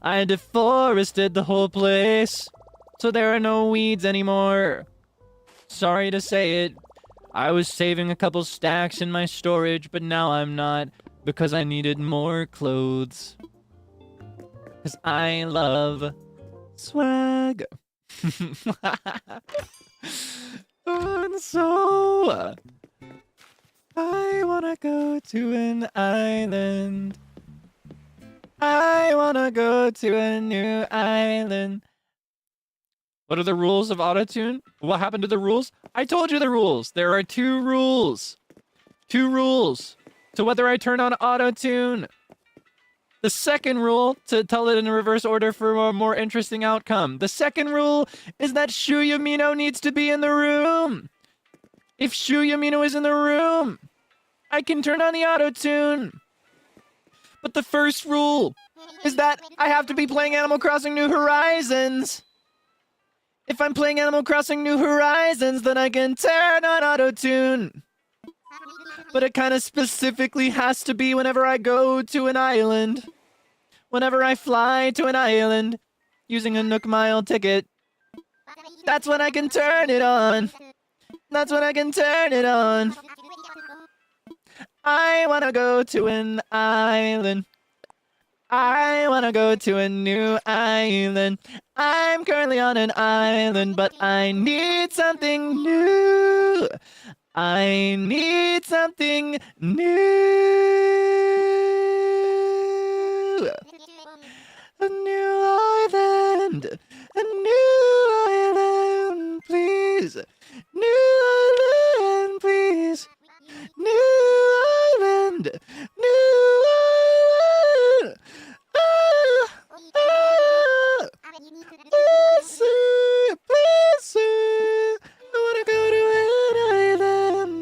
I deforested the whole place. So there are no weeds anymore. Sorry to say it. I was saving a couple stacks in my storage, but now I'm not, because I needed more clothes. Because I love swag. And so I wanna go to an island. I wanna go to a new island. What are the rules of autotune? What happened to the rules? I told you the rules. There are 2 rules. 2 rules to whether I turn on autotune. The second rule, to tell it in reverse order for a more interesting outcome. The second rule is that Shuyamino needs to be in the room. If Shuyamino is in the room, I can turn on the autotune. But the first rule is that I have to be playing Animal Crossing New Horizons. If I'm playing Animal Crossing New Horizons, then I can turn on autotune. But it kind of specifically has to be whenever I go to an island. Whenever I fly to an island using a Nook Mile ticket. That's when I can turn it on. That's when I can turn it on. I wanna go to an island. I wanna go to a new island. I'm currently on an island, but I need something new. I need something new. A new island. A new island, please. New island, please. New island. New island. Please, sir. Please, sir. I wanna go to an island.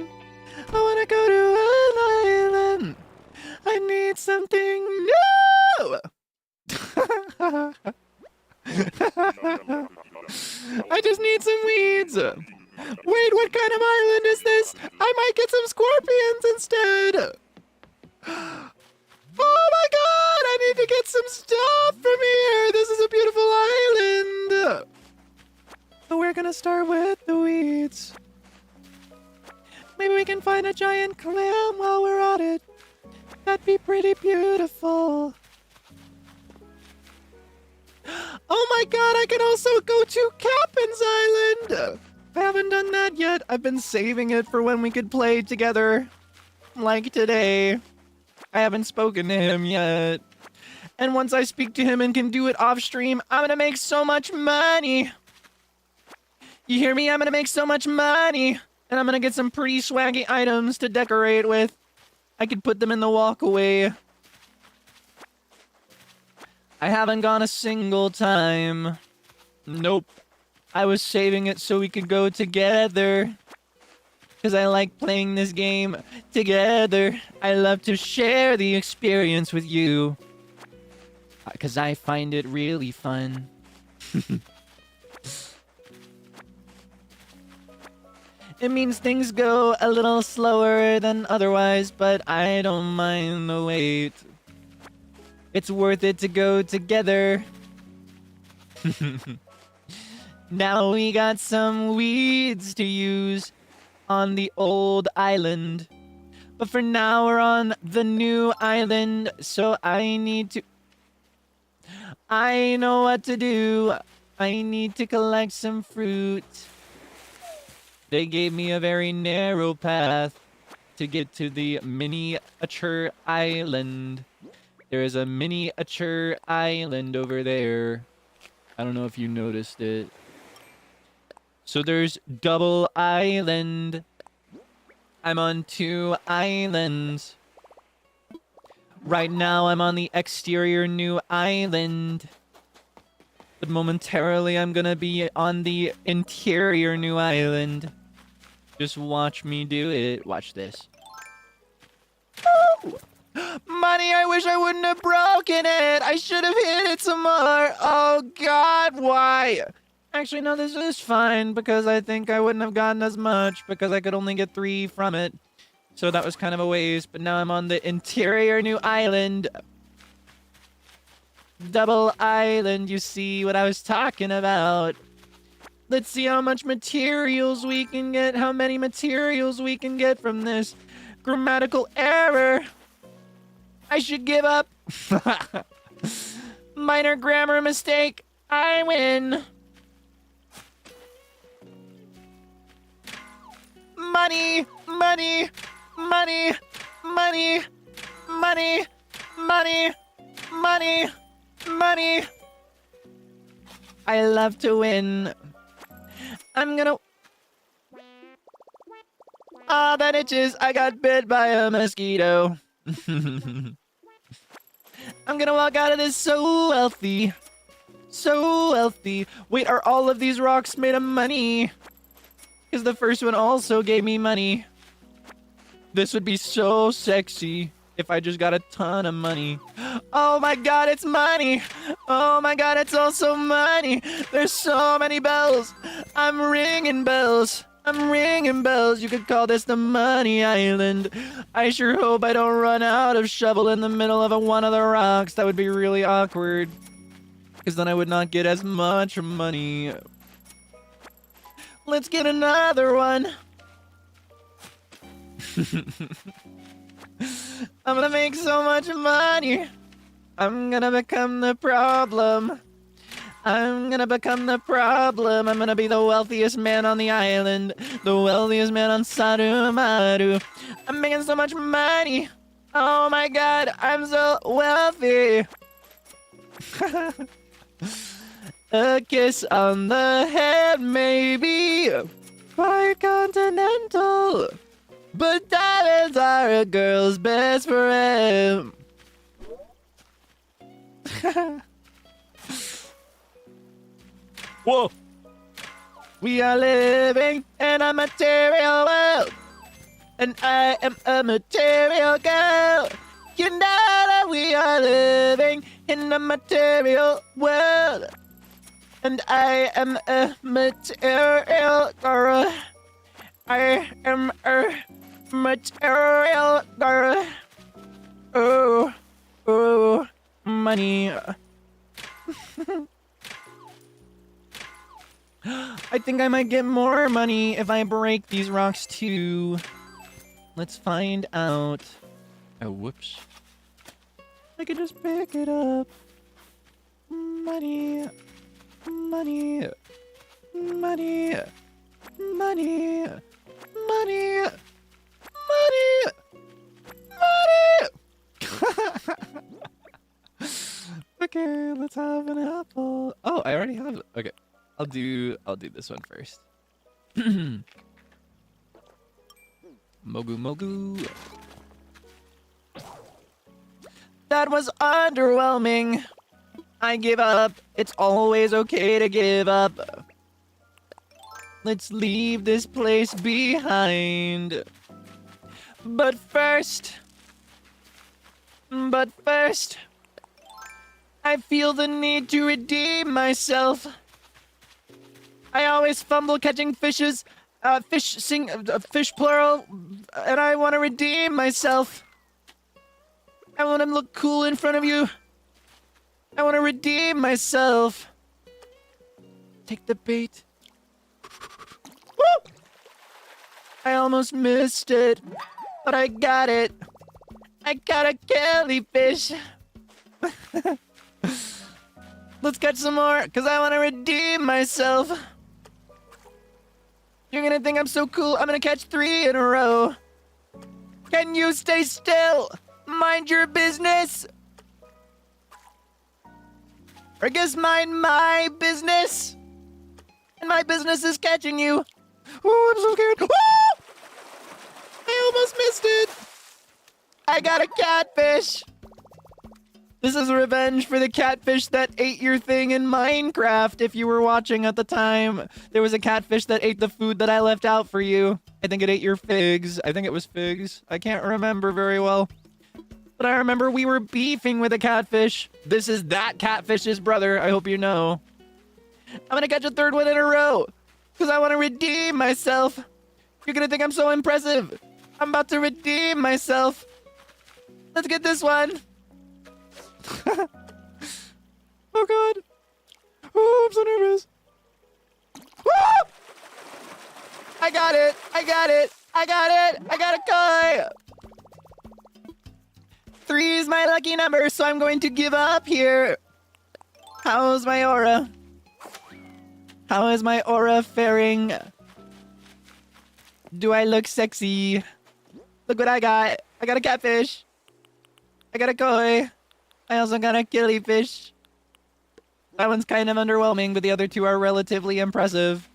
I wanna go to an island. I need something new. I just need some weeds. Wait, what kind of island is this? I might get some scorpions instead. Oh my god, I need to get some stuff from here. This is a beautiful island. But we're gonna start with the weeds. Maybe we can find a giant clam while we're at it. That'd be pretty beautiful. Oh my god, I can also go to Captain's Island. I haven't done that yet. I've been saving it for when we could play together. Like today. I haven't spoken to him yet. And once I speak to him and can do it off stream, I'm gonna make so much money. You hear me? I'm gonna make so much money. And I'm gonna get some pretty swaggy items to decorate with. I could put them in the walkaway. I haven't gone a single time. Nope. I was saving it so we could go together. Because I like playing this game together. I love to share the experience with you. Because I find it really fun. It means things go a little slower than otherwise, but I don't mind the wait. It's worth it to go together. Now we got some weeds to use on the old island. But for now we're on the new island, so I know what to do. I need to collect some fruit. They gave me a very narrow path to get to the miniature island. There is a miniature island over there. I don't know if you noticed it. So there's double island. I'm on 2 islands. Right now I'm on the exterior new island. But momentarily I'm gonna be on the interior new island. Just watch me do it. Watch this. Oh! Money, I wish I wouldn't have broken it. I should have hit it some more. Oh God, why? Actually, no, this is fine because I think I wouldn't have gotten as much because I could only get 3 from it. So that was kind of a waste, but now I'm on the interior new island. Double island, you see what I was talking about. Let's see how much materials we can get, how many materials we can get from this grammatical error. I should give up. Minor grammar mistake. I win. Money, money, money, money, money, money, money, money. I love to win. I'm gonna... Ah, that itches. I got bit by a mosquito. I'm gonna walk out of this so wealthy. So wealthy. Wait, are all of these rocks made of money? Because the first one also gave me money. This would be so sexy if I just got a ton of money. Oh my God, it's money. Oh my God, it's also money. There's so many bells. I'm ringing bells. I'm ringing bells. You could call this the money island. I sure hope I don't run out of shovel in the middle of one of the rocks. That would be really awkward. Because then I would not get as much money. Let's get another one. I'm gonna make so much money. I'm gonna become the problem. I'm gonna become the problem. I'm gonna be the wealthiest man on the island. The wealthiest man on Sarumaru. I'm making so much money. Oh my God, I'm so wealthy. A kiss on the head, maybe. Quite continental. But diamonds are a girl's best friend. Whoa. We are living in a material world. And I am a material girl. You know that we are living in a material world. And I am a material girl. I am a material girl. Oh, oh, money. I think I might get more money if I break these rocks too. Let's find out. Oh, whoops. I can just pick it up. Money. Money. Money. Money. Money. Money. Money. Okay, let's have an apple. Oh, I already have it. Okay. I'll do this one first. Mogu Mogu. That was underwhelming. I give up. It's always okay to give up. Let's leave this place behind. But first, I feel the need to redeem myself. I always fumble catching fishes, fish plural, and I want to redeem myself. I want to look cool in front of you. I want to redeem myself. Take the bait. Woo! I almost missed it, but I got it. I got a jellyfish. Let's catch some more, because I want to redeem myself. You're going to think I'm so cool. I'm going to catch 3 in a row. Can you stay still? Mind your business. Or I guess mind my business. And my business is catching you. Oh, I'm so scared. Oh! I almost missed it. I got a catfish. This is revenge for the catfish that ate your thing in Minecraft. If you were watching at the time, there was a catfish that ate the food that I left out for you. I think it ate your figs. I think it was figs. I can't remember very well. But I remember we were beefing with a catfish. This is that catfish's brother. I hope you know. I'm gonna catch a 3rd one in a row. Because I want to redeem myself. You're gonna think I'm so impressive. I'm about to redeem myself. Let's get this one. Oh god. Oh, I'm so nervous. Woo! I got it. I got it. I got it. I got a koi. 3 is my lucky number, so I'm going to give up here. How's my aura? How is my aura faring? Do I look sexy? Look what I got. I got a catfish. I got a koi. I also got a jellyfish. That one's kind of underwhelming, but the other 2 are relatively impressive.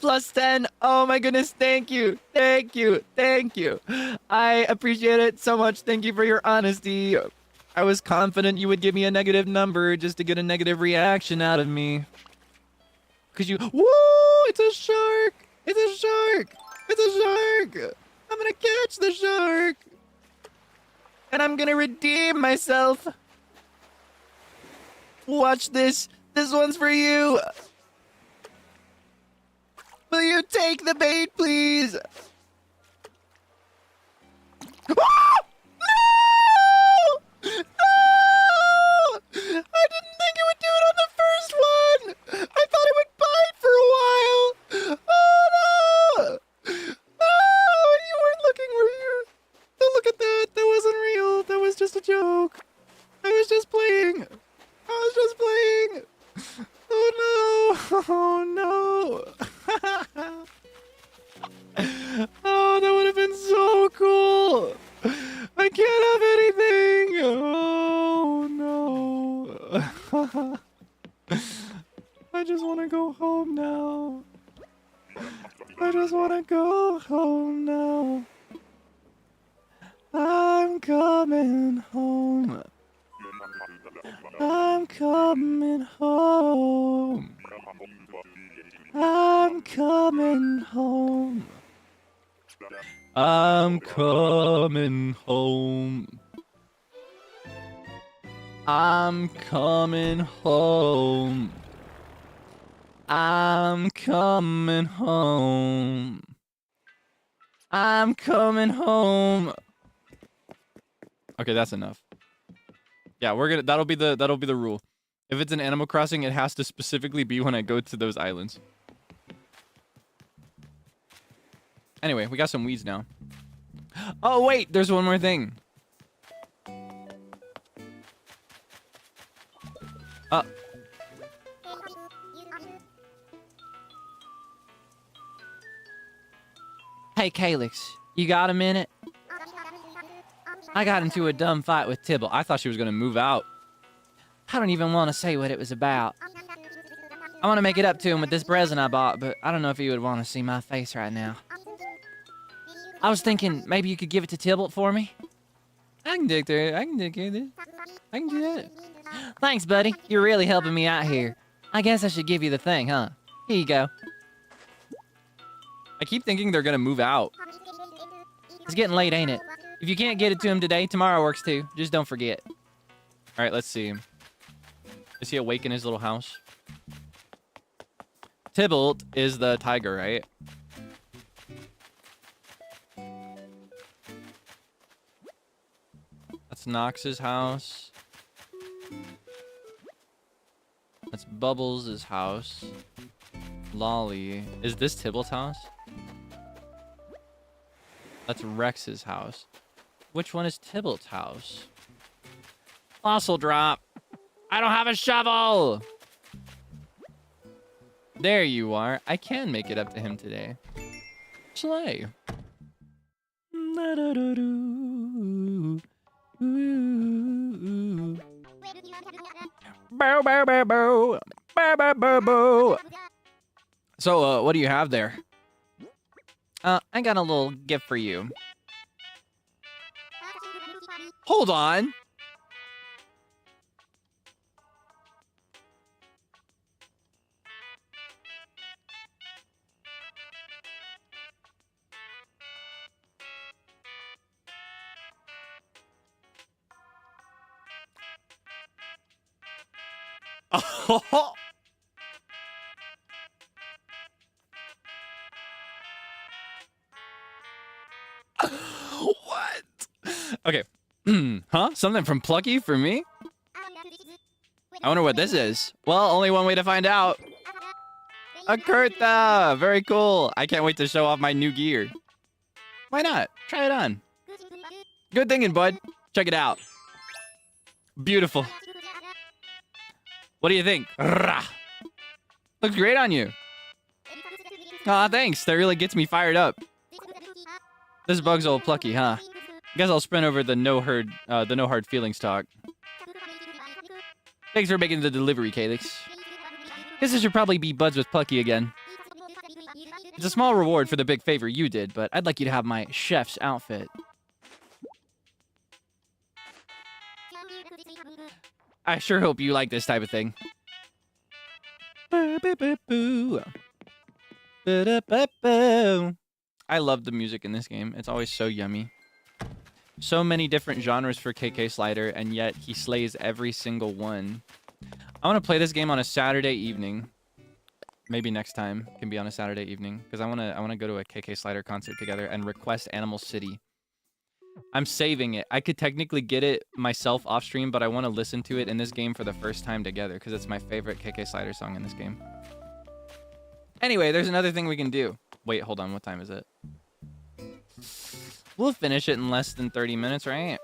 Plus 10. Oh my goodness, thank you. Thank you. Thank you. I appreciate it so much. Thank you for your honesty. I was confident you would give me a negative number just to get a negative reaction out of me. Cause you, whoa, it's a shark. It's a shark. It's a shark. I'm gonna catch the shark. And I'm gonna redeem myself. Watch this. This one's for you. Will you take the bait, please? Ah! No! No! I didn't think it would do it on the first one. I thought it would bite for a while. Oh no! No! You weren't looking, were you? Don't look at that. That wasn't real. That was just a joke. I was just playing. I was just playing. Oh no! Oh no! Oh, that would have been so cool! I can't have anything! Oh no! I just want to go home now. I just want to go home now. I'm coming home. I'm coming home. I'm coming home. I'm coming home. I'm coming home. I'm coming home. I'm coming home. Okay, that's enough. Yeah, that'll be the rule. If it's an Animal Crossing, it has to specifically be when I go to those islands. Anyway, we got some weeds now. Oh wait, there's one more thing. Hey Kaelix, you got a minute? I got into a dumb fight with Tibble. I thought she was gonna move out. I don't even want to say what it was about. I want to make it up to him with this present I bought, but I don't know if he would want to see my face right now. I was thinking maybe you could give it to Tibble for me? I can dig there. I can dig it. I can do that. Thanks, buddy. You're really helping me out here. I guess I should give you the thing, huh? Here you go. I keep thinking they're gonna move out. It's getting late, ain't it? If you can't get it to him today, tomorrow works too. Just don't forget. All right, let's see. Is he awake in his little house? Tybalt is the tiger, right? That's Nox's house. That's Bubbles' house. Lolly. Is this Tybalt's house? That's Rex's house. Which one is Tybalt's house? Fossil drop. I don't have a shovel. There you are. I can make it up to him today. Slay. Bow, bow, bow, bow. Bow, bow, bow, bow. So, what do you have there? I got a little gift for you. Hold on. Oh. What? Okay. Huh? Something from Plucky for me? I wonder what this is. Well, only one way to find out. A Kurta! Very cool. I can't wait to show off my new gear. Why not? Try it on. Good thinking, bud. Check it out. Beautiful. What do you think? Rah. Looks great on you. Aw, thanks. That really gets me fired up. This bug's old Plucky, huh? Guess I'll sprint over the no hard feelings talk. Thanks for making the delivery, Kaelix. Guess I should probably be buds with Plucky again. It's a small reward for the big favor you did, but I'd like you to have my chef's outfit. I sure hope you like this type of thing. I love the music in this game. It's always so yummy. So many different genres for KK Slider, and yet he slays every single one. I want to play this game on a Saturday evening. Maybe next time can be on a Saturday evening, because I want to go to a KK Slider concert together and request Animal City. I'm saving it. I could technically get it myself off stream, but I want to listen to it in this game for the first time together, because it's my favorite KK Slider song in this game. Anyway, there's another thing we can do. Wait, hold on. What time is it? We'll finish it in less than 30 minutes, right?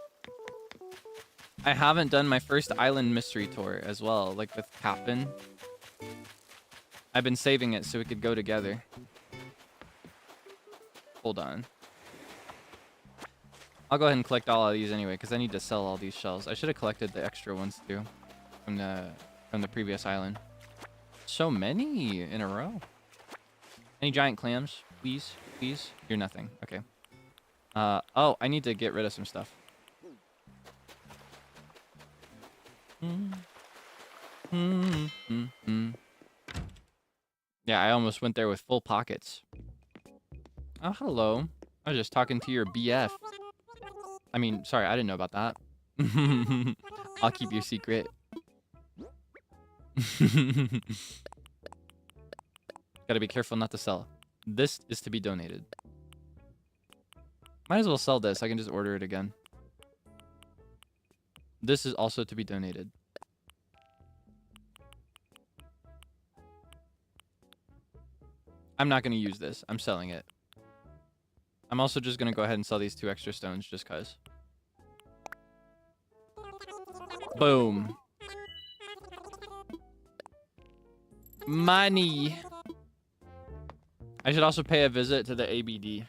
I haven't done my first island mystery tour as well, like with Captain. I've been saving it so we could go together. Hold on. I'll go ahead and collect all of these anyway, because I need to sell all these shells. I should have collected the extra ones too from the previous island. So many in a row. Any giant clams, please? Please? You're nothing. Okay. Oh, I need to get rid of some stuff. Yeah, I almost went there with full pockets. Oh, hello. I was just talking to your BF. I mean, sorry, I didn't know about that. I'll keep your secret. Gotta be careful not to sell. This is to be donated. Might as well sell this. I can just order it again. This is also to be donated. I'm not going to use this. I'm selling it. I'm also just going to go ahead and sell these 2 extra stones just because. Boom. Money. I should also pay a visit to the ABD.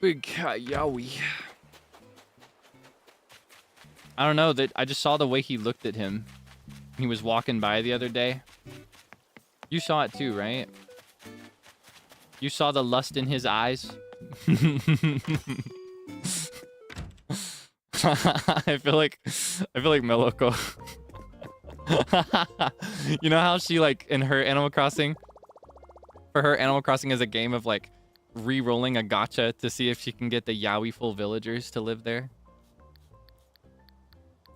Big cat yowie. I don't know, that I just saw the way he looked at him. He was walking by the other day. You saw it too, right? You saw the lust in his eyes? I feel like Meloko. You know how she like in her Animal Crossing, for her Animal Crossing is a game of like re-rolling a gacha to see if she can get the Yaoi full villagers to live there.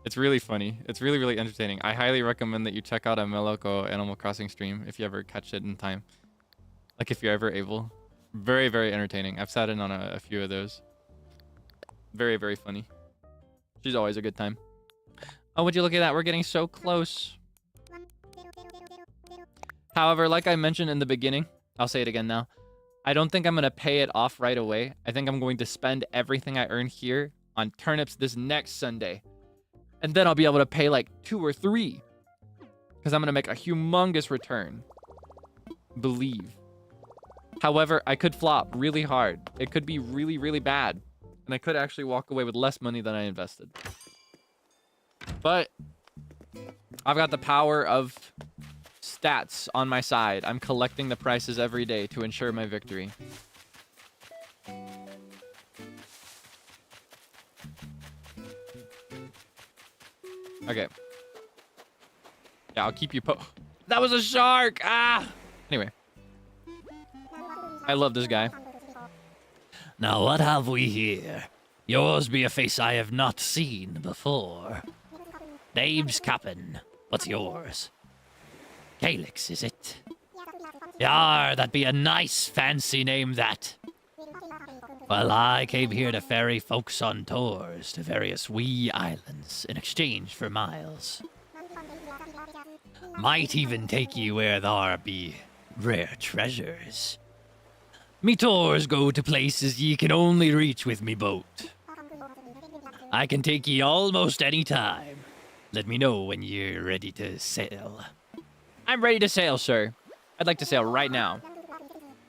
It's really funny. It's really, really entertaining. I highly recommend that you check out a Meloko Animal Crossing stream if you ever catch it in time. Like if you're ever able. Very, very entertaining. I've sat in on a few of those. Very, very funny. She's always a good time. Oh, would you look at that? We're getting so close. However, like I mentioned in the beginning, I'll say it again now. I don't think I'm going to pay it off right away. I think I'm going to spend everything I earn here on turnips this next Sunday. And then I'll be able to pay like 2 or 3. Because I'm going to make a humongous return. Believe. However, I could flop really hard. It could be really, really bad. And I could actually walk away with less money than I invested. But I've got the power of stats on my side. I'm collecting the prices every day to ensure my victory. Okay. Yeah, I'll keep you That was a shark! Ah! Anyway. I love this guy. Now what have we here? Yours be a face I have not seen before. Name's Cap'n. What's yours? Kaelix, is it? Yar, that be a nice fancy name, that. Well, I came here to ferry folks on tours to various wee islands in exchange for miles. Might even take ye where there be rare treasures. Me tours go to places ye can only reach with me boat. I can take ye almost any time. Let me know when you're ready to sail. I'm ready to sail, sir. I'd like to sail right now.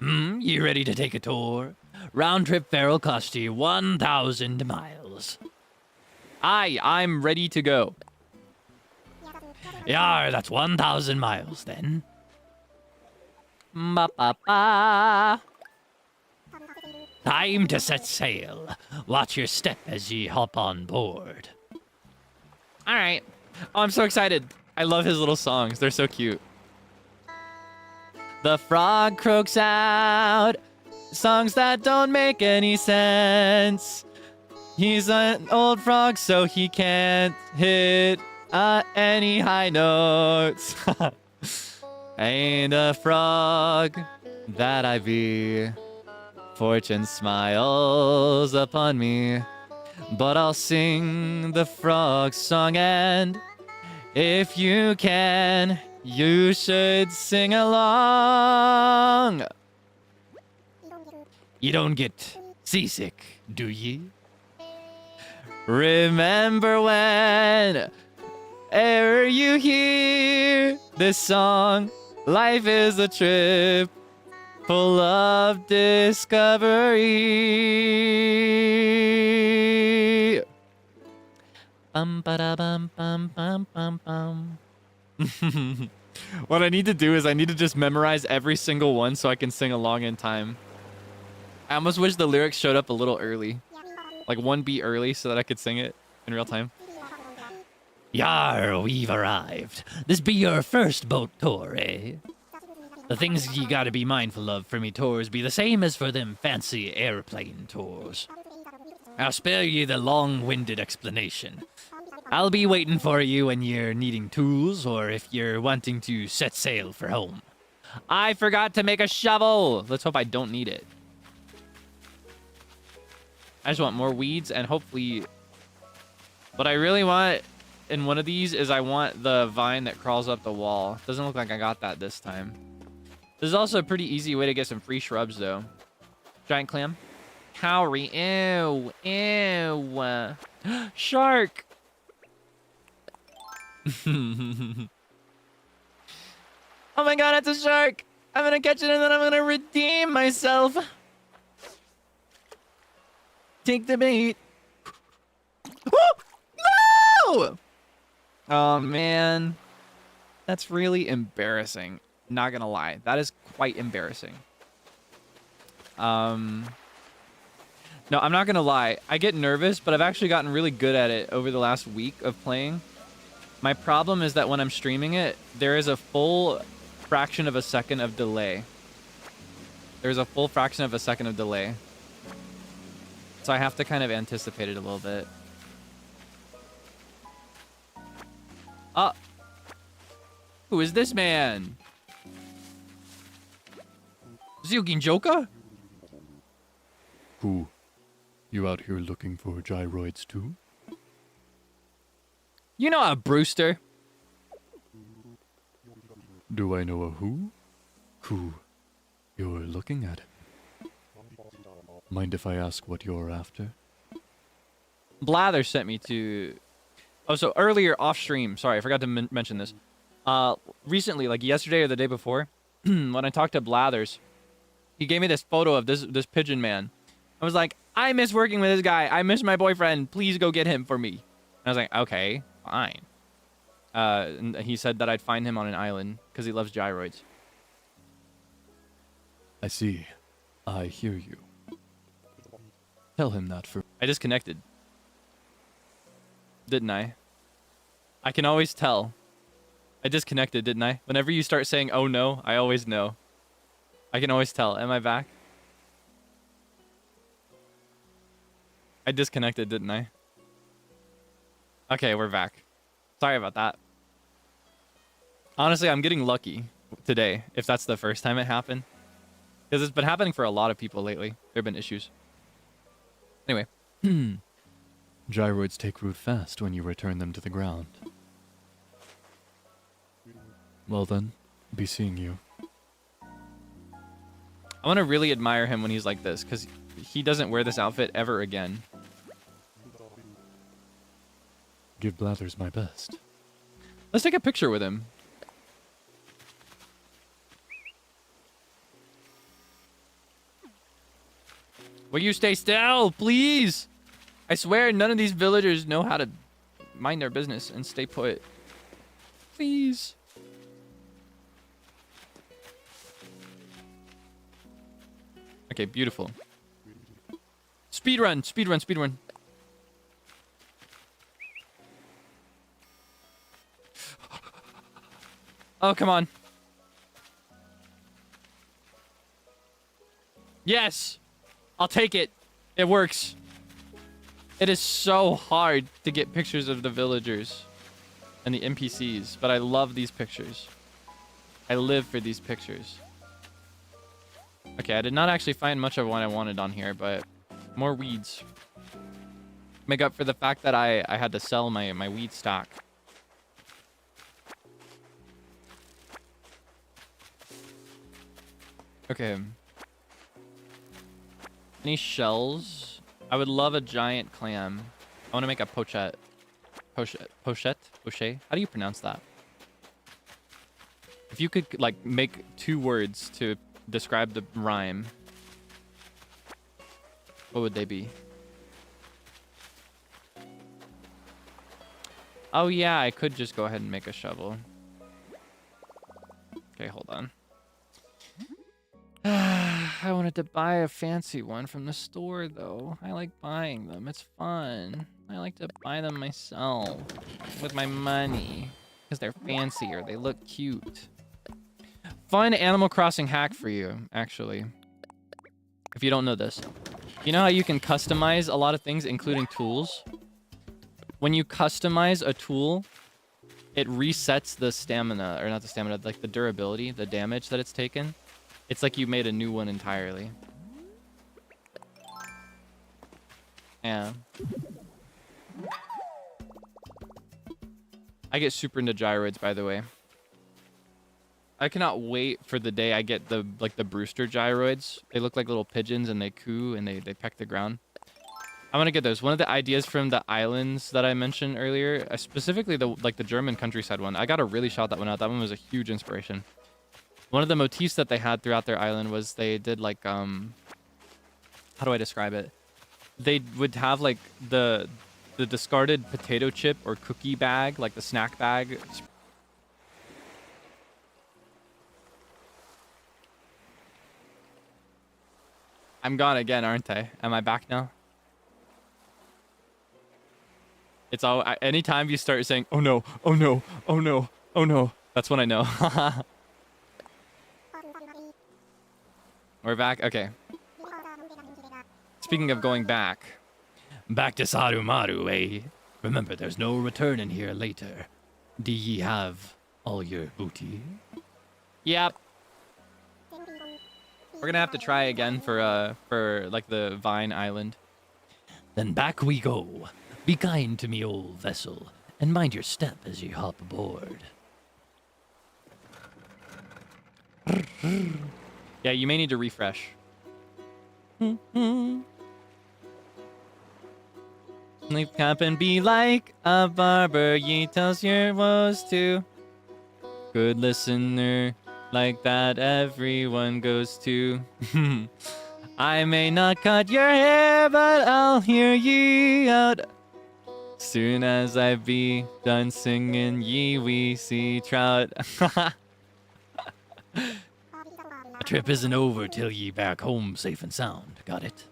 You ready to take a tour? Round trip fare'll cost you 1,000 miles. Aye, I'm ready to go. Yar, that's 1,000 miles then. Ba-ba-ba. Time to set sail. Watch your step as ye hop on board. All right. Oh, I'm so excited. I love his little songs. They're so cute. The frog croaks out songs that don't make any sense. He's an old frog, so he can't hit any high notes. Ain't a frog that I be. Fortune smiles upon me, but I'll sing the frog song, and if you can, you should sing along. You don't get seasick, do ye? Remember when ever you hear this song, life is a trip full of discovery. Bum ba da bum bum bum bum bum. What I need to do is I need to just memorize every single one so I can sing along in time. I almost wish the lyrics showed up a little early. Like 1 beat early so that I could sing it in real time. Yar, we've arrived. This be your first boat tour, eh? The things ye gotta be mindful of for me tours be the same as for them fancy airplane tours. I'll spare ye the long-winded explanation. I'll be waiting for you when you're needing tools or if you're wanting to set sail for home. I forgot to make a shovel. Let's hope I don't need it. I just want more weeds and hopefully... What I really want in one of these is I want the vine that crawls up the wall. Doesn't look like I got that this time. This is also a pretty easy way to get some free shrubs, though. Giant clam. Cowrie. Ew. Ew. Shark. Oh my god, it's a shark. I'm gonna catch it and then I'm gonna redeem myself. Take the bait. No! Oh, man. That's really embarrassing. Not gonna lie. That is quite embarrassing. No, I'm not gonna lie. I get nervous, but I've actually gotten really good at it over the last week of playing. My problem is that when I'm streaming it, there is a full fraction of a second of delay. There's a full fraction of a second of delay. So I have to kind of anticipate it a little bit. Who is this man? Zyugin Joka? Who? You out here looking for gyroids too? You know a Brewster. Do I know a who? Who? You're looking at him. Mind if I ask what you're after? Blather sent me to... Oh, so earlier off stream. Sorry, I forgot to mention this. Recently, like yesterday or the day before, when I talked to Blathers, he gave me this photo of this pigeon man. I was like, I miss working with this guy. I miss my boyfriend. Please go get him for me. And I was like, okay, fine. And he said that I'd find him on an island because he loves gyroids. I see. I hear you. Tell him that for... I disconnected. Didn't I? I can always tell. I disconnected, didn't I? Whenever you start saying, oh no, I always know. I can always tell. Am I back? I disconnected, didn't I? Okay, we're back. Sorry about that. Honestly, I'm getting lucky today, if that's the first time it happened. Because it's been happening for a lot of people lately. There have been issues. Anyway. Gyroids take root fast when you return them to the ground. Well then, be seeing you. I want to really admire him when he's like this, because he doesn't wear this outfit ever again. Give Blathers my best. Let's take a picture with him. Will you stay still, please? I swear none of these villagers know how to mind their business and stay put. Please. Okay, beautiful. Speed run, speed run, speed run. Oh, come on. Yes. I'll take it. It works. It is so hard to get pictures of the villagers and the NPCs, but I love these pictures. I live for these pictures. Okay, I did not actually find much of what I wanted on here, but more weeds. Make up for the fact that I had to sell my weed stock. Okay. Any shells? I would love a giant clam. I want to make a pochette. Pochette? How do you pronounce that? If you could, like, make 2 words to describe the rhyme, what would they be? Oh, yeah, I could just go ahead and make a shovel. Okay, hold on. I wanted to buy a fancy one from the store, though. I like buying them. It's fun. I like to buy them myself with my money because they're fancier. They look cute. Fun Animal Crossing hack for you, actually. If you don't know this. You know how you can customize a lot of things, including tools? When you customize a tool, it resets the stamina, or not the stamina, like the durability, the damage that it's taken. It's like you made a new one entirely. Yeah. I get super into gyroids, by the way. I cannot wait for the day I get the Brewster gyroids. They look like little pigeons and they coo and they peck the ground. I want to get those. One of the ideas from the islands that I mentioned earlier, specifically the German countryside one. I got to really shout that one out. That one was a huge inspiration. One of the motifs that they had throughout their island was they did like how do I describe it? They would have like the discarded potato chip or cookie bag, like the snack bag. I'm gone again, aren't I? Am I back now? It's all anytime you start saying, "Oh no, oh no, oh no, oh no," that's when I know. We're back. Okay. Speaking of going back to Sarumaru, eh? Remember, there's no return in here later. Do ye have all your booty? Yep. We're gonna have to try again for like the Vine Island. Then back we go. Be kind to me, old vessel, and mind your step as ye hop aboard. Yeah, you may need to refresh. Sleep cap and be like a barber, ye tells your woes to. Good listener, like that everyone goes to. I may not cut your hair, but I'll hear ye out. Soon as I be done singing ye we see trout. The trip isn't over till ye back home safe and sound. Got it?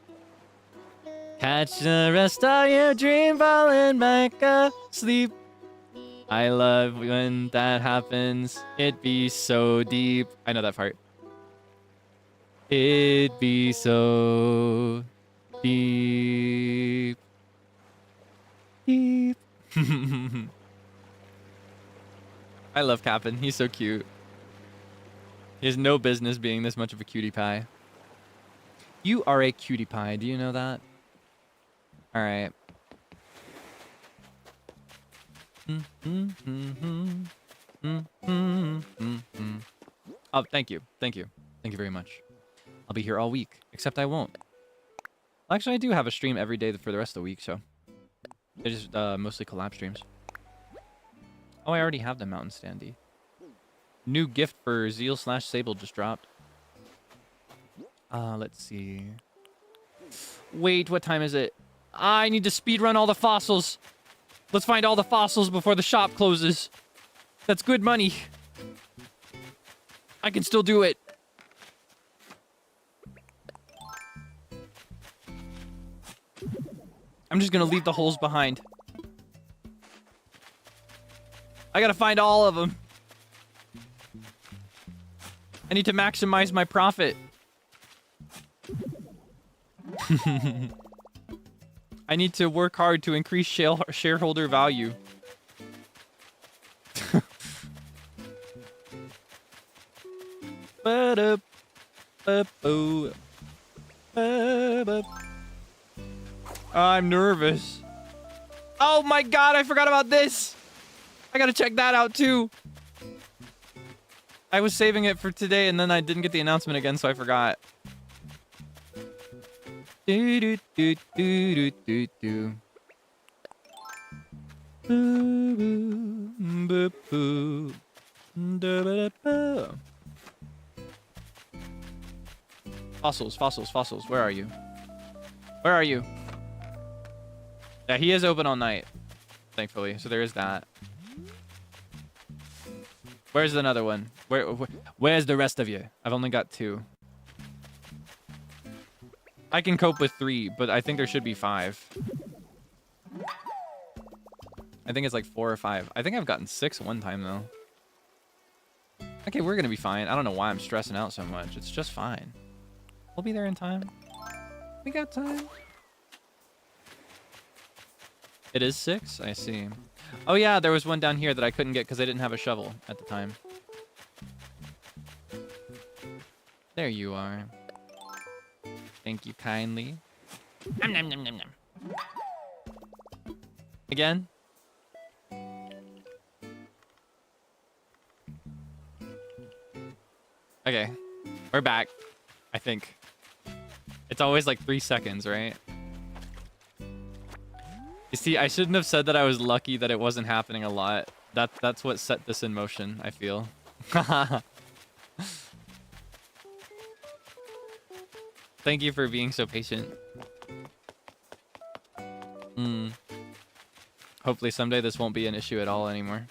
Catch the rest of your dream falling back asleep. I love when that happens. It be so deep. I know that part. It be so deep. Deep. I love Cap'n. He's so cute. He has no business being this much of a cutie pie. You are a cutie pie. Do you know that? All right. Oh, thank you. Thank you. Thank you very much. I'll be here all week, except I won't. Actually, I do have a stream every day for the rest of the week, so... They're just mostly collab streams. Oh, I already have the mountain standee. New gift for Zeal/Sable just dropped. Let's see. Wait, what time is it? I need to speedrun all the fossils. Let's find all the fossils before the shop closes. That's good money. I can still do it. I'm just gonna leave the holes behind. I gotta find all of them. I need to maximize my profit. I need to work hard to increase shareholder value. I'm nervous. Oh my god, I forgot about this. I gotta check that out too. I was saving it for today and then I didn't get the announcement again, so I forgot. Do do do do do do do. Fossils, fossils, fossils. Where are you? Where are you? Yeah, he is open all night, thankfully. So there is that. Where's another one? Where's the rest of you? I've only got 2. I can cope with 3, but I think there should be 5. I think it's like 4 or 5. I think I've gotten 6 one time, though. Okay, we're gonna be fine. I don't know why I'm stressing out so much. It's just fine. We'll be there in time. We got time. It is 6? I see. Oh yeah, there was one down here that I couldn't get because I didn't have a shovel at the time. There you are. Thank you kindly. Nom, nom, nom, nom, nom. Again? Okay. We're back. I think. It's always like 3 seconds, right? You see, I shouldn't have said that I was lucky that it wasn't happening a lot. That's what set this in motion, I feel. Thank you for being so patient. Hopefully someday this won't be an issue at all anymore.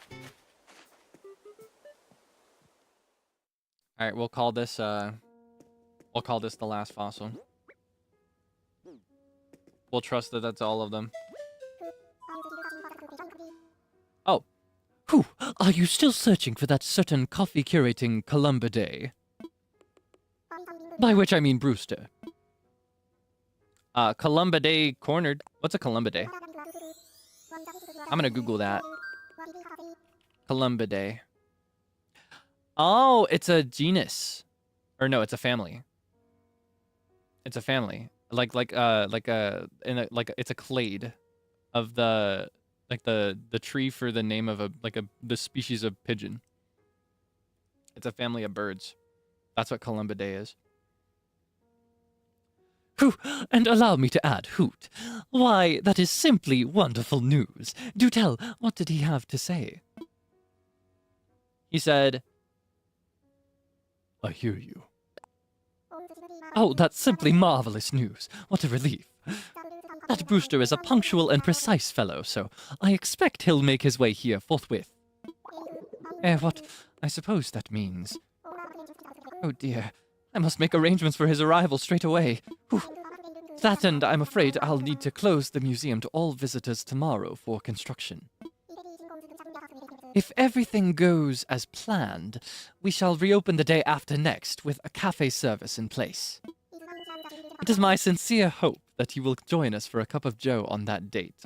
All right, we'll call this the last fossil. We'll trust that that's all of them. Are you still searching for that certain coffee curating Columba Day? By which I mean Brewster. Columba Day cornered. What's a Columba Day? I'm gonna Google that. Columba Day. Oh, it's a genus. Or no, it's a family. It's a family. Like it's a clade of the tree for the name of the species of pigeon. It's a family of birds. That's what Columba Day is. Whew, and allow me to add, Hoot. Why, that is simply wonderful news. Do tell, what did he have to say? He said, I hear you. Oh, that's simply marvelous news. What a relief. That Brewster is a punctual and precise fellow, so I expect he'll make his way here forthwith. What I suppose that means. Oh dear, I must make arrangements for his arrival straight away. Whew. That and I'm afraid I'll need to close the museum to all visitors tomorrow for construction. If everything goes as planned, we shall reopen the day after next with a cafe service in place. It is my sincere hope that you will join us for a cup of joe on that date.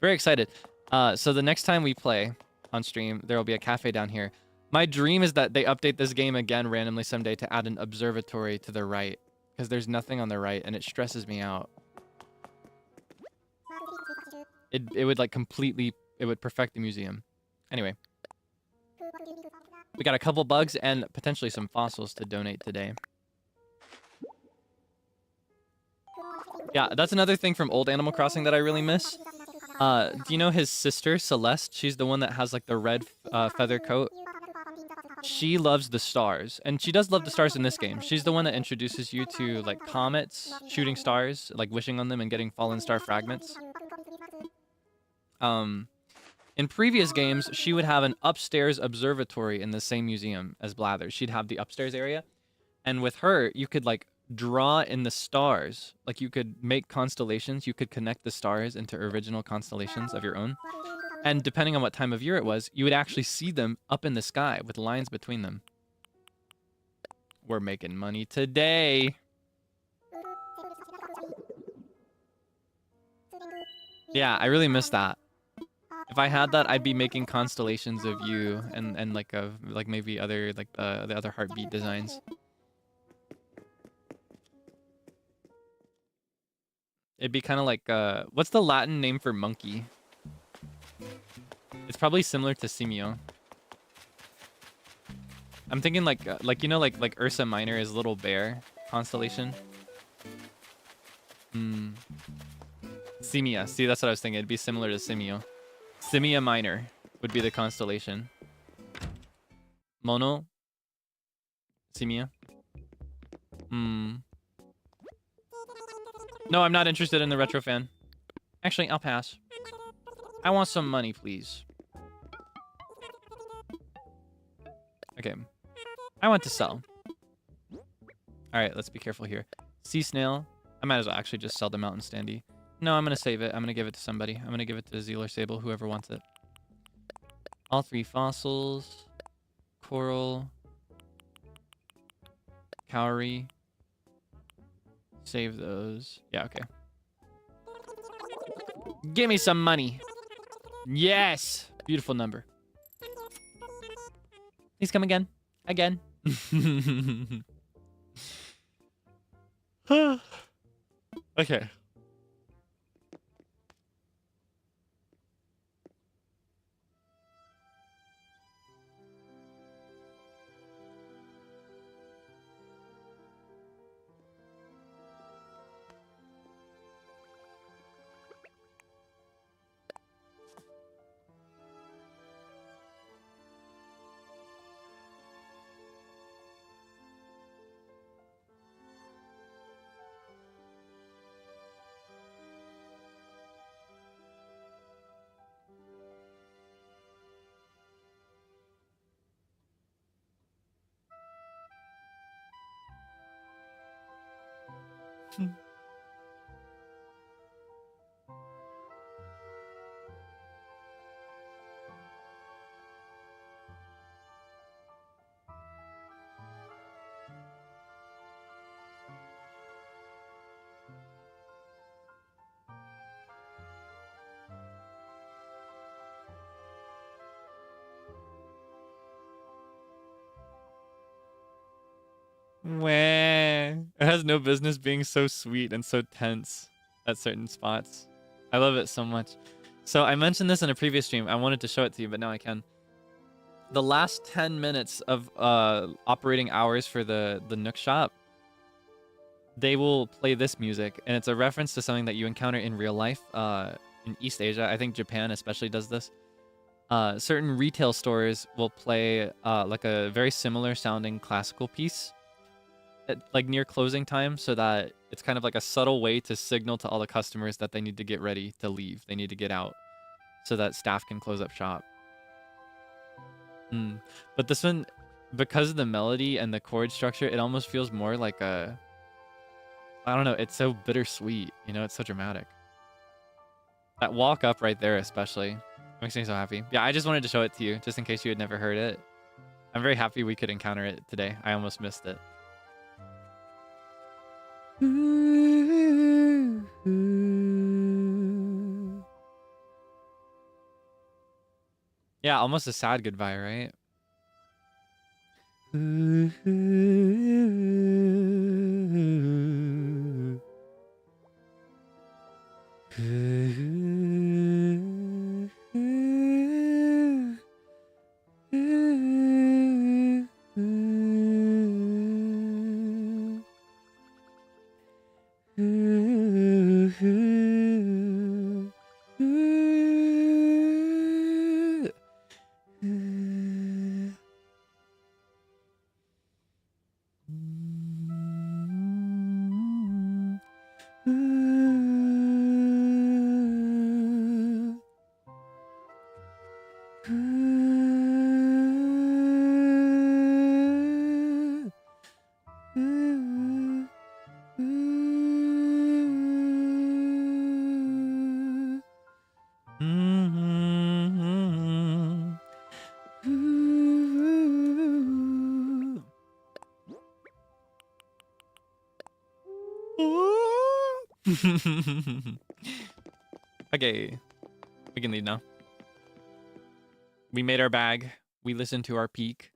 very excited. So the next time we play on stream, there will be a cafe down here. My dream is that they update this game again randomly someday to add an observatory to the right, because there's nothing on the right and it stresses me out. It would like completely, it would perfect the museum. Anyway, we got a couple bugs and potentially some fossils to donate today. Yeah, that's another thing from old Animal Crossing that I really miss. Do you know his sister, Celeste? She's the one that has like the red feather coat. She loves the stars, and she does love the stars in this game. She's the one that introduces you to like comets, shooting stars, like wishing on them and getting fallen star fragments. In previous games, she would have an upstairs observatory in the same museum as Blathers. She'd have the upstairs area, and with her, you could like draw in the stars. Like you could make constellations. You could connect the stars into original constellations of your own. And depending on what time of year it was, you would actually see them up in the sky with lines between them. We're making money today. Yeah, I really miss that. If I had that, I'd be making constellations of you and like maybe other like the other heartbeat designs. It'd be kind of like what's the Latin name for monkey? It's probably similar to Simio. I'm thinking like you know like Ursa Minor is Little Bear constellation. Simia. See, that's what I was thinking. It'd be similar to Simio. Simia Minor would be the constellation. Mono. Simia. No, I'm not interested in the retro fan. Actually, I'll pass. I want some money, please. Okay. I want to sell. Alright, let's be careful here. Sea snail. I might as well actually just sell the mountain standee. No, I'm going to save it. I'm going to give it to somebody. I'm going to give it to Zeal or Sable, whoever wants it. All 3 fossils. Coral. Cowrie. Save those. Yeah, okay. Give me some money. Yes! Beautiful number. Please come again. Again. Okay. Wah. It has no business being so sweet and so tense at certain spots. I love it so much. So I mentioned this in a previous stream. I wanted to show it to you, but now I can. The last 10 minutes of operating hours for the Nook shop, they will play this music, and it's a reference to something that you encounter in real life in East Asia. I think Japan especially does this. Certain retail stores will play like a very similar sounding classical piece at, like near closing time, so that it's kind of like a subtle way to signal to all the customers that they need to get ready to leave. They need to get out so that staff can close up shop. But this one, because of the melody and the chord structure, it almost feels more like a, I don't know, it's so bittersweet, you know, it's so dramatic. That walk up right there especially makes me so happy. Yeah, I just wanted to show it to you, just in case you had never heard it. I'm very happy we could encounter it today. I almost missed it. Yeah, almost a sad goodbye, right? Okay, we can leave now. We made our bag. We listened to our peak.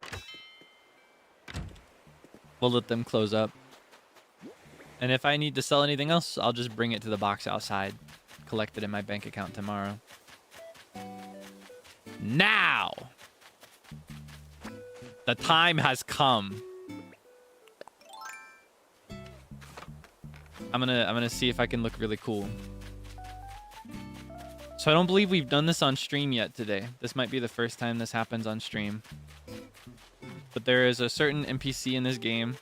We'll let them close up. And if I need to sell anything else, I'll just bring it to the box outside. Collect it in my bank account tomorrow. Now! The time has come. I'm gonna see if I can look really cool. So I don't believe we've done this on stream yet today. This might be the first time this happens on stream. But there is a certain NPC in this game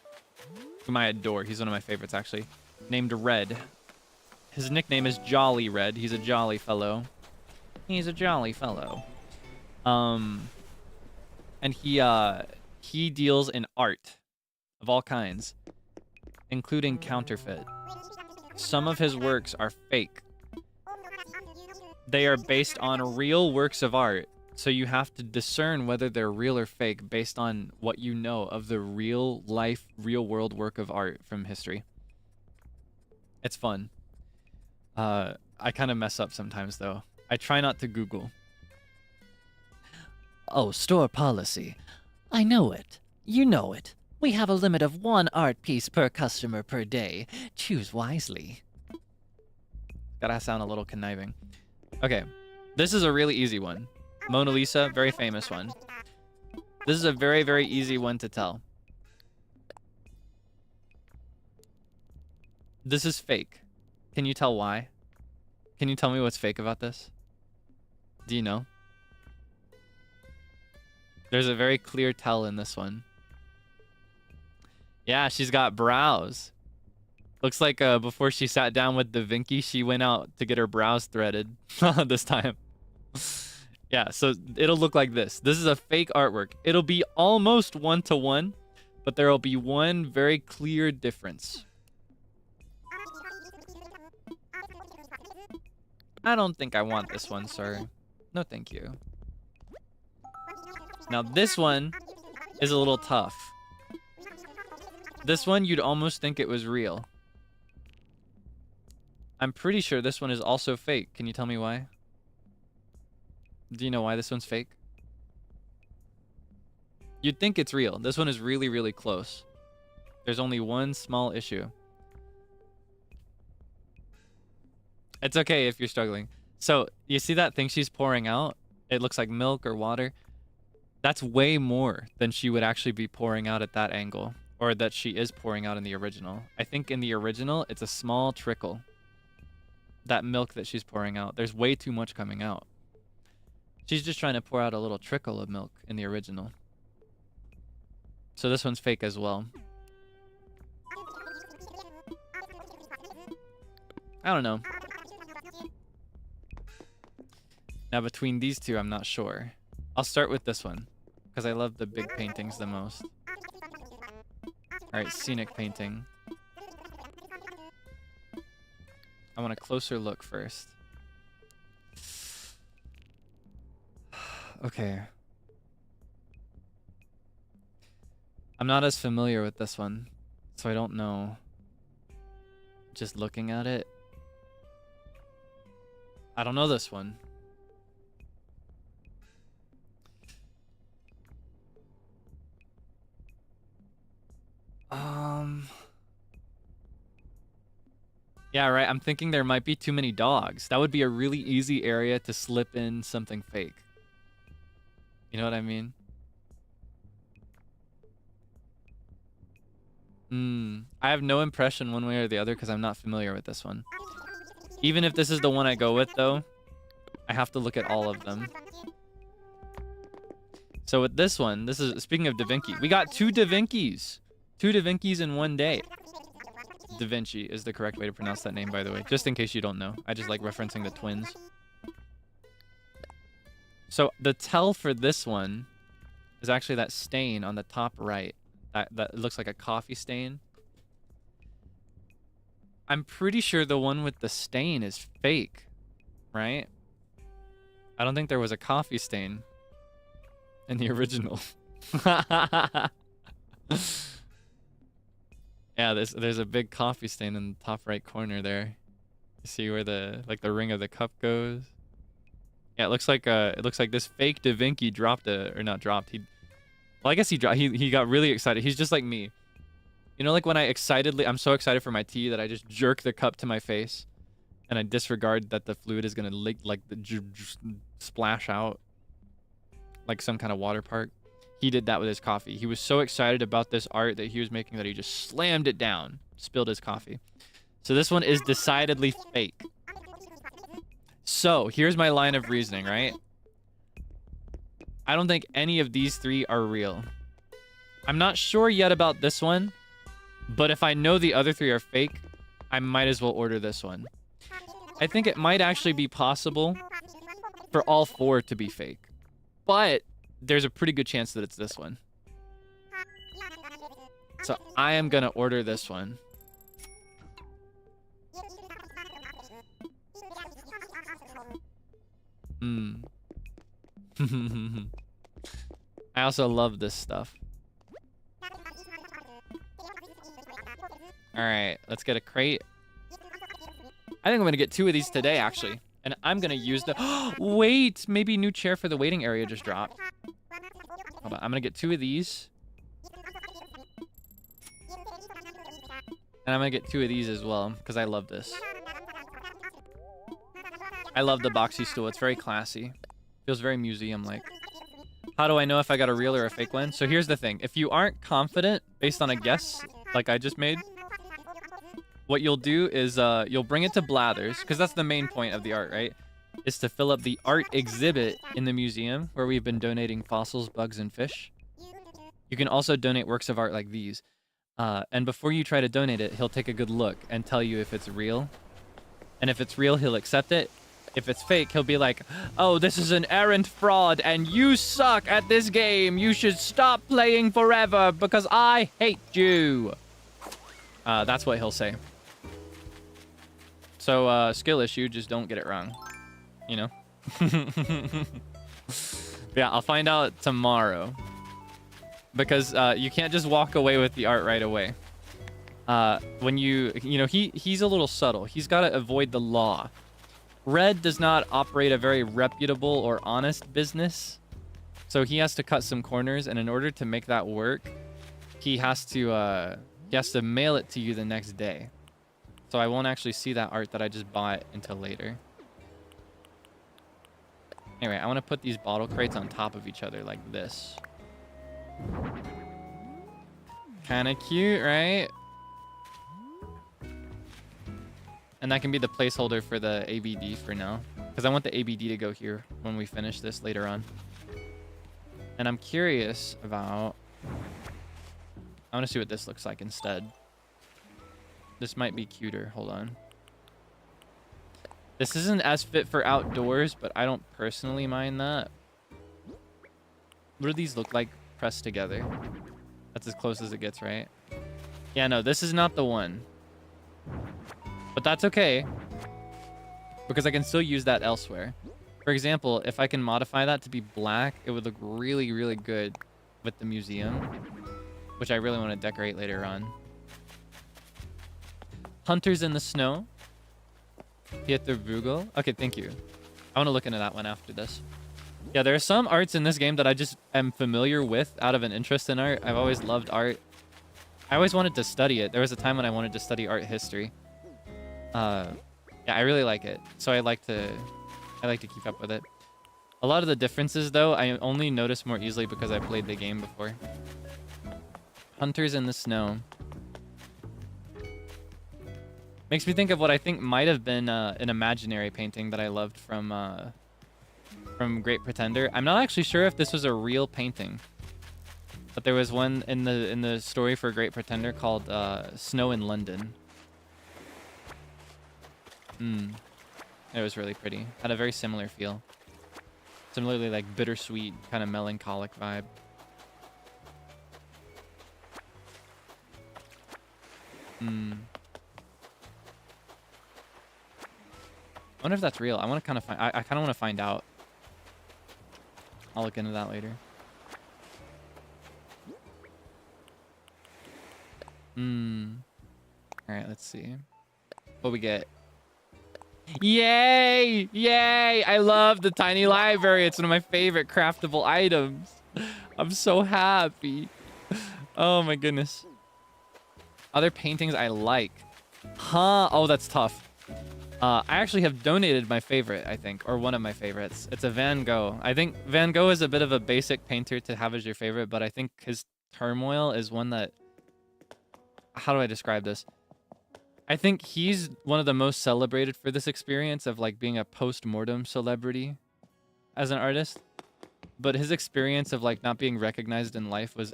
whom I adore. He's one of my favorites, actually. Named Red. His nickname is Jolly Red. He's a jolly fellow. He's a jolly fellow. And he deals in art of all kinds, including counterfeit. Some of his works are fake. They are based on real works of art, so you have to discern whether they're real or fake based on what you know of the real life, real world work of art from history. It's fun. I kind of mess up sometimes, though. I try not to Google. Oh, store policy. I know it. You know it. We have a limit of 1 art piece per customer per day. Choose wisely. Gotta sound a little conniving. Okay, this is a really easy one. Mona Lisa, very famous one. This is a very, very easy one to tell. This is fake. Can you tell why? Can you tell me what's fake about this? Do you know? There's a very clear tell in this one. Yeah, she's got brows. Looks like before she sat down with Da Vinci, she went out to get her brows threaded this time. Yeah, so it'll look like this. This is a fake artwork. It'll be almost 1-to-1, but there'll be one very clear difference. I don't think I want this one, sir. No, thank you. Now, this one is a little tough. This one, you'd almost think it was real. I'm pretty sure this one is also fake. Can you tell me why? Do you know why this one's fake? You'd think it's real. This one is really, really close. There's only one small issue. It's okay if you're struggling. So you see that thing she's pouring out? It looks like milk or water. That's way more than she would actually be pouring out at that angle, or that she is pouring out in the original. I think in the original, it's a small trickle. That milk that she's pouring out, there's way too much coming out. She's just trying to pour out a little trickle of milk in the original. So this one's fake as well. I don't know. Now between these two, I'm not sure. I'll start with this one, because I love the big paintings the most. Alright, scenic painting. I want a closer look first. Okay. I'm not as familiar with this one, so I don't know. Just looking at it. I don't know this one. Yeah, right. I'm thinking there might be too many dogs. That would be a really easy area to slip in something fake. You know what I mean? I have no impression one way or the other because I'm not familiar with this one. Even if this is the one I go with, though, I have to look at all of them. So with this one, this is, speaking of Da Vinci, we got 2 Da Vincis. 2 Da Vincis in one day. Da Vinci is the correct way to pronounce that name, by the way. Just in case you don't know. I just like referencing the twins. So the tell for this one is actually that stain on the top right. That looks like a coffee stain. I'm pretty sure the one with the stain is fake, right? I don't think there was a coffee stain in the original. Yeah, there's a big coffee stain in the top right corner there. You see where the ring of the cup goes? Yeah, it looks like this fake Da Vinci dropped or not dropped. Well, I guess he got really excited. He's just like me. You know, like when I'm so excited for my tea that I just jerk the cup to my face and I disregard that the fluid is going to splash out like some kind of water park. He did that with his coffee. He was so excited about this art that he was making that he just slammed it down, spilled his coffee. So this one is decidedly fake. So here's my line of reasoning, right? I don't think any of these 3 are real. I'm not sure yet about this one, but if I know the other 3 are fake, I might as well order this one. I think it might actually be possible for all 4 to be fake, but there's a pretty good chance that it's this one. So I am gonna order this one. I also love this stuff. Alright, let's get a crate. I think I'm gonna get 2 of these today, actually. And I'm gonna use the... Wait! Maybe new chair for the waiting area just dropped. Hold on, I'm gonna get 2 of these. And I'm gonna get 2 of these as well, because I love this. I love the boxy stool. It's very classy. Feels very museum-like. How do I know if I got a real or a fake one? So here's the thing. If you aren't confident based on a guess, like I just made, what you'll do is you'll bring it to Blathers, because that's the main point of the art, right? Is to fill up the art exhibit in the museum where we've been donating fossils, bugs, and fish. You can also donate works of art like these. And before you try to donate it, he'll take a good look and tell you if it's real. And if it's real, he'll accept it. If it's fake, he'll be like, oh, this is an errant fraud and you suck at this game. You should stop playing forever because I hate you. That's what he'll say. So, skill issue, just don't get it wrong. You know? Yeah, I'll find out tomorrow. Because you can't just walk away with the art right away. When you know, he's a little subtle. He's got to avoid the law. Red does not operate a very reputable or honest business. So he has to cut some corners, and in order to make that work, he has to He has to mail it to you the next day. So I won't actually see that art that I just bought until later. Anyway, I want to put these bottle crates on top of each other like this. Kind of cute, right? And that can be the placeholder for the ABD for now. Because I want the ABD to go here when we finish this later on. And I'm curious about... I want to see what this looks like instead. This might be cuter. Hold on. This isn't as fit for outdoors, but I don't personally mind that. What do these look like pressed together? That's as close as it gets, right? Yeah, no, this is not the one. But that's okay. Because I can still use that elsewhere. For example, if I can modify that to be black, it would look really, really good with the museum. Which I really want to decorate later on. Hunters in the Snow. Pieter Bruegel. Okay, thank you. I want to look into that one after this. Yeah, there are some arts in this game that I just am familiar with out of an interest in art. I've always loved art. I always wanted to study it. There was a time when I wanted to study art history. Yeah, I really like it. So I like to keep up with it. A lot of the differences, though, I only notice more easily because I played the game before. Hunters in the Snow. Makes me think of what I think might have been an imaginary painting that I loved from Great Pretender. I'm not actually sure if this was a real painting, but there was one in the story for Great Pretender called Snow in London. It was really pretty. Had a very similar feel. Similarly, like bittersweet, kind of melancholic vibe. I wonder if that's real. I want to kind of find. I kind of want to find out. I'll look into that later. All right, let's see what we get. Yay! Yay! I love the tiny library. It's one of my favorite craftable items. I'm so happy. Oh my goodness. Other paintings I like. Huh? Oh, that's tough. I actually have donated my favorite, I think, or one of my favorites. It's a Van Gogh. I think Van Gogh is a bit of a basic painter to have as your favorite, but I think his Turmoil is one that... How do I describe this? I think he's one of the most celebrated for this experience of like being a post-mortem celebrity as an artist. But his experience of like not being recognized in life was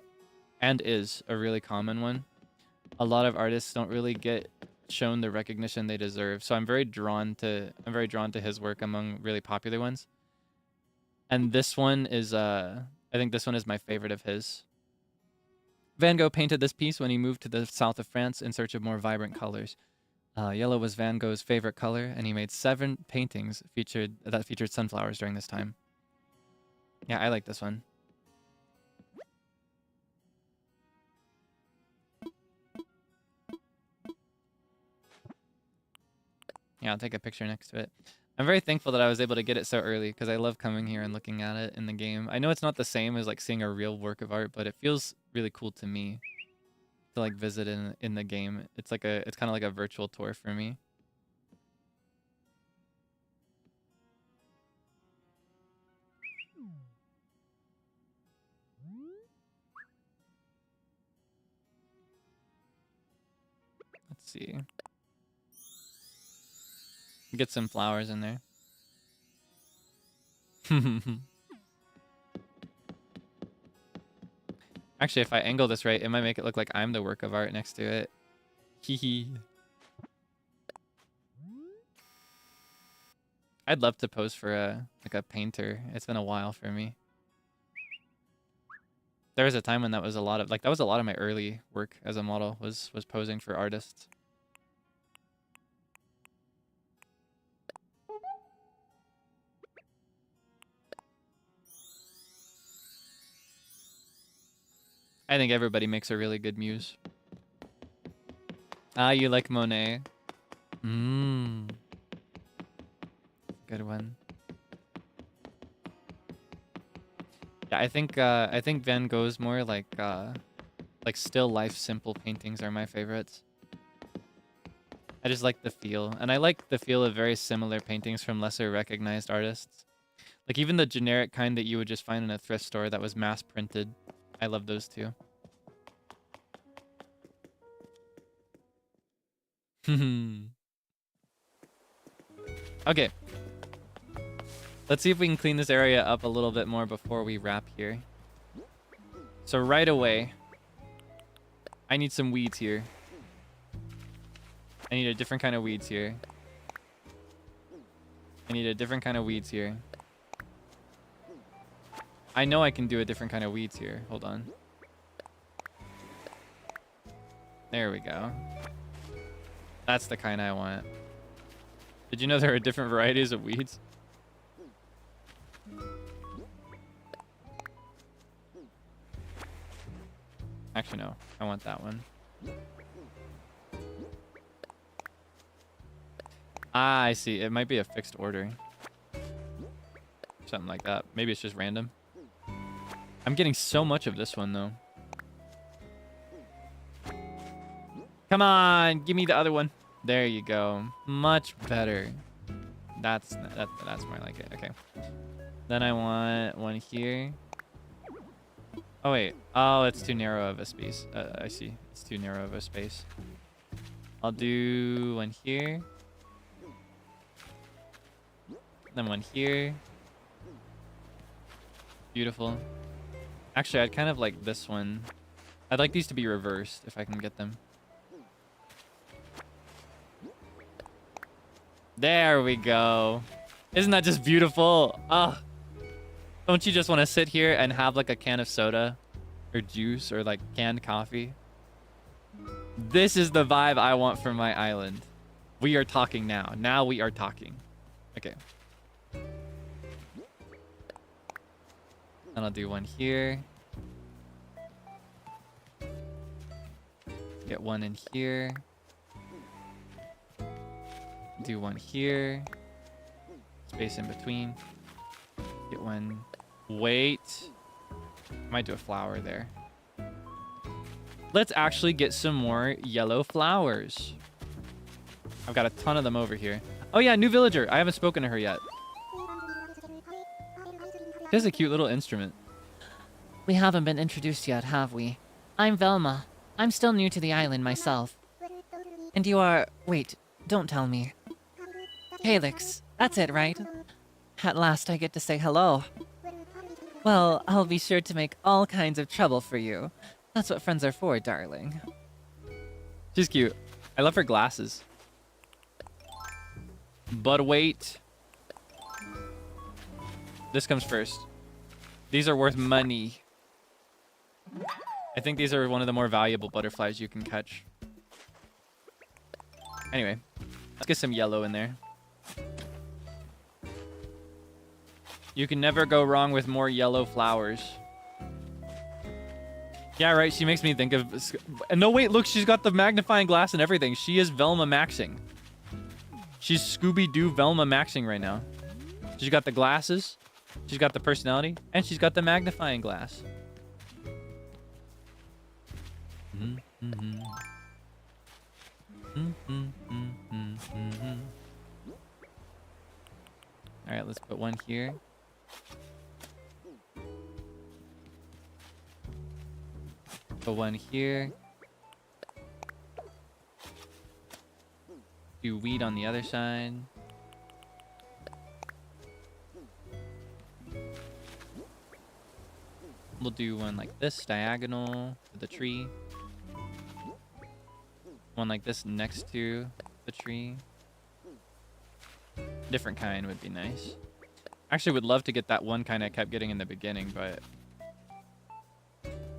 and is a really common one. A lot of artists don't really get shown the recognition they deserve. So I'm very drawn to his work among really popular ones. And this one is I think this one is my favorite of his. Van Gogh painted this piece when he moved to the south of France in search of more vibrant colors. Yellow was Van Gogh's favorite color, and he made 7 paintings that featured sunflowers during this time. Yeah, I like this one. Yeah, I'll take a picture next to it. I'm very thankful that I was able to get it so early because I love coming here and looking at it in the game. I know it's not the same as like seeing a real work of art, but it feels really cool to me to like visit in the game. It's kind of like a virtual tour for me. Let's see. Get some flowers in there. Actually, if I angle this right, it might make it look like I'm the work of art next to it. Hee. I'd love to pose for a painter. It's been a while for me. There was a time when that was a lot of my early work as a model was posing for artists. I think everybody makes a really good muse. Ah, you like Monet? Good one. Yeah, I think Van Gogh's more like Like still life simple paintings are my favorites. I just like the feel. And I like the feel of very similar paintings from lesser recognized artists. Like even the generic kind that you would just find in a thrift store that was mass printed. I love those too. Okay. Let's see if we can clean this area up a little bit more before we wrap here. So right away, I need some weeds here. I need a different kind of weeds here. I need a different kind of weeds here. I know I can do a different kind of weeds here. Hold on. There we go. That's the kind I want. Did you know there are different varieties of weeds? Actually, no. I want that one. Ah, I see. It might be a fixed order. Something like that. Maybe it's just random. I'm getting so much of this one, though. Come on, give me the other one. There you go. Much better. That's more like it. Okay. Then I want one here. Oh wait. Oh, it's too narrow of a space. I see. It's too narrow of a space. I'll do one here. Then one here. Beautiful. Actually, I'd kind of like this one. I'd like these to be reversed if I can get them. There we go. Isn't that just beautiful? Oh, don't you just want to sit here and have like a can of soda or juice or like canned coffee? This is the vibe I want from my island. We are talking now. Now we are talking. Okay. And I'll do one here. Get one in here. Do one here. Space in between. Get one. Wait. Might do a flower there. Let's actually get some more yellow flowers. I've got a ton of them over here. Oh yeah, new villager. I haven't spoken to her yet. She has a cute little instrument. We haven't been introduced yet, have we? I'm Velma. I'm still new to the island myself. And you are... Wait, don't tell me. Kaelix, that's it, right? At last I get to say hello. Well, I'll be sure to make all kinds of trouble for you. That's what friends are for, darling. She's cute. I love her glasses. But wait. This comes first. These are worth money. I think these are one of the more valuable butterflies you can catch. Anyway, let's get some yellow in there. You can never go wrong with more yellow flowers. Yeah, right. She makes me think of... No, wait, look, she's got the magnifying glass and everything. She is Velma maxing. She's Scooby-Doo Velma maxing right now. She's got the glasses. She's got the personality. And she's got the magnifying glass. All right, let's put one here. Put one here. Do weed on the other side. We'll do one like this, diagonal to the tree. One like this next to the tree. Different kind would be nice. Actually, would love to get that one kind I kept getting in the beginning, but...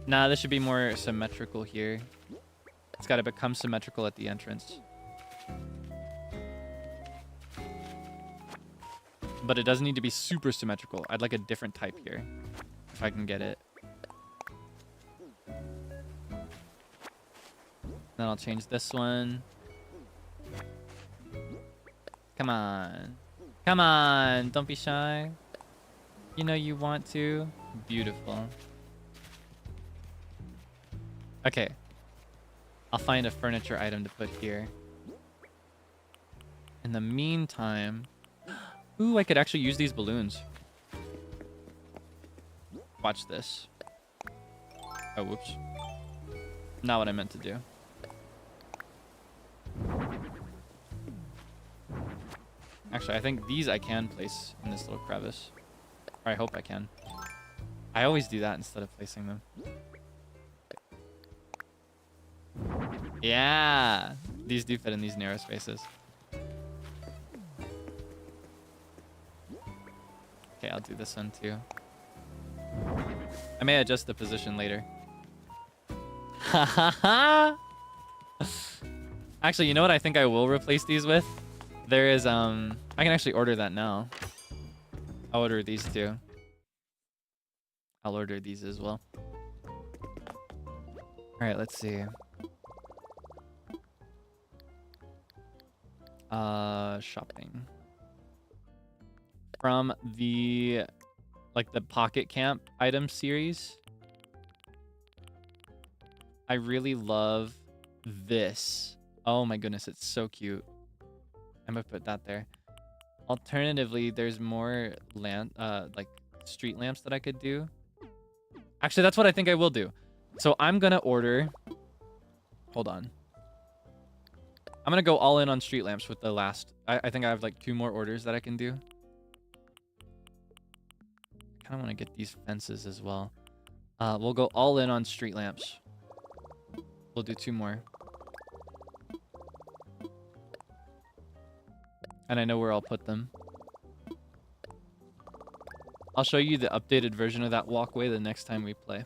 Nah, this should be more symmetrical here. It's got to become symmetrical at the entrance. But it doesn't need to be super symmetrical. I'd like a different type here, if I can get it. Then I'll change this one. Come on. Come on. Don't be shy. You know you want to. Beautiful. Okay. I'll find a furniture item to put here. In the meantime... Ooh, I could actually use these balloons. Watch this. Oh, whoops. Not what I meant to do. Actually, I think these I can place in this little crevice. Or I hope I can. I always do that instead of placing them. Yeah! These do fit in these narrow spaces. Okay, I'll do this one too. I may adjust the position later. Actually, you know what I think I will replace these with? There is, I can actually order that now. I'll order these two. I'll order these as well. Alright, let's see. Shopping. From the, like the Pocket Camp item series, I really love this. Oh my goodness, it's so cute. I'm gonna put that there. Alternatively, there's more lamp, like street lamps that I could do. Actually, that's what I think I will do. So I'm gonna order. Hold on. I'm gonna go all in on street lamps with the last. I think I have like 2 more orders that I can do. I kind of want to get these fences as well. We'll go all in on street lamps. We'll do 2 more. And I know where I'll put them. I'll show you the updated version of that walkway the next time we play.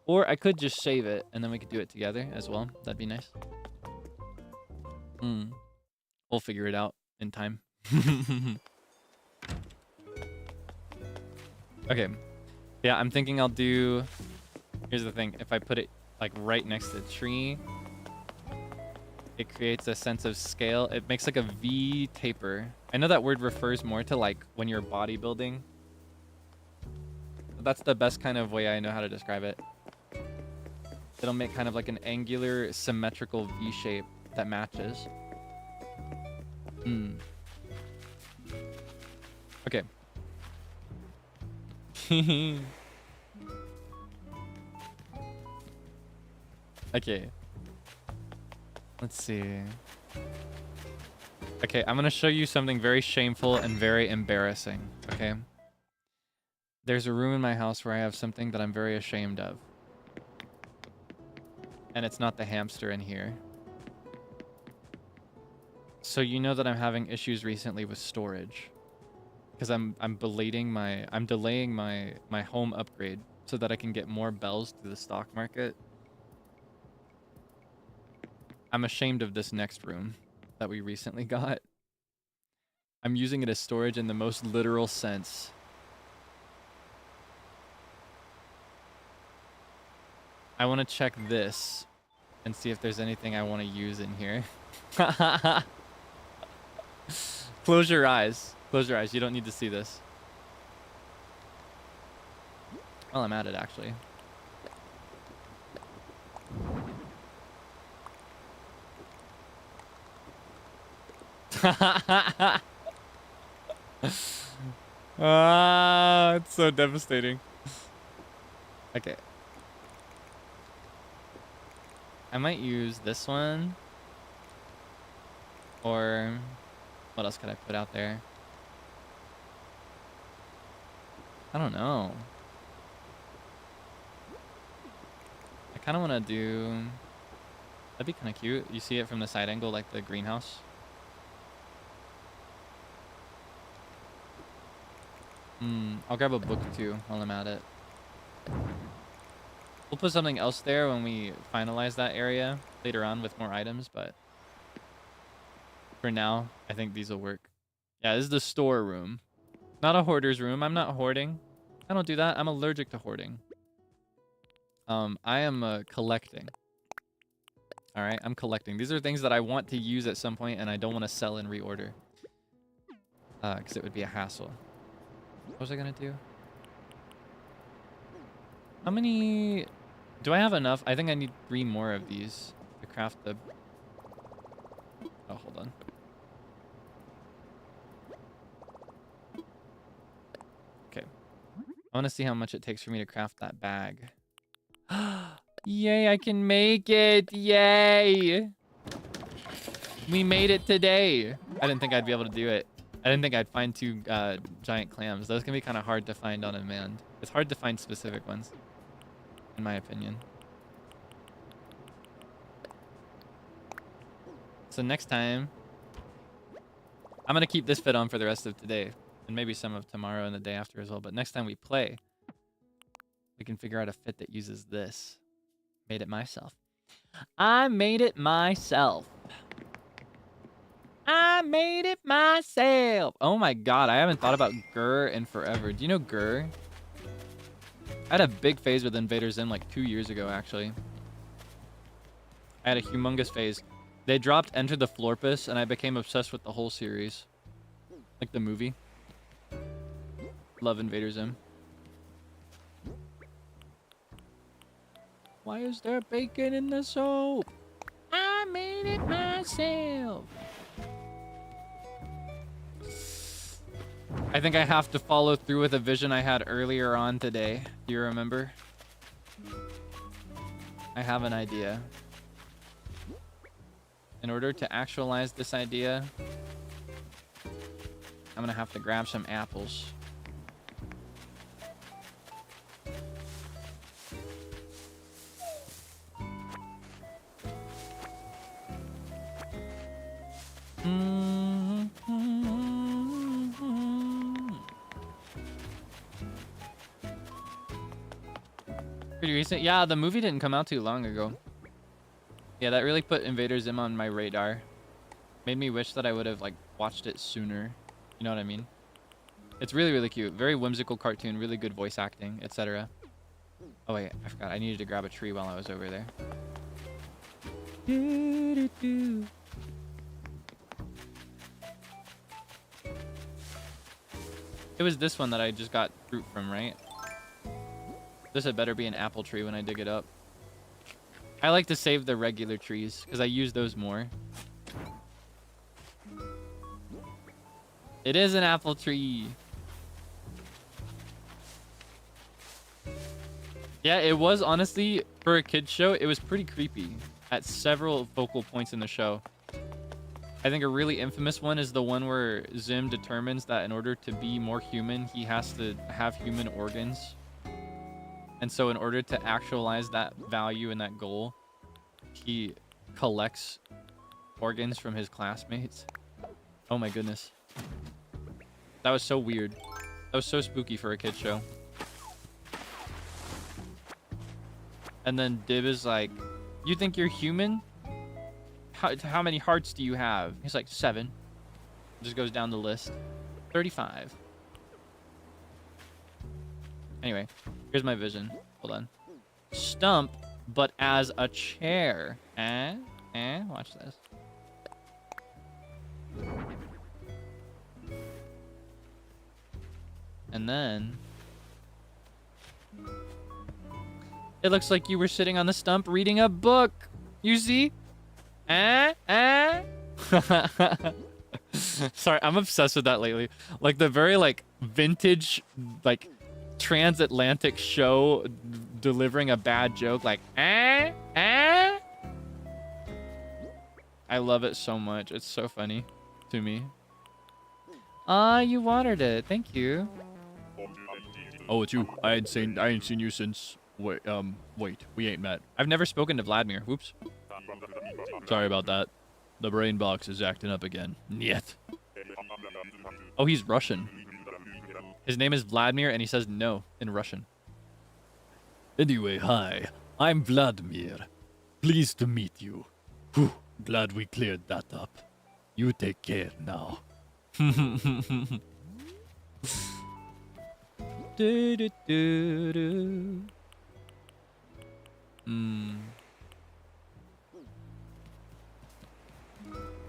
Or I could just save it and then we could do it together as well. That'd be nice. We'll figure it out in time. Okay. Yeah, I'm thinking I'll do... Here's the thing. If I put it like right next to the tree, it creates a sense of scale. It makes like a V taper. I know that word refers more to like when you're bodybuilding. But that's the best kind of way I know how to describe it. It'll make kind of like an angular, symmetrical V shape that matches. Okay. Okay. Let's see. Okay, I'm gonna show you something very shameful and very embarrassing, okay? There's a room in my house where I have something that I'm very ashamed of. And it's not the hamster in here. So you know that I'm having issues recently with storage. Because I'm delaying my home upgrade so that I can get more bells to the stock market. I'm ashamed of this next room that we recently got. I'm using it as storage in the most literal sense. I want to check this and see if there's anything I want to use in here. Close your eyes. Close your eyes. You don't need to see this. Well, I'm at it, actually. It's so devastating. Okay. I might use this one. Or what else could I put out there? I don't know. I kind of want to do... That'd be kind of cute. You see it from the side angle, like the greenhouse. I'll grab a book too while I'm at it. We'll put something else there when we finalize that area later on with more items, but for now, I think these will work. Yeah, this is the store room. Not a hoarder's room. I'm not hoarding. I don't do that. I'm allergic to hoarding. I am collecting. All right, I'm collecting. These are things that I want to use at some point, and I don't want to sell and reorder. Because it would be a hassle. What was I going to do? How many Do I have enough? I think I need 3 more of these to craft the... Oh, hold on. Okay. I want to see how much it takes for me to craft that bag. Yay, I can make it! Yay! We made it today! I didn't think I'd be able to do it. I didn't think I'd find 2 giant clams. Those can be kind of hard to find on demand. It's hard to find specific ones, in my opinion. So next time, I'm going to keep this fit on for the rest of today. And maybe some of tomorrow and the day after as well. But next time we play, we can figure out a fit that uses this. Made it myself. I made it myself. I made it myself. Oh my god, I haven't thought about Gur in forever. Do you know Gur? I had a big phase with Invader Zim like 2 years ago, actually. I had a humongous phase. They dropped Enter the Florpus, and I became obsessed with the whole series. Like the movie. Love Invader Zim. Why is there bacon in the soap? I made it myself. I think I have to follow through with a vision I had earlier on today. Do you remember? I have an idea. In order to actualize this idea, I'm gonna have to grab some apples. Pretty recent. Yeah, the movie didn't come out too long ago. Yeah, that really put Invader Zim on my radar. Made me wish that I would have like watched it sooner. You know what I mean? It's really, really cute. Very whimsical cartoon, really good voice acting, etc. Oh wait, I forgot. I needed to grab a tree while I was over there. It was this one that I just got fruit from, right? This had better be an apple tree when I dig it up. I like to save the regular trees because I use those more. It is an apple tree. Yeah, it was honestly, for a kid's show, it was pretty creepy at several focal points in the show. I think a really infamous one is the one where Zim determines that in order to be more human, he has to have human organs. And so in order to actualize that value and that goal, he collects organs from his classmates. Oh my goodness. That was so weird. That was so spooky for a kid's show. And then Dib is like, you think you're human? How many hearts do you have? He's like, 7. Just goes down the list. 35. Anyway, here's my vision. Hold on. Stump, but as a chair. Watch this. And then... it looks like you were sitting on the stump reading a book. You see? Sorry, I'm obsessed with that lately. Like the very like vintage like transatlantic show delivering a bad joke like I love it so much. It's so funny to me. You watered it. Thank you. Oh, it's you. I ain't seen you since... Wait, we ain't met. I've never spoken to Vladimir. Whoops. Sorry about that. The brain box is acting up again. Niet. Oh, he's Russian. His name is Vladimir, and he says no in Russian. Anyway, hi. I'm Vladimir. Pleased to meet you. Whew, glad we cleared that up. You take care now. I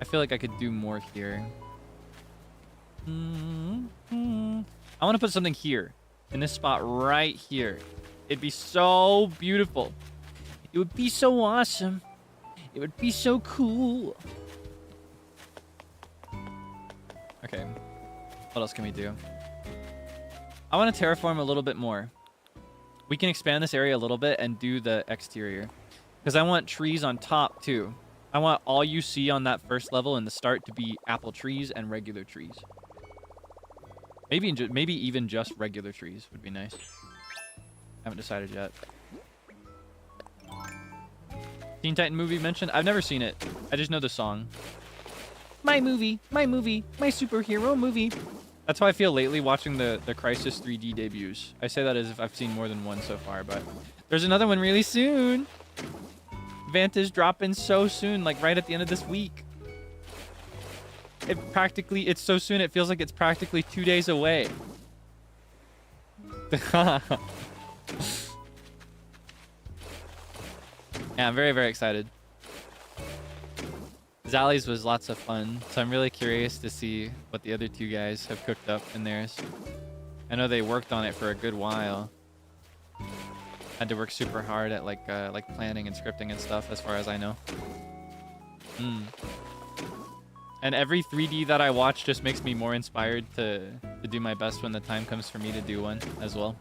feel like I could do more here. I want to put something here. In this spot right here. It'd be so beautiful. It would be so awesome. It would be so cool. Okay. What else can we do? I want to terraform a little bit more. We can expand this area a little bit and do the exterior. Because I want trees on top too. I want all you see on that first level in the start to be apple trees and regular trees. Maybe even just regular trees would be nice. Haven't decided yet. Teen Titan movie mentioned? I've never seen it. I just know the song. My movie, my superhero movie. That's how I feel lately watching the Crysis 3D debuts. I say that as if I've seen more than one so far, but there's another one really soon. Vanta's dropping so soon, like right at the end of this week. It's so soon, it feels like it's practically 2 days away. Yeah, I'm very, very excited. Zally's was lots of fun, so I'm really curious to see what the other two guys have cooked up in theirs. I know they worked on it for a good while. Had to work super hard at like planning and scripting and stuff, as far as I know. And every 3D that I watch just makes me more inspired to do my best when the time comes for me to do one as well.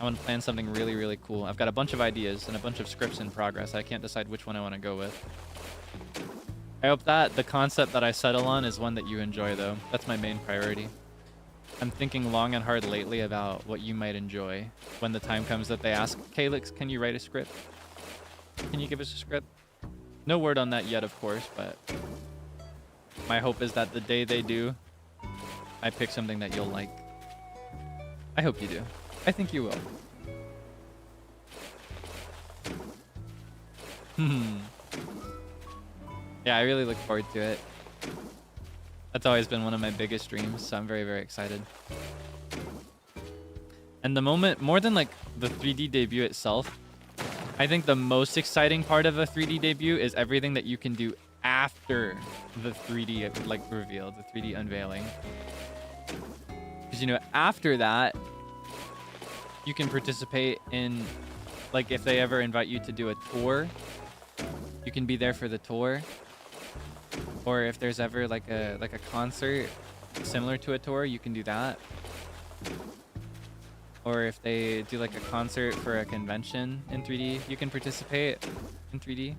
I want to plan something really, really cool. I've got a bunch of ideas and a bunch of scripts in progress. I can't decide which one I want to go with. I hope that the concept that I settle on is one that you enjoy, though. That's my main priority. I'm thinking long and hard lately about what you might enjoy when the time comes that they ask, Kaelix, can you write a script? Can you give us a script? No word on that yet, of course, but my hope is that the day they do, I pick something that you'll like. I hope you do. I think you will. Yeah, I really look forward to it. That's always been one of my biggest dreams, so I'm very, very excited. And the moment, more than like the 3D debut itself, I think the most exciting part of a 3D debut is everything that you can do after the 3D like reveal, the 3D unveiling. Because, you know, after that, you can participate in, like, if they ever invite you to do a tour, you can be there for the tour. Or if there's ever like a concert similar to a tour, you can do that. Or if they do like a concert for a convention in 3D, you can participate in 3D.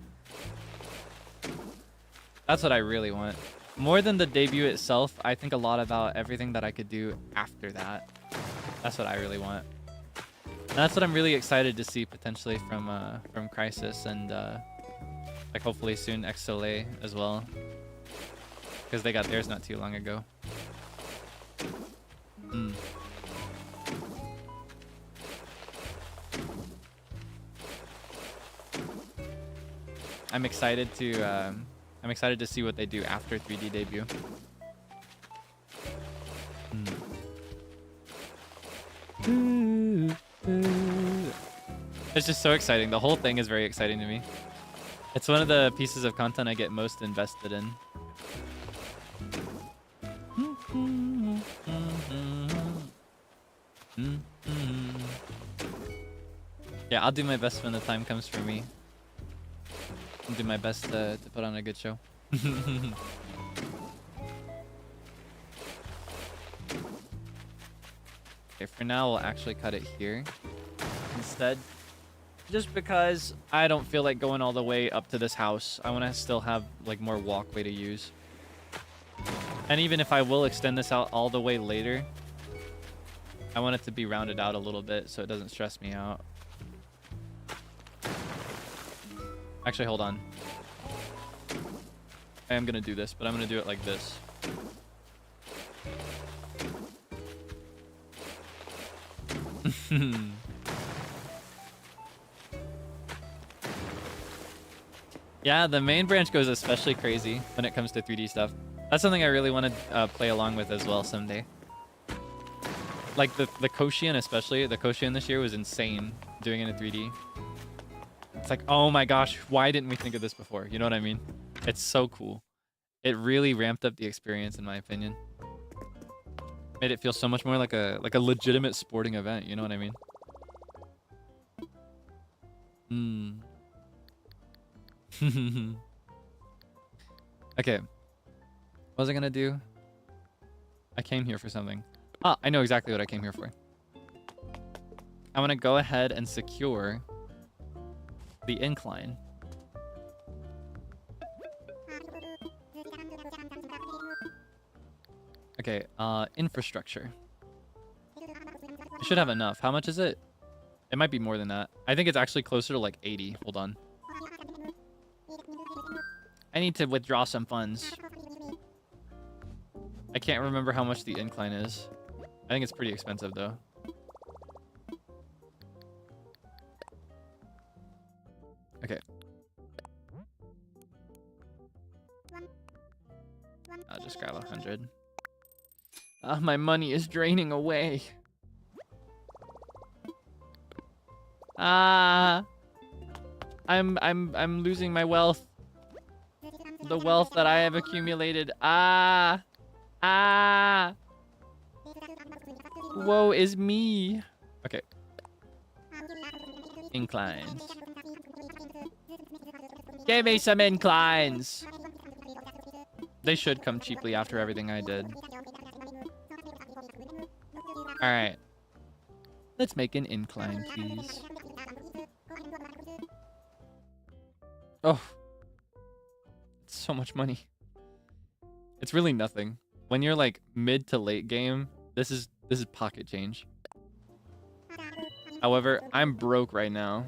That's what I really want. More than the debut itself, I think a lot about everything that I could do after that. That's what I really want. And that's what I'm really excited to see potentially from Crysis and like hopefully soon XLA as well. Because they got theirs not too long ago. I'm excited to see what they do after 3D debut. It's just so exciting. The whole thing is very exciting to me. It's one of the pieces of content I get most invested in. Yeah, I'll do my best when the time comes for me. I'll do my best to put on a good show. Okay, for now, we'll actually cut it here instead. Just because I don't feel like going all the way up to this house. I want to still have like more walkway to use. And even if I will extend this out all the way later, I want it to be rounded out a little bit so it doesn't stress me out. Actually, hold on. I am going to do this, but I'm going to do it like this. Yeah, the main branch goes especially crazy when it comes to 3D stuff. That's something I really want to play along with as well someday. Like the Koshian especially. The Koshian this year was insane doing it in 3D. It's like, oh my gosh, why didn't we think of this before? You know what I mean? It's so cool. It really ramped up the experience in my opinion. Made it feel so much more like a legitimate sporting event, you know what I mean? Hmm. Okay. What was I gonna do? I came here for something. Ah, I know exactly what I came here for. I want to go ahead and secure the incline. Okay, infrastructure. I should have enough. How much is it? It might be more than that. I think it's actually closer to like 80. Hold on. I need to withdraw some funds. I can't remember how much the incline is. I think it's pretty expensive though. Okay. I'll just grab 100. My money is draining away. I'm losing my wealth. The wealth that I have accumulated. Woe is me. Okay. Inclines. Give me some inclines. They should come cheaply after everything I did. Alright. Let's make an incline, please. Oh. It's so much money. It's really nothing. When you're like mid to late game, this is pocket change. However, I'm broke right now.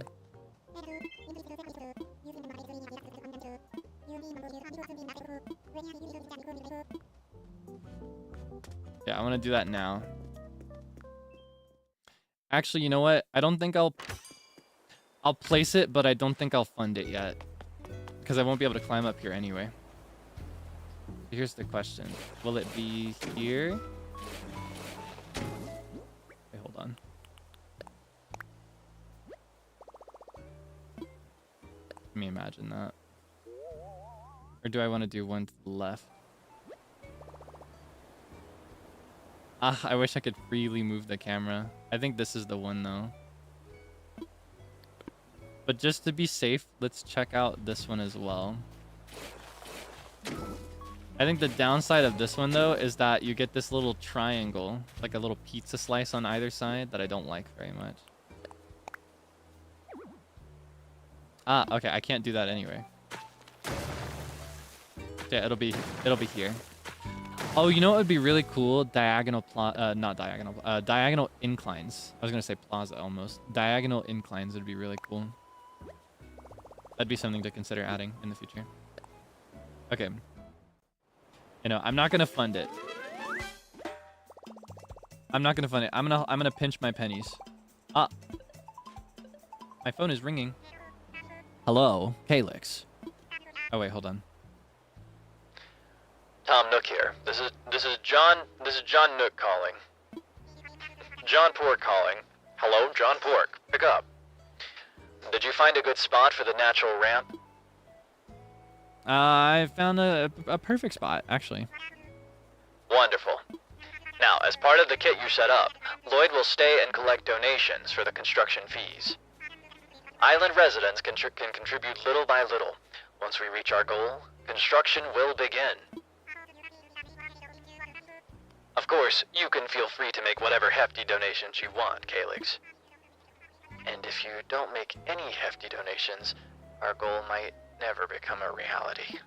Yeah, I want to do that now. Actually, you know what? I don't think I'll place it, but I don't think I'll fund it yet. Because I won't be able to climb up here anyway. Here's the question. Will it be here? Wait, hold on. Let me imagine that. Or do I want to do one to the left? Ah, I wish I could freely move the camera. I think this is the one though. But just to be safe, let's check out this one as well. I think the downside of this one though is that you get this little triangle, like a little pizza slice on either side that I don't like very much. Ah, okay, I can't do that anyway. Yeah, it'll be here. Oh, you know what would be really cool? Diagonal diagonal inclines. I was gonna say plaza almost. Diagonal inclines would be really cool. That'd be something to consider adding in the future. Okay. You know, I'm not gonna fund it. I'm not gonna fund it. I'm gonna pinch my pennies. Ah. My phone is ringing. Hello, Kaelix. Oh wait, hold on. Tom Nook here. This is John Nook calling. John Pork calling. Hello, John Pork. Pick up. Did you find a good spot for the natural ramp? I found a perfect spot, actually. Wonderful. Now, as part of the kit you set up, Lloyd will stay and collect donations for the construction fees. Island residents can contribute little by little. Once we reach our goal, construction will begin. Of course, you can feel free to make whatever hefty donations you want, Kaelix. And if you don't make any hefty donations, our goal might never become a reality.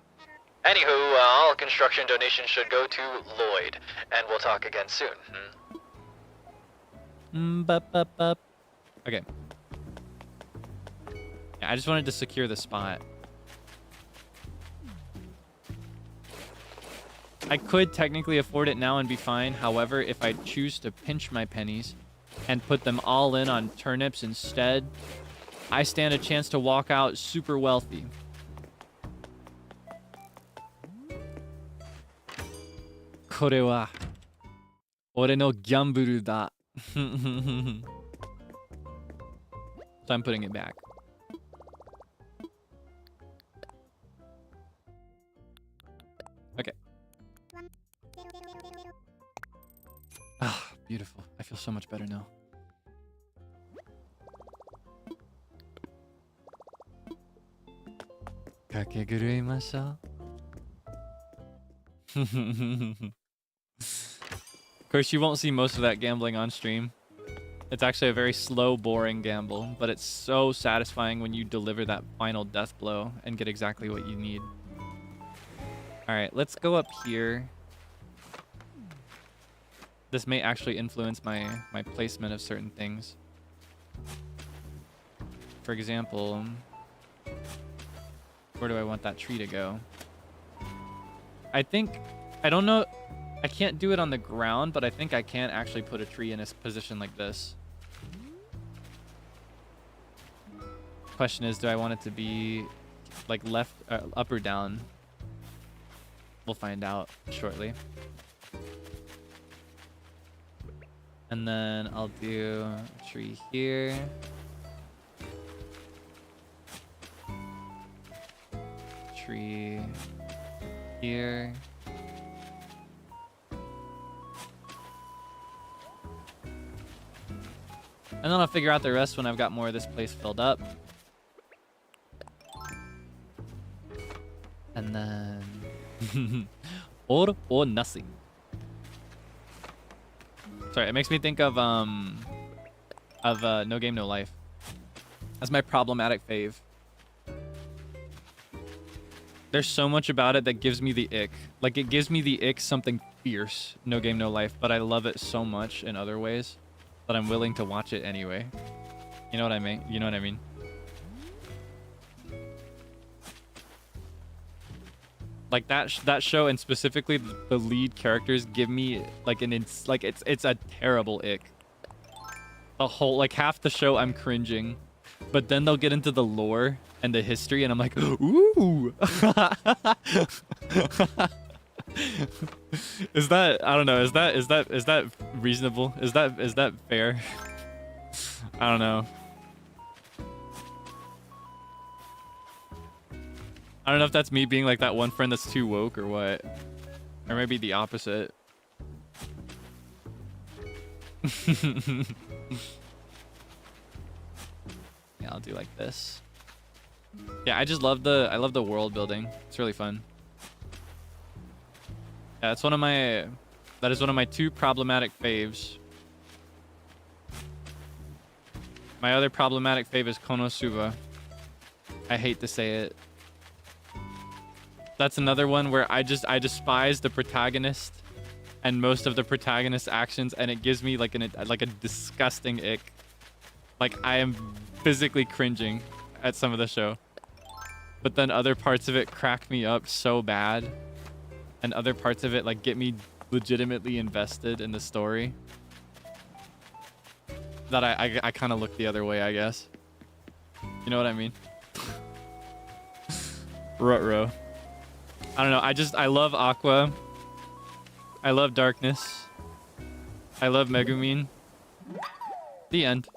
Anywho, all construction donations should go to Lloyd, and we'll talk again soon. Okay. Yeah, I just wanted to secure the spot. I could technically afford it now and be fine. However, if I choose to pinch my pennies and put them all in on turnips instead, I stand a chance to walk out super wealthy. Kore wa ore no gyamburu da. So I'm putting it back. Okay. Ah, beautiful. I feel so much better now. Kakeguruimashou. Of course, you won't see most of that gambling on stream. It's actually a very slow, boring gamble, but it's so satisfying when you deliver that final death blow and get exactly what you need. All right, let's go up here. This may actually influence my placement of certain things. For example, where do I want that tree to go? I don't know. I can't do it on the ground, but I think I can actually put a tree in a position like this. Question is, do I want it to be like left, up or down? We'll find out shortly. And then I'll do a tree here. Tree here. And then I'll figure out the rest when I've got more of this place filled up. And then all or nothing. Sorry, it makes me think of No Game No Life. That's my problematic fave. There's so much about it that gives me the ick. Like, it gives me the ick something fierce, No Game No Life, but I love it so much in other ways that I'm willing to watch it anyway. You know what I mean? You know what I mean? Like that show, and specifically the lead characters, give me like it's a terrible ick. The whole, like, half the show I'm cringing, but then they'll get into the lore and the history, and I'm like, ooh. Is that, I don't know, is that reasonable? Is that fair? I don't know. I don't know if that's me being like that one friend that's too woke or what. Or maybe the opposite. Yeah, I'll do like this. Yeah, I love the world building. It's really fun. Yeah, that is one of my two problematic faves. My other problematic fave is Konosuba. I hate to say it. That's another one where I despise the protagonist and most of the protagonist's actions, and it gives me like a disgusting ick. Like, I am physically cringing at some of the show. But then other parts of it crack me up so bad, and other parts of it like get me legitimately invested in the story, that I kind of look the other way, I guess. You know what I mean? Ruh-roh. I don't know. I love Aqua. I love Darkness. I love Megumin. The end.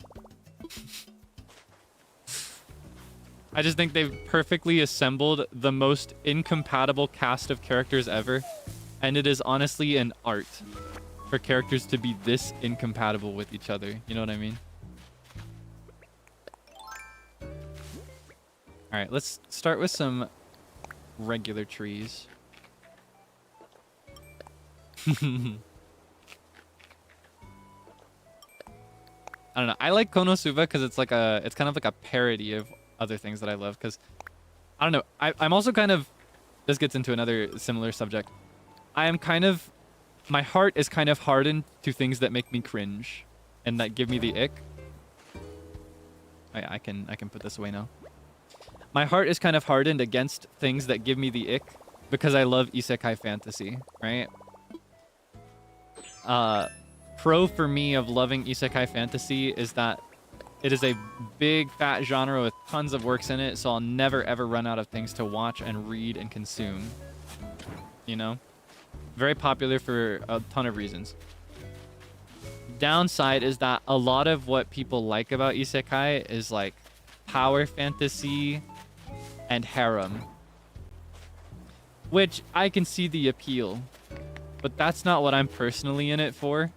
I just think they've perfectly assembled the most incompatible cast of characters ever. And it is honestly an art for characters to be this incompatible with each other. You know what I mean? Alright, let's start with some regular trees. I don't know. I like Konosuba because it's kind of like a parody of other things that I love. Because I don't know. I'm also kind of, this gets into another similar subject. My heart is kind of hardened to things that make me cringe and that give me the ick. I can put this away now. My heart is kind of hardened against things that give me the ick because I love isekai fantasy, right? Pro for me of loving isekai fantasy is that it is a big fat genre with tons of works in it, so I'll never ever run out of things to watch and read and consume. You know? Very popular for a ton of reasons. Downside is that a lot of what people like about isekai is like power fantasy and harem, which I can see the appeal, but that's not what I'm personally in it for.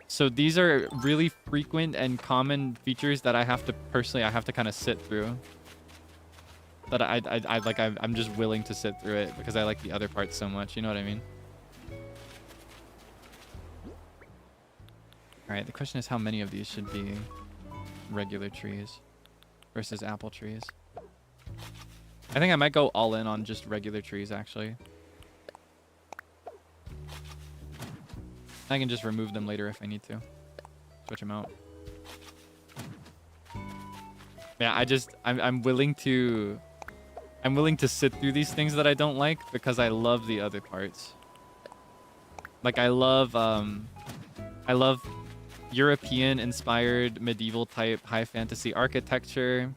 So these are really frequent and common features that I have to kind of sit through. that I'm just willing to sit through it because I like the other parts so much. You know what I mean? All right. The question is how many of these should be regular trees versus apple trees. I think I might go all in on just regular trees actually. I can just remove them later if I need to. Switch them out. Yeah, I'm willing to sit through these things that I don't like because I love the other parts. Like I love European inspired medieval type high fantasy architecture.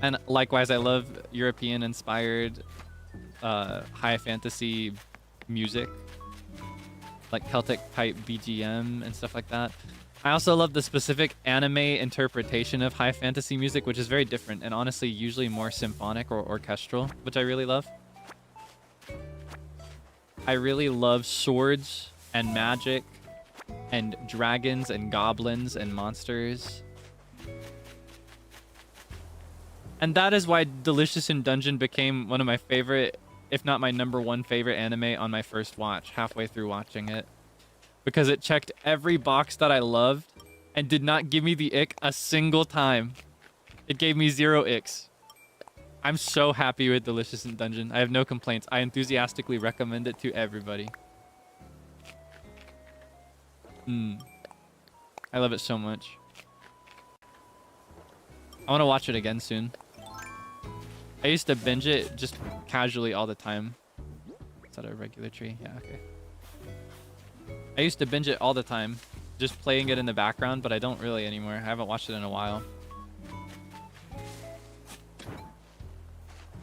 And likewise I love European inspired high fantasy music. Like Celtic type BGM and stuff like that. I also love the specific anime interpretation of high fantasy music, which is very different and honestly usually more symphonic or orchestral, which I really love. I really love swords and magic and dragons and goblins and monsters. And that is why Delicious in Dungeon became one of my favorite, if not my #1 favorite anime on my first watch, halfway through watching it. Because it checked every box that I loved and did not give me the ick a single time. It gave me 0 icks. I'm so happy with Delicious in Dungeon. I have no complaints. I enthusiastically recommend it to everybody. I love it so much. I want to watch it again soon. I used to binge it just casually all the time. Is that a regular tree? Yeah, okay. I used to binge it all the time, just playing it in the background, but I don't really anymore. I haven't watched it in a while.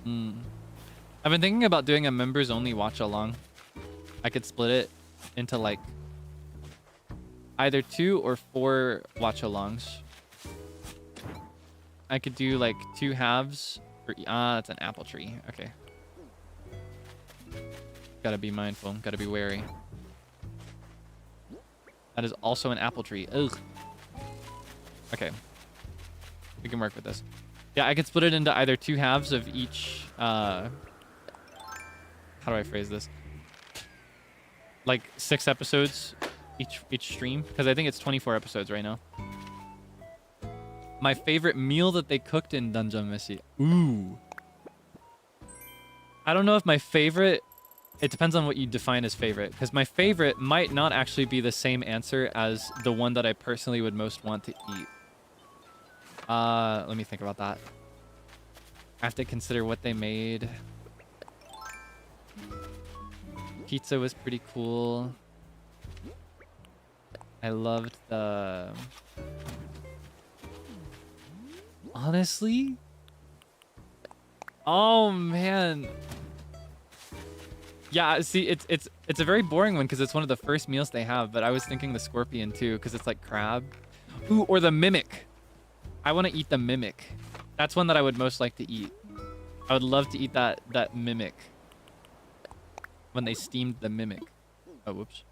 I've been thinking about doing a members only watch along. I could split it into like either 2 or 4 watch alongs. I could do like 2 halves. It's an apple tree. Okay. Gotta be mindful. Gotta be wary. That is also an apple tree. Ugh. Okay. We can work with this. Yeah, I could split it into either 2 halves of each. How do I phrase this? Like 6 episodes each stream, because I think it's 24 episodes right now. My favorite meal that they cooked in Dungeon Messi. Ooh. I don't know if my favorite... It depends on what you define as favorite, because my favorite might not actually be the same answer as the one that I personally would most want to eat. Let me think about that. I have to consider what they made. Pizza was pretty cool. I loved the... Honestly? Oh, man. Yeah, see, it's a very boring one because it's one of the first meals they have, but I was thinking the scorpion too because it's like crab. Ooh, or the mimic. I want to eat the mimic. That's one that I would most like to eat. I would love to eat that mimic. When they steamed the mimic. Oh, whoops.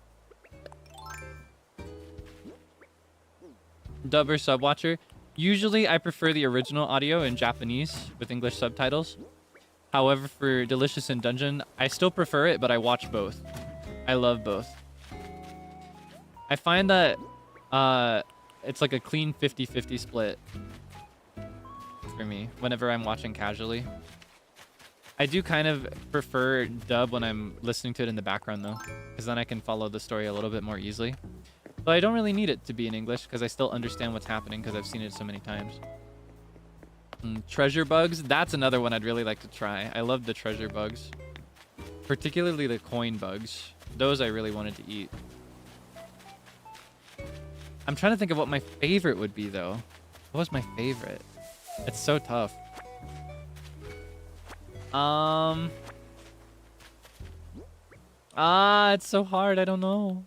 Dub or sub watcher. Usually I prefer the original audio in Japanese with English subtitles. However, for Delicious in Dungeon, I still prefer it, but I watch both. I love both. I find that it's like a clean 50-50 split for me whenever I'm watching casually. I do kind of prefer dub when I'm listening to it in the background though, because then I can follow the story a little bit more easily. But I don't really need it to be in English because I still understand what's happening because I've seen it so many times. Treasure bugs, that's another one I'd really like to try. I love the treasure bugs, particularly the coin bugs. Those I really wanted to eat. I'm trying to think of what my favorite would be though. What was my favorite? It's so tough. It's so hard. I don't know.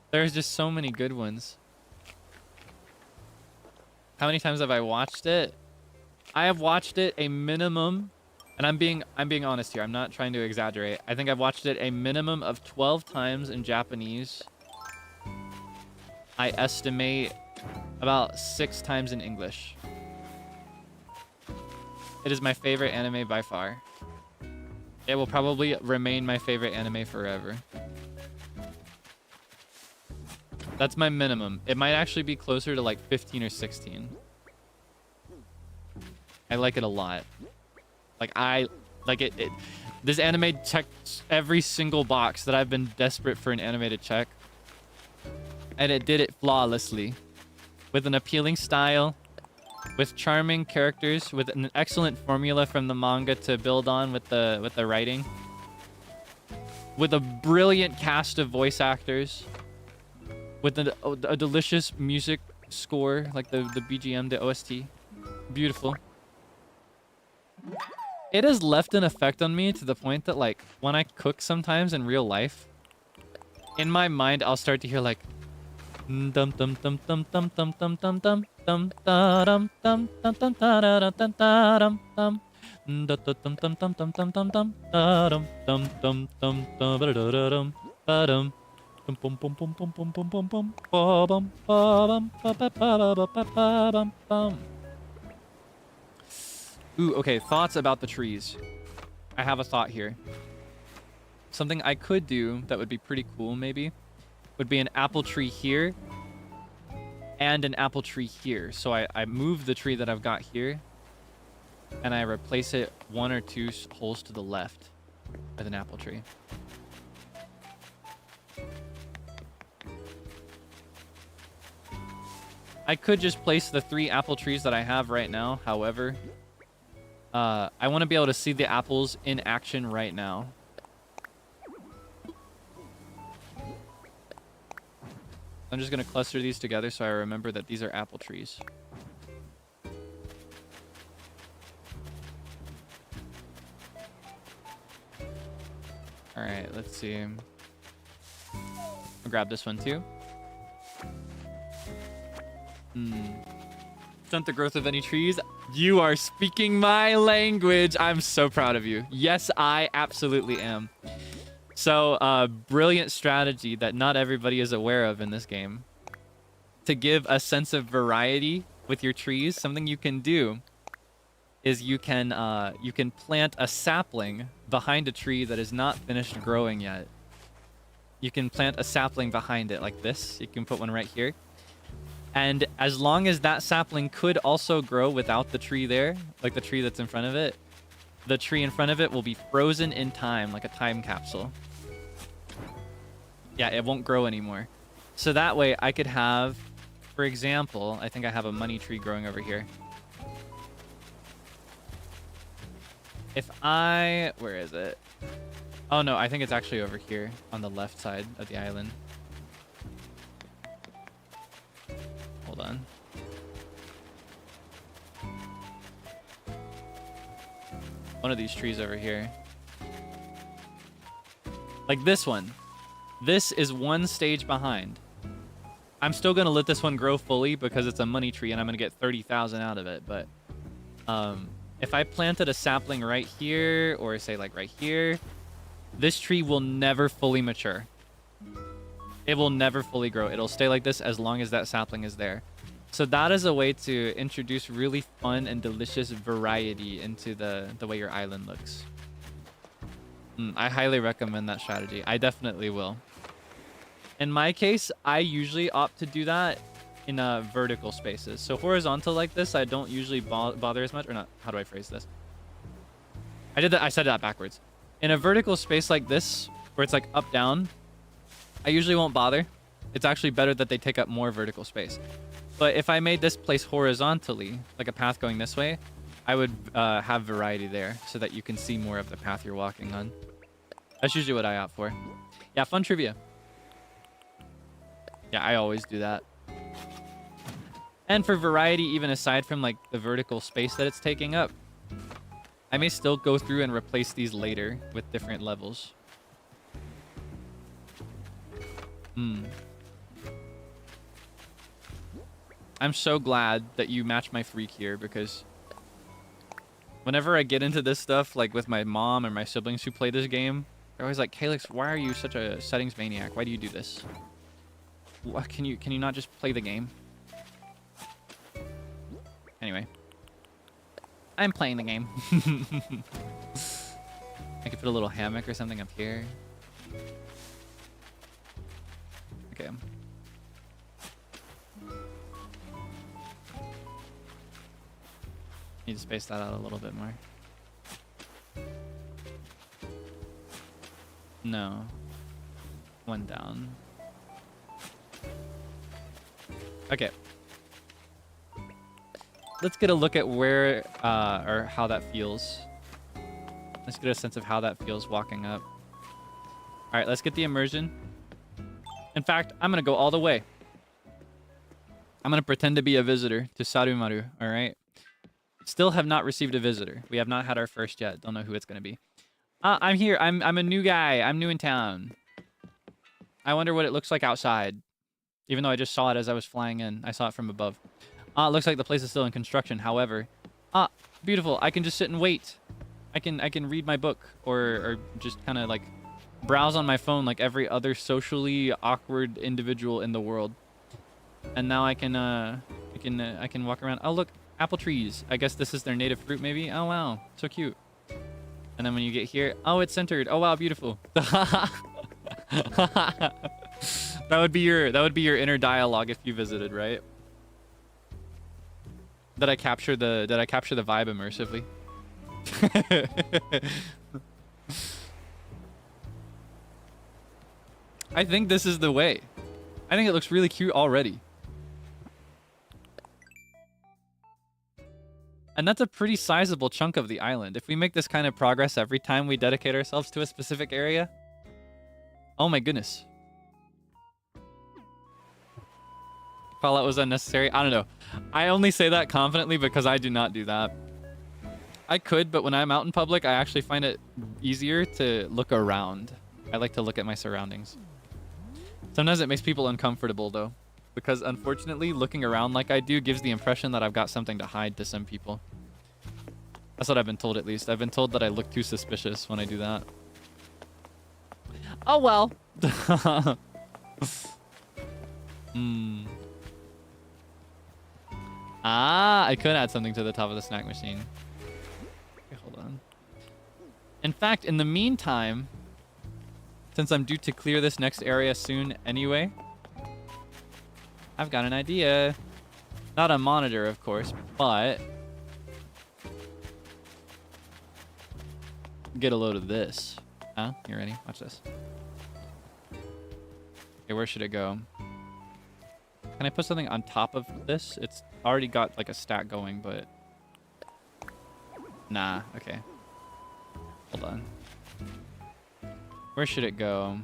There's just so many good ones. How many times have I watched it? I have watched it a minimum, and I'm being honest here. I'm not trying to exaggerate. I think I've watched it a minimum of 12 times in Japanese. I estimate about 6 times in English. It is my favorite anime by far. It will probably remain my favorite anime forever. That's my minimum. It might actually be closer to like 15 or 16. I like it a lot. Like it. This anime checked every single box that I've been desperate for an anime to check. And it did it flawlessly. With an appealing style, with charming characters, with an excellent formula from the manga to build on with the writing. With a brilliant cast of voice actors. With a delicious music score, like the BGM, the OST. Beautiful. It has left an effect on me to the point that, like, when I cook sometimes in real life, in my mind, I'll start to hear, like, dum dum dum dum dum dum dum dum dum dum dum dum dum dum dum dum dum dum dum Ooh, okay, thoughts about the trees. I have a thought here. Something I could do that would be pretty cool, maybe, would be an apple tree here and an apple tree here. So I move the tree that I've got here and I replace it 1 or 2 holes to the left with an apple tree. I could just place the 3 apple trees that I have right now. However, I want to be able to see the apples in action right now. I'm just going to cluster these together so I remember that these are apple trees. Alright, let's see. I'll grab this one too. Stunt the growth of any trees. You are speaking my language. I'm so proud of you. Yes, I absolutely am. So, brilliant strategy that not everybody is aware of in this game. To give a sense of variety with your trees, something you can do is you can plant a sapling behind a tree that is not finished growing yet. You can plant a sapling behind it like this. You can put one right here. And as long as that sapling could also grow without the tree there, like the tree that's in front of it, the tree in front of it will be frozen in time, like a time capsule. Yeah, it won't grow anymore. So that way I could have, for example, I think I have a money tree growing over here. If I... Where is it? Oh, no, I think it's actually over here on the left side of the island. Hold on. One of these trees over here. Like this one. This is one stage behind. I'm still going to let this one grow fully because it's a money tree and I'm going to get 30,000 out of it. But if I planted a sapling right here, or say like right here, this tree will never fully mature. It will never fully grow. It'll stay like this as long as that sapling is there. So that is a way to introduce really fun and delicious variety into the way your island looks. I highly recommend that strategy. I definitely will. In my case, I usually opt to do that in vertical spaces. So horizontal like this, I don't usually bother as much. Or not, how do I phrase this? I said that backwards. In a vertical space like this, where it's like up, down, I usually won't bother. It's actually better that they take up more vertical space. But if I made this place horizontally, like a path going this way, I would have variety there so that you can see more of the path you're walking on. That's usually what I opt for. Yeah, fun trivia. Yeah, I always do that. And for variety, even aside from like the vertical space that it's taking up, I may still go through and replace these later with different levels. I'm so glad that you match my freak here, because whenever I get into this stuff, like with my mom or my siblings who play this game, they're always like, Kaelix, why are you such a settings maniac? Why do you do this? What, can you not just play the game? Anyway. I'm playing the game. I could put a little hammock or something up here. Okay. Need to space that out a little bit more. No. One down. Okay. Let's get a look at where or how that feels. Let's get a sense of how that feels walking up. All right, let's get the immersion. In fact, I'm gonna go all the way. I'm gonna pretend to be a visitor to Sarumaru. All right. Still have not received a visitor. We have not had our first yet. Don't know who it's gonna be. I'm here. I'm a new guy. I'm new in town. I wonder what it looks like outside. Even though I just saw it as I was flying in. I saw it from above. It looks like the place is still in construction. However, beautiful. I can just sit and wait. I can read my book or just kind of like browse on my phone like every other socially awkward individual in the world. And now I can walk around. Oh, look, apple trees. I guess this is their native fruit maybe. Oh wow, so cute. And then when you get here, oh, it's centered. Oh wow, beautiful. That would be your inner dialogue if you visited, right? Did I capture the vibe immersively? I think this is the way. I think it looks really cute already. And that's a pretty sizable chunk of the island. If we make this kind of progress every time we dedicate ourselves to a specific area. Oh my goodness. Fallout was unnecessary. I don't know. I only say that confidently because I do not do that. I could, but when I'm out in public, I actually find it easier to look around. I like to look at my surroundings. Sometimes it makes people uncomfortable though, because unfortunately, looking around like I do gives the impression that I've got something to hide to some people. That's what I've been told, at least. I've been told that I look too suspicious when I do that. Oh well. I could add something to the top of the snack machine. Okay, hold on. In fact, in the meantime, since I'm due to clear this next area soon anyway, I've got an idea. Not a monitor, of course, but get a load of this. Huh? You ready? Watch this. Okay, where should it go? Can I put something on top of this? It's already got like a stack going, but nah. Okay. Hold on. Where should it go?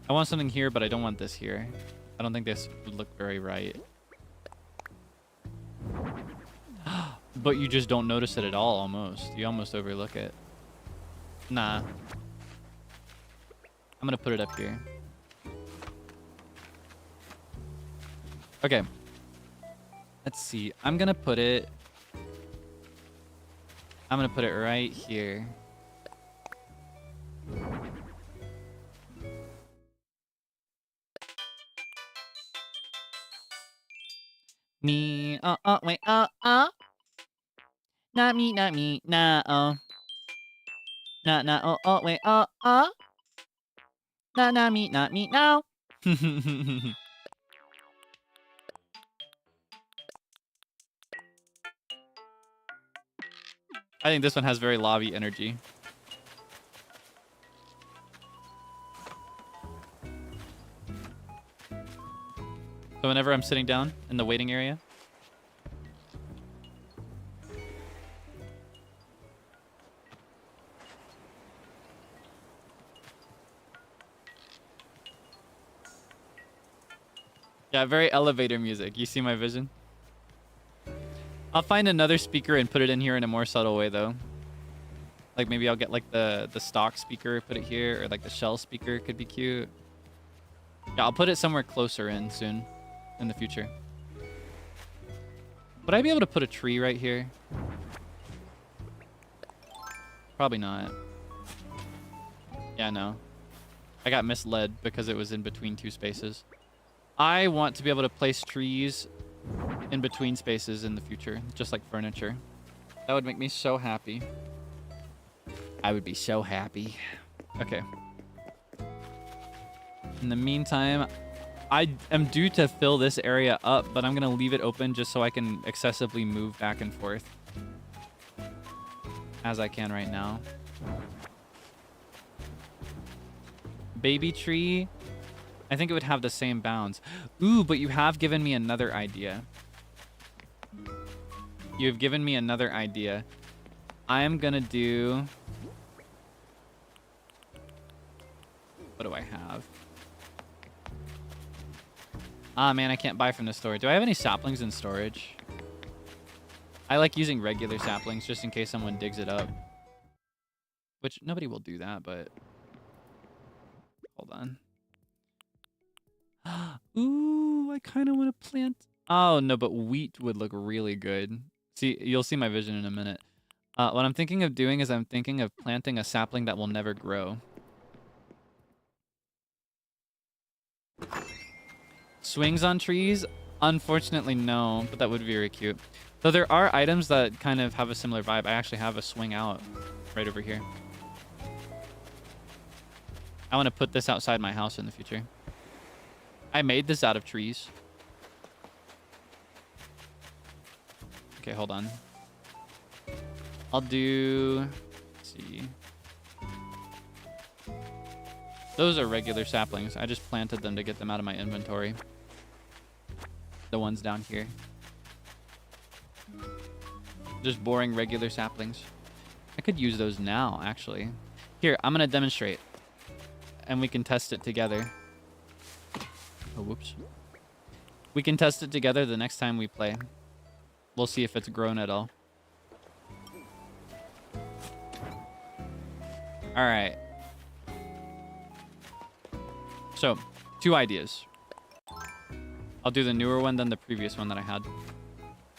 I want something here, but I don't want this here. I don't think this would look very right. But you just don't notice it at all, almost. You almost overlook it. Nah. I'm gonna put it up here. Okay. Let's see. I'm gonna put it right here. Me, wait, not me, nah, nah, wait, not me, no. I think this one has very lobby energy. So whenever I'm sitting down in the waiting area, yeah, very elevator music. You see my vision? I'll find another speaker and put it in here in a more subtle way, though. Like maybe I'll get like the Stalk speaker, put it here, or like the shell speaker could be cute. Yeah, I'll put it somewhere closer in soon, in the future. Would I be able to put a tree right here? Probably not. Yeah, no. I got misled because it was in between two spaces. I want to be able to place trees in between spaces in the future, just like furniture. That would make me so happy. I would be so happy. Okay. In the meantime, I am due to fill this area up, but I'm going to leave it open just so I can excessively move back and forth as I can right now. Baby tree, I think it would have the same bounds. Ooh, but you have given me another idea. You've given me another idea. I am going to do... What do I have? Ah, man, I can't buy from the store. Do I have any saplings in storage? I like using regular saplings just in case someone digs it up. Which, nobody will do that, but... Hold on. Ooh, I kind of want to plant... Oh, no, but wheat would look really good. See, you'll see my vision in a minute. What I'm thinking of doing is I'm thinking of planting a sapling that will never grow. Swings on trees? Unfortunately, no, but that would be very cute. Though there are items that kind of have a similar vibe. I actually have a swing out right over here. I want to put this outside my house in the future. I made this out of trees. Okay, hold on. I'll do... Let's see. Those are regular saplings. I just planted them to get them out of my inventory. The ones down here. Just boring regular saplings. I could use those now, actually. Here, I'm going to demonstrate. And we can test it together. Oh, whoops. We can test it together the next time we play. We'll see if it's grown at all. All right. So, 2 ideas. I'll do the newer one than the previous one that I had.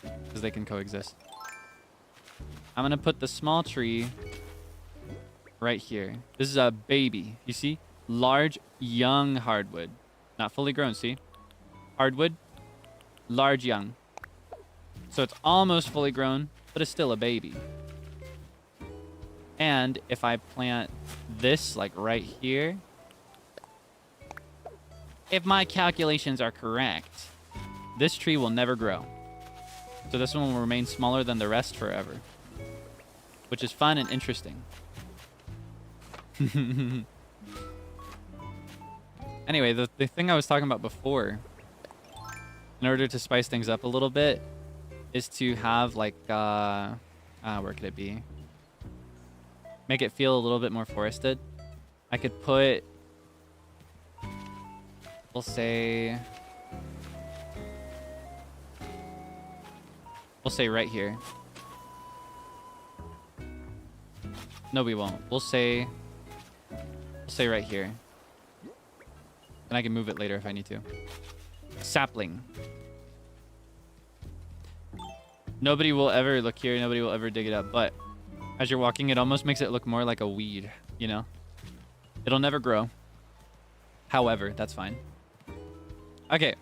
Because they can coexist. I'm going to put the small tree right here. This is a baby. You see? Large, young hardwood. Not fully grown, see? Hardwood. Large, young. So it's almost fully grown, but it's still a baby. And if I plant this, like right here... If my calculations are correct, this tree will never grow. So this one will remain smaller than the rest forever. Which is fun and interesting. Anyway, the thing I was talking about before, in order to spice things up a little bit, is to have like, where could it be? Make it feel a little bit more forested. I could put... We'll say right here. No, we won't. We'll say right here. And I can move it later if I need to. Sapling. Nobody will ever look here. Nobody will ever dig it up. But as you're walking, it almost makes it look more like a weed, you know? It'll never grow. However, that's fine. Okay.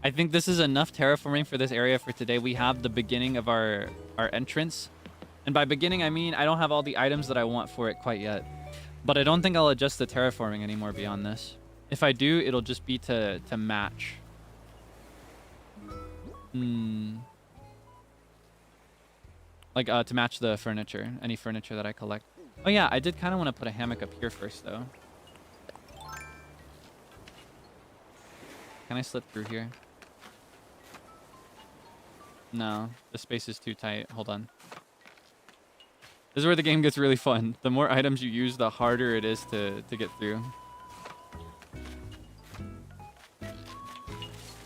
I think this is enough terraforming for this area for today. We have the beginning of our entrance. And by beginning, I mean I don't have all the items that I want for it quite yet. But I don't think I'll adjust the terraforming anymore beyond this. If I do, it'll just be to match. Like, to match the furniture. Any furniture that I collect. Oh yeah, I did kind of want to put a hammock up here first, though. Can I slip through here? No, the space is too tight. Hold on. This is where the game gets really fun. The more items you use, the harder it is to get through.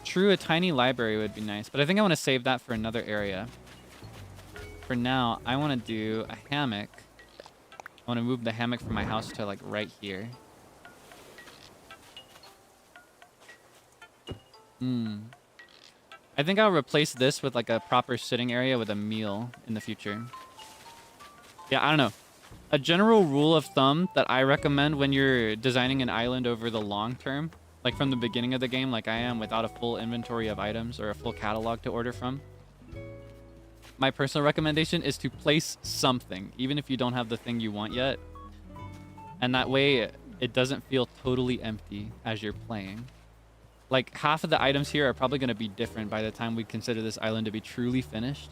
True, a tiny library would be nice, but I think I want to save that for another area. For now, I want to do a hammock. I want to move the hammock from my house to like right here. I think I'll replace this with like a proper sitting area with a meal in the future. Yeah, I don't know. A general rule of thumb that I recommend when you're designing an island over the long term like from the beginning of the game, like I am, without a full inventory of items or a full catalog to order from, my personal recommendation is to place something, even if you don't have the thing you want yet. And that way, it doesn't feel totally empty as you're playing. Like, half of the items here are probably going to be different by the time we consider this island to be truly finished.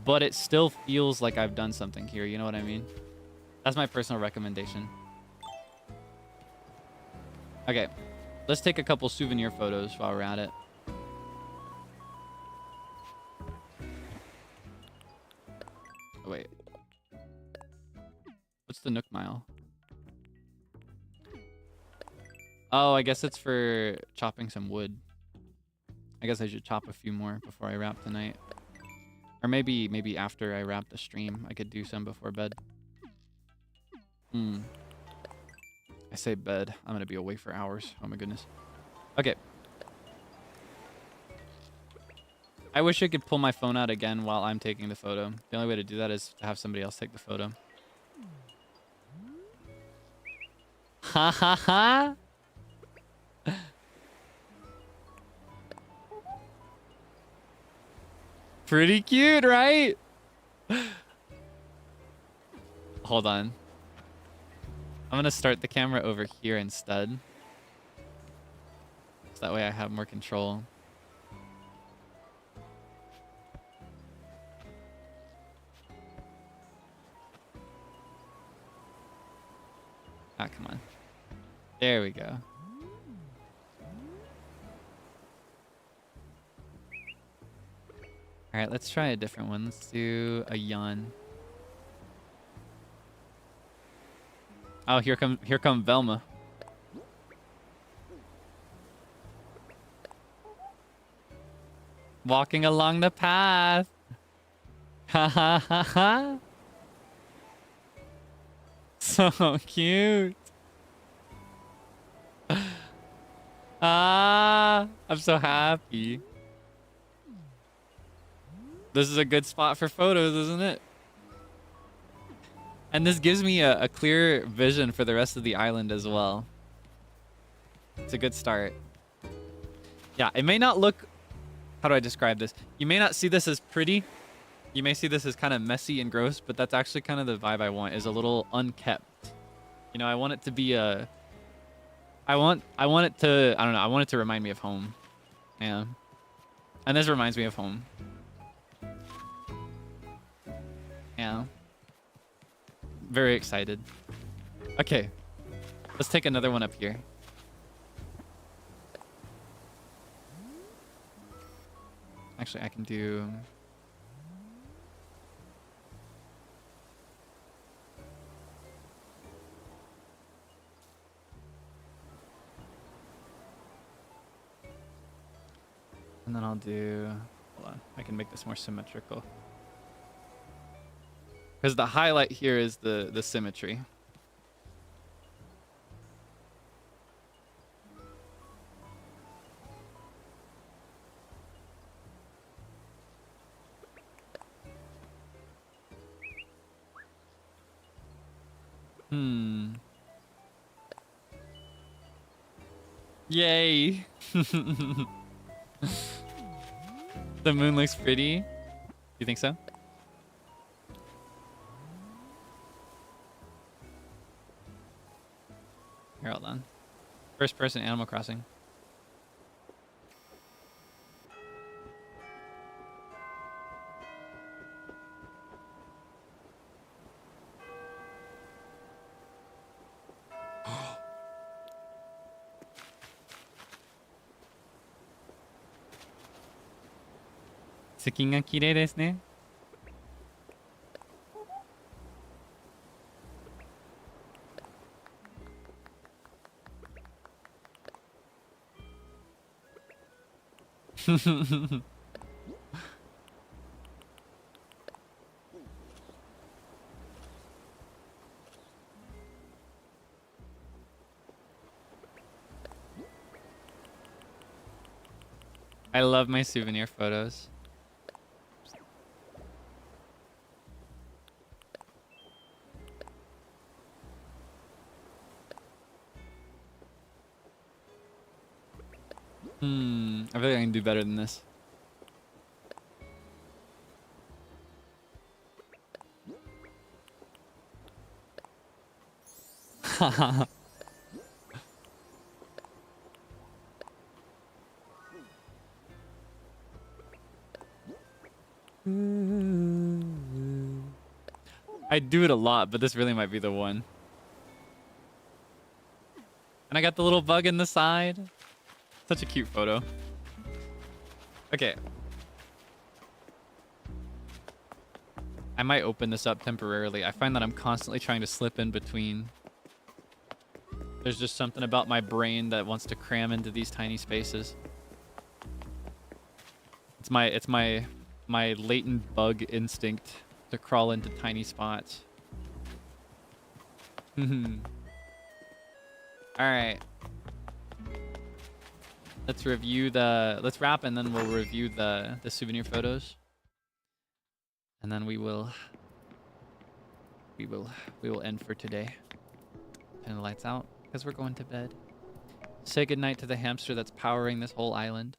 But it still feels like I've done something here, you know what I mean? That's my personal recommendation. Okay, let's take a couple souvenir photos while we're at it. Oh, wait. What's the Nook mile? Oh, I guess it's for chopping some wood. I guess I should chop a few more before I wrap tonight. Or maybe after I wrap the stream, I could do some before bed. I say bed. I'm going to be awake for hours. Oh my goodness. Okay. I wish I could pull my phone out again while I'm taking the photo. The only way to do that is to have somebody else take the photo. Ha ha ha! Pretty cute, right? Hold on. I'm gonna start the camera over here instead. So that way I have more control. Ah, come on. There we go. All right, let's try a different one. Let's do a yawn. Oh, here come Velma. Walking along the path. Ha ha ha ha. So cute. Ah, I'm so happy. This is a good spot for photos, isn't it? And this gives me a clear vision for the rest of the island as well. It's a good start. Yeah, it may not look... How do I describe this? You may not see this as pretty. You may see this as kind of messy and gross, but that's actually kind of the vibe I want, is a little unkept. You know, I want it to be a... I want it to... I don't know. I want it to remind me of home. Yeah. And this reminds me of home. Yeah. Very excited. Okay. Let's take another one up here. Actually, I can do... And then I'll do... Hold on. I can make this more symmetrical. Because the highlight here is the symmetry. Yay! The moon looks pretty. You think so? Here, hold on. First person Animal Crossing. Tsuki ga kirei desu ne. I love my souvenir photos. I feel like I can do better than this. I do it a lot, but this really might be the one. And I got the little bug in the side. Such a cute photo. Okay. I might open this up temporarily. I find that I'm constantly trying to slip in between. There's just something about my brain that wants to cram into these tiny spaces. It's my latent bug instinct to crawl into tiny spots. All right. Let's wrap and then we'll review the souvenir photos. And then we will end for today. Turn the lights out because we're going to bed. Say goodnight to the hamster that's powering this whole island.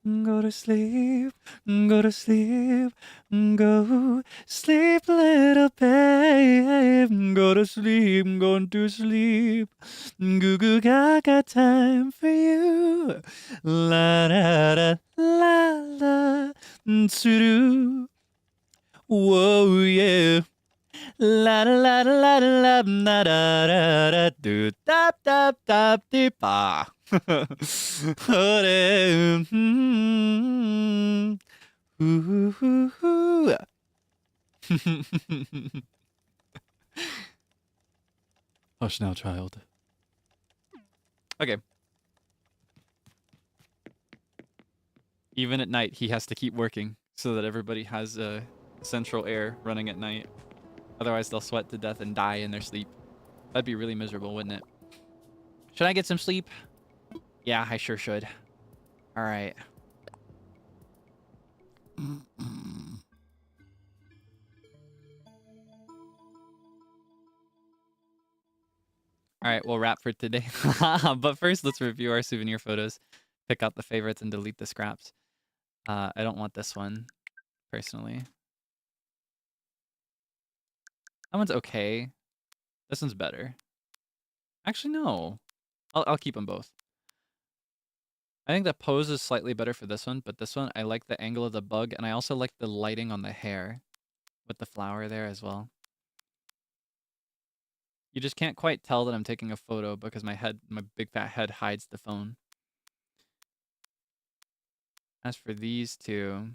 Go to sleep, go to sleep, go sleep, little babe. Go to sleep, going to sleep. Goo goo gaga, time for you. La da da la la, doo. Whoa yeah. La da la da la da la da da da da do da da da dee ba. Hush now, child. Okay. Even at night, he has to keep working so that everybody has central air running at night. Otherwise, they'll sweat to death and die in their sleep. That'd be really miserable, wouldn't it? Should I get some sleep? Yeah, I sure should. All right. All right, we'll wrap for today. But first, let's review our souvenir photos. Pick out the favorites and delete the scraps. I don't want this one, personally. That one's okay. This one's better. Actually, no. I'll keep them both. I think the pose is slightly better for this one, but this one, I like the angle of the bug, and I also like the lighting on the hair with the flower there as well. You just can't quite tell that I'm taking a photo because my big fat head hides the phone. As for these two,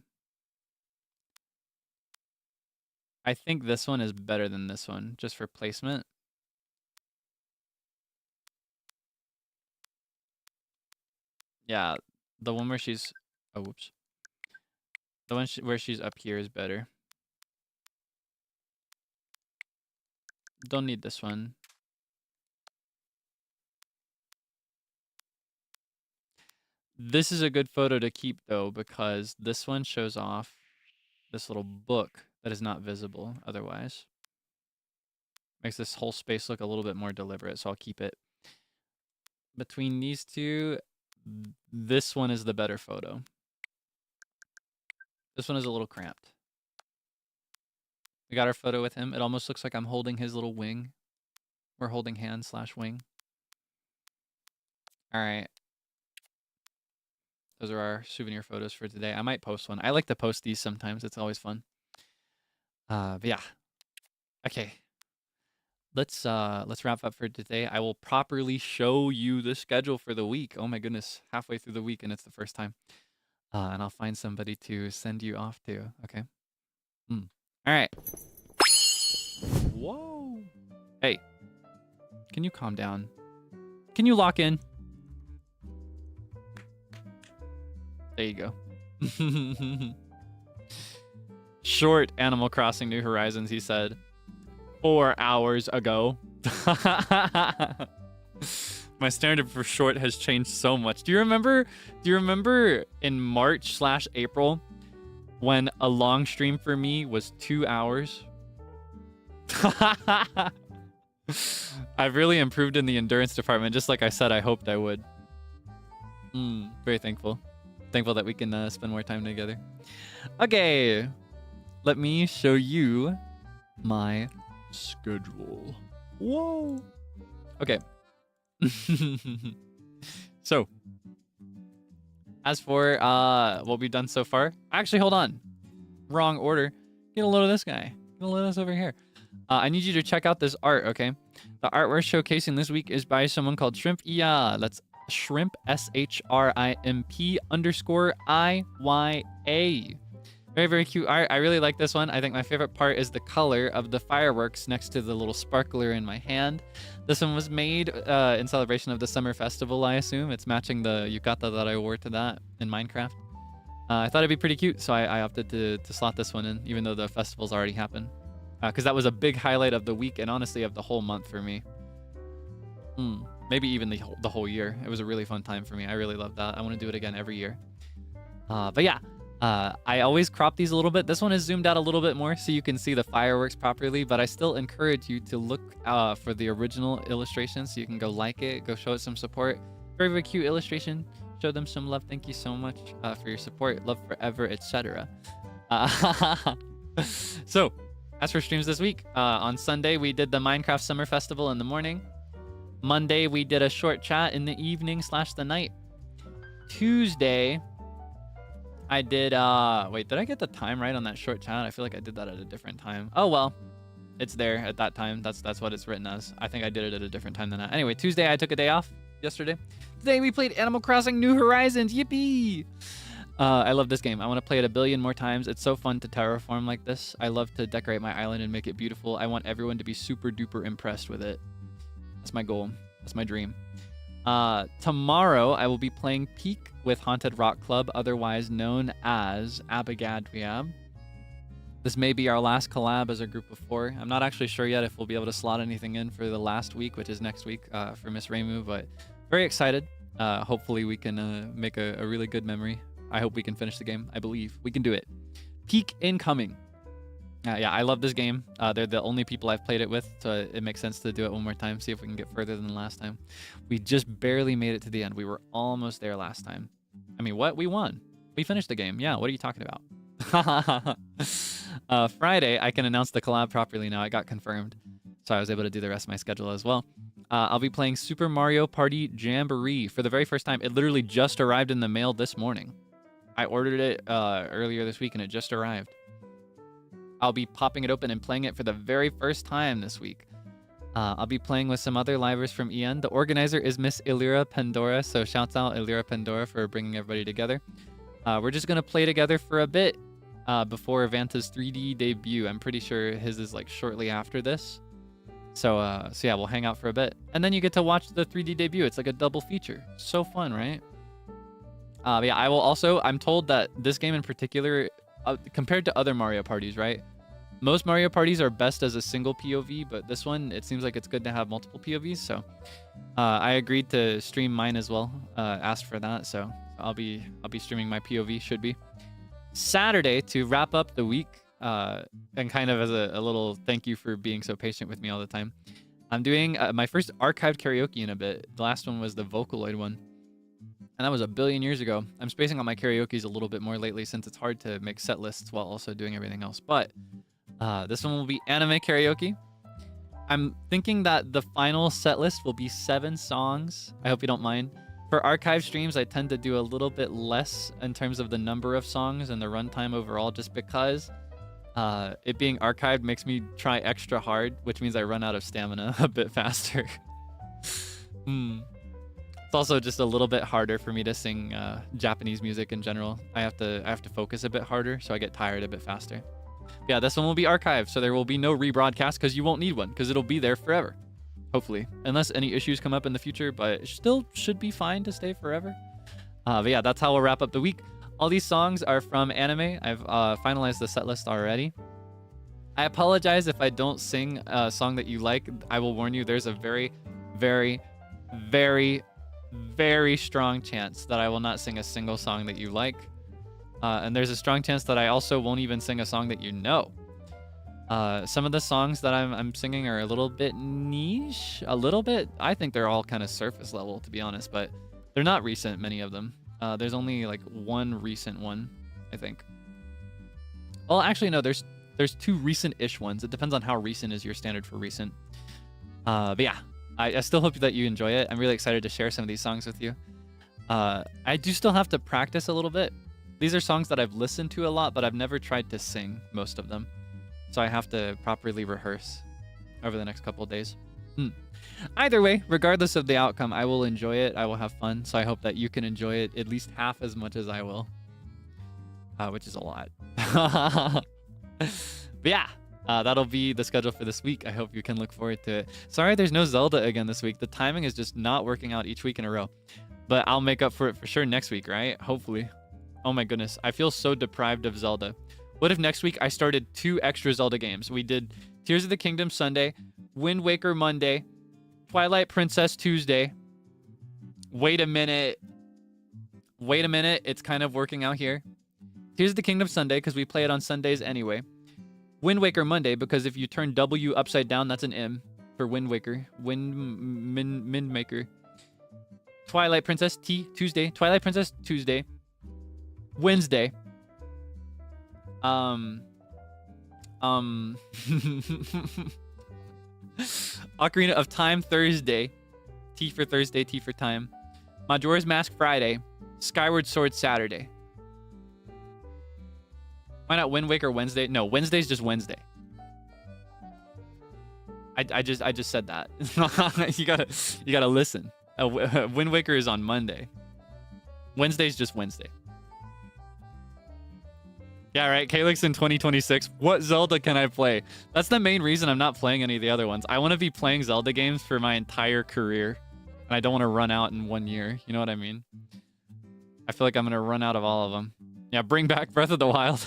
I think this one is better than this one, just for placement. Yeah, the one where she's... Oh, whoops. The one where she's up here is better. Don't need this one. This is a good photo to keep, though, because this one shows off this little book that is not visible otherwise. Makes this whole space look a little bit more deliberate, so I'll keep it. Between these two, this one is the better photo. This one is a little cramped. We got our photo with him. It almost looks like I'm holding his little wing. We're holding hand/wing. All right. Those are our souvenir photos for today. I might post one. I like to post these sometimes. It's always fun. But yeah. Okay. Let's wrap up for today. I will properly show you the schedule for the week. Oh my goodness. Halfway through the week and it's the first time. And I'll find somebody to send you off to. Okay. All right. Whoa. Hey. Can you calm down? Can you lock in? There you go. Short Animal Crossing New Horizons, he said. 4 hours ago. My standard for short has changed so much. Do you remember in March/April when a long stream for me was 2 hours? I've really improved in the endurance department, just like I said I hoped I would. Very thankful. Thankful that we can spend more time together. Okay, let me show you my schedule. Whoa. Okay. So, as for what we've done so far, actually, hold on. Wrong order. Get a load of this guy. Get a load of this over here. I need you to check out this art, okay? The art we're showcasing this week is by someone called Shrimp. Yeah, that's Shrimp, SHRIMP_IYA. Very, very cute art. I really like this one. I think my favorite part is the color of the fireworks next to the little sparkler in my hand. This one was made in celebration of the summer festival, I assume. It's matching the yukata that I wore to that in Minecraft. I thought it'd be pretty cute, so I opted to slot this one in, even though the festival's already happened. Because that was a big highlight of the week and honestly of the whole month for me. Maybe even the whole year. It was a really fun time for me. I really love that. I want to do it again every year. But yeah, I always crop these a little bit. This one is zoomed out a little bit more so you can see the fireworks properly, but I still encourage you to look for the original illustration so you can go like it, go show it some support. Very, very cute illustration. Show them some love. Thank you so much for your support. Love forever, etc. So, as for streams this week, on Sunday, we did the Minecraft Summer Festival in the morning. Monday, we did a short chat in the evening / the night. Tuesday, I did, wait, did I get the time right on that short chat? I feel like I did that at a different time. Oh, well, it's there at that time. That's what it's written as. I think I did it at a different time than that. Anyway, Tuesday, I took a day off yesterday. Today, we played Animal Crossing New Horizons. Yippee! I love this game. I want to play it a billion more times. It's so fun to terraform like this. I love to decorate my island and make it beautiful. I want everyone to be super duper impressed with it. That's my goal. That's my dream. Tomorrow, I will be playing Peak with Haunted Rock Club, otherwise known as Abigadriab. This may be our last collab as a group of 4. I'm not actually sure yet if we'll be able to slot anything in for the last week, which is next week for Miss Raymu, but very excited. Hopefully we can make a really good memory. I hope we can finish the game. I believe we can do it. Peak incoming. Yeah, I love this game. They're the only people I've played it with, so it makes sense to do it one more time, see if we can get further than the last time. We just barely made it to the end. We were almost there last time. I mean, what? We won. We finished the game. Yeah, what are you talking about? Friday, I can announce the collab properly now. It got confirmed, so I was able to do the rest of my schedule as well. I'll be playing Super Mario Party Jamboree for the very first time. It literally just arrived in the mail this morning. I ordered it earlier this week, and it just arrived. I'll be popping it open and playing it for the very first time this week. I'll be playing with some other livers from EN. The organizer is Miss Illyra Pandora, so shouts out Illyra Pandora for bringing everybody together. We're just going to play together for a bit before Vanta's 3D debut. I'm pretty sure his is like shortly after this. So yeah, we'll hang out for a bit. And then you get to watch the 3D debut. It's like a double feature. So fun, right? Yeah, I will also, I'm told that this game in particular, compared to other Mario parties, right? Most Mario parties are best as a single POV, but this one, it seems like it's good to have multiple POVs. So I agreed to stream mine as well, asked for that. So I'll be streaming my POV, should be. Saturday, to wrap up the week, and kind of as a little thank you for being so patient with me all the time, I'm doing my first archived karaoke in a bit. The last one was the Vocaloid one. And that was a billion years ago. I'm spacing on my karaoke's a little bit more lately since it's hard to make set lists while also doing everything else. But this one will be anime karaoke. I'm thinking that the final set list will be 7 songs. I hope you don't mind. For archive streams, I tend to do a little bit less in terms of the number of songs and the runtime overall, just because it being archived makes me try extra hard, which means I run out of stamina a bit faster. It's also just a little bit harder for me to sing Japanese music in general. I have to focus a bit harder, so I get tired a bit faster. Yeah, this one will be archived, so there will be no rebroadcast because you won't need one because it'll be there forever. Hopefully, unless any issues come up in the future, but it still should be fine to stay forever. But yeah, that's how we'll wrap up the week. All these songs are from anime. I've finalized the set list already. I apologize if I don't sing a song that you like. I will warn you, there's a very, very, very, very strong chance that I will not sing a single song that you like. And there's a strong chance that I also won't even sing a song that you know. Some of the songs that I'm singing are a little bit niche, a little bit. I think they're all kind of surface level, to be honest, but they're not recent, many of them. There's only like one recent one, I think. Well, actually, no, there's 2 recent-ish ones. It depends on how recent is your standard for recent. But yeah, I still hope that you enjoy it. I'm really excited to share some of these songs with you. I do still have to practice a little bit. These are songs that I've listened to a lot, but I've never tried to sing most of them. So I have to properly rehearse over the next couple of days. Either way, regardless of the outcome, I will enjoy it. I will have fun. So I hope that you can enjoy it at least half as much as I will, which is a lot. But yeah, that'll be the schedule for this week. I hope you can look forward to it. Sorry, there's no Zelda again this week. The timing is just not working out each week in a row. But I'll make up for it for sure next week, right? Hopefully. Oh my goodness. I feel so deprived of Zelda. What if next week I started 2 extra Zelda games? We did Tears of the Kingdom Sunday, Wind Waker Monday, Twilight Princess Tuesday. Wait a minute. It's kind of working out here. Tears of the Kingdom Sunday, because we play it on Sundays anyway. Wind Waker Monday, because if you turn W upside down, that's an M for Wind Waker. Wind Maker. Twilight Princess Tuesday. Twilight Princess Tuesday. Wednesday. Ocarina of Time Thursday. T for Thursday, T for Time. Majora's Mask Friday. Skyward Sword Saturday. Why not Wind Waker Wednesday? No, Wednesday's just Wednesday. I just said that. you gotta listen. Wind Waker is on Monday. Wednesday's just Wednesday. Yeah, right. Kaelix in 2026. What Zelda can I play? That's the main reason I'm not playing any of the other ones. I want to be playing Zelda games for my entire career. And I don't want to run out in 1 year. You know what I mean? I feel like I'm going to run out of all of them. Yeah, bring back Breath of the Wild.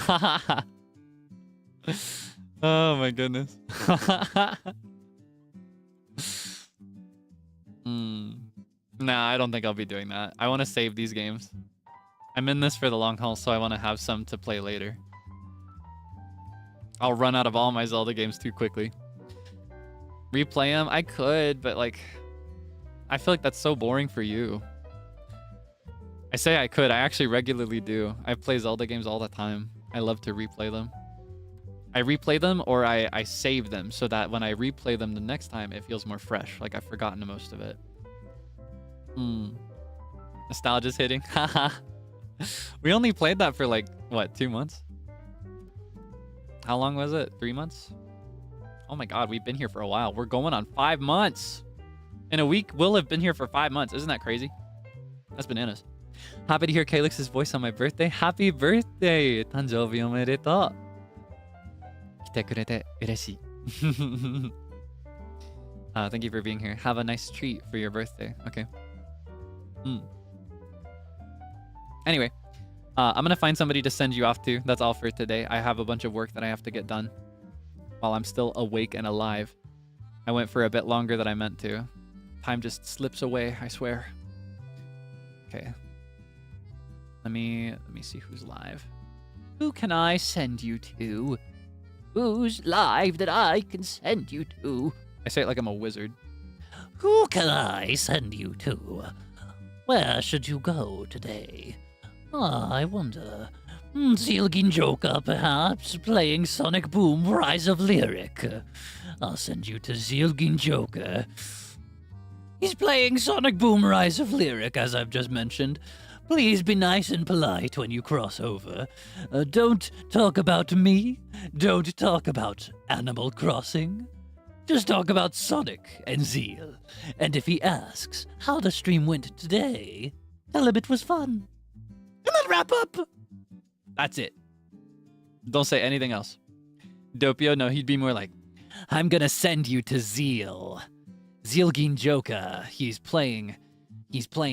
Oh my goodness. Nah, I don't think I'll be doing that. I want to save these games. I'm in this for the long haul, so I want to have some to play later. I'll run out of all my Zelda games too quickly. Replay them? I could, but like, I feel like that's so boring for you. I say I could. I actually regularly do. I play Zelda games all the time. I love to replay them. I replay them or I save them so that when I replay them the next time, it feels more fresh. Like I've forgotten most of it. Nostalgia's hitting. Haha. We only played that for like, what, 2 months? How long was it? 3 months? Oh my god, we've been here for a while. We're going on 5 months. In a week, we'll have been here for 5 months. Isn't that crazy? That's bananas. Happy to hear Kaelix's voice on my birthday. Happy birthday! Tanjoubi omedetou. Kite kurete ureshii. Thank you for being here. Have a nice treat for your birthday. Okay. Anyway, I'm going to find somebody to send you off to. That's all for today. I have a bunch of work that I have to get done while I'm still awake and alive. I went for a bit longer than I meant to. Time just slips away, I swear. Okay. Let me see who's live. Who can I send you to? Who's live that I can send you to? I say it like I'm a wizard. Who can I send you to? Where should you go today? I wonder. Zielgin Joker, perhaps, playing Sonic Boom Rise of Lyric. I'll send you to Zielgin Joker. He's playing Sonic Boom Rise of Lyric, as I've just mentioned. Please be nice and polite when you cross over. Don't talk about me. Don't talk about Animal Crossing. Just talk about Sonic and Zeal. And if he asks how the stream went today, tell him it was fun. And then wrap up. That's it. Don't say anything else. Doppio, no, he'd be more like, I'm gonna send you to Zeal. Zielgin Joker, he's playing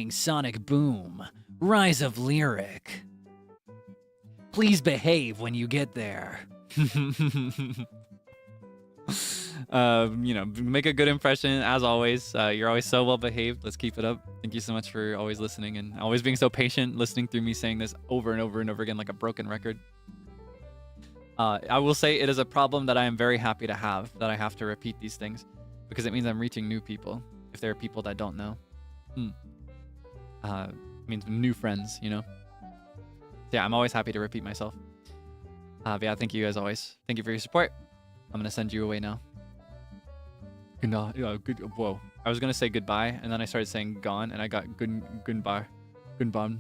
Sonic Boom, Rise of Lyric. Please behave when you get there. You know, make a good impression as always. You're always so well behaved. Let's keep it up. Thank you so much for always listening and always being so patient, listening through me saying this over and over and over again like a broken record. I will say it is a problem that I am very happy to have, that I have to repeat these things, because it means I'm reaching new people. If there are people that don't know, it means new friends, you know. Yeah, I'm always happy to repeat myself. But yeah, thank you as always. Thank you for your support. I'm gonna send you away now. Good. Whoa. I was gonna say goodbye, and then I started saying gone, and I got goodbye, goodbye, goodbye,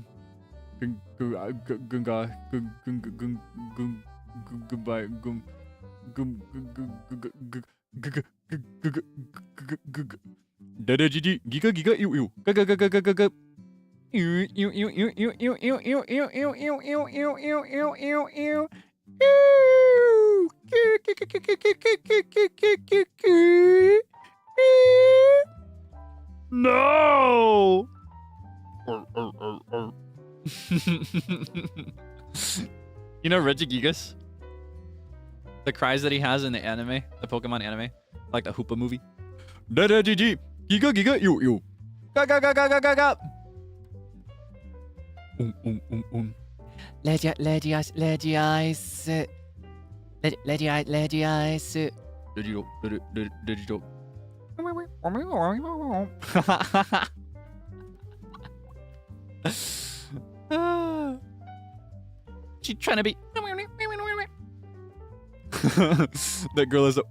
No! You know Regigigas? The cries that he has in the anime, the Pokemon anime, like the Hoopa movie. Giga giga you you. Ga ga ga ga ga ga ga. Legiais. Digital. She's trying to be. That girl is a.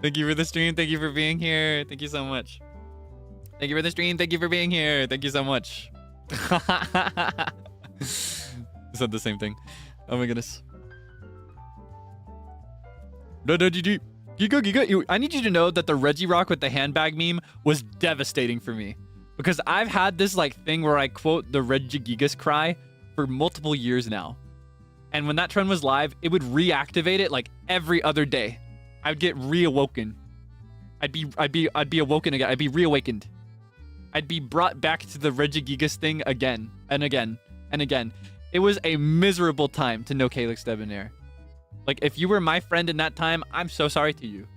Thank you for the stream. Thank you for being here. Thank you so much. Thank you for the stream. Thank you for being here. Thank you so much. Said the same thing. Oh my goodness. Giga, I need you to know that the Regirock with the handbag meme was devastating for me. Because I've had this like thing where I quote the Regigigas cry for multiple years now. And when that trend was live, it would reactivate it like every other day. I would get reawoken. I'd be awoken again. I'd be reawakened. I'd be brought back to the Regigigas thing again and again and again. It was a miserable time to know Kaelix Debonair. Like, if you were my friend in that time, I'm so sorry to you.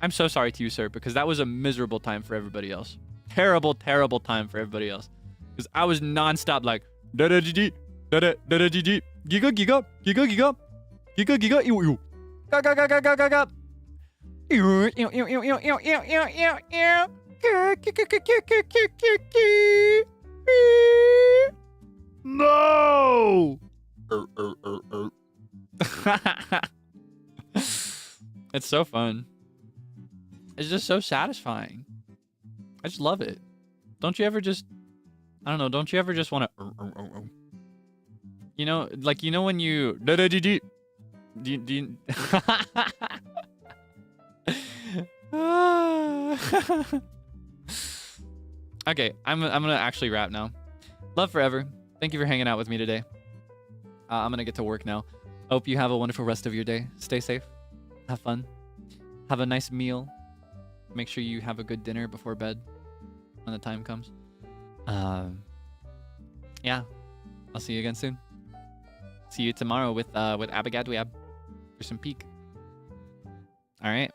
I'm so sorry to you, sir, because that was a miserable time for everybody else. Terrible, terrible time for everybody else. Because I was nonstop like, da-da-gi-gi, da-da-da-da-gi-gi, giga-giga, giga-giga, giga-giga, ew-ew, ga-ga-ga-ga-ga-ga-ga. No! It's so fun. It's just so satisfying. I just love it. Don't you ever just, I don't know, don't you ever just want to, you know, like, you know when you, okay, I'm gonna actually wrap now. Love forever. Thank you for hanging out with me today. I'm gonna get to work now. Hope you have a wonderful rest of your day. Stay safe. Have fun. Have a nice meal. Make sure you have a good dinner before bed when the time comes. Yeah. I'll see you again soon. See you tomorrow with Abigadweab for some peak. All right.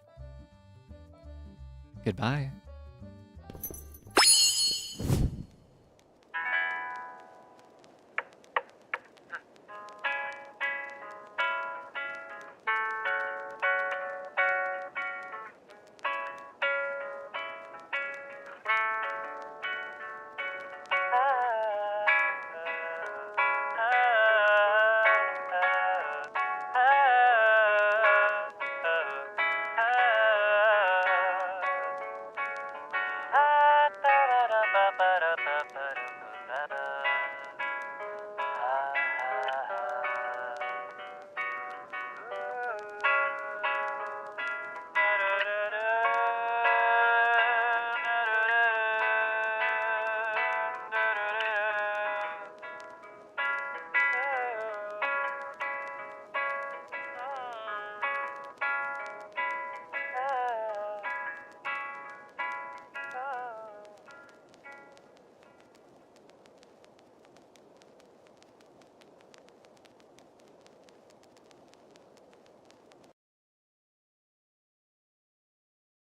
Goodbye.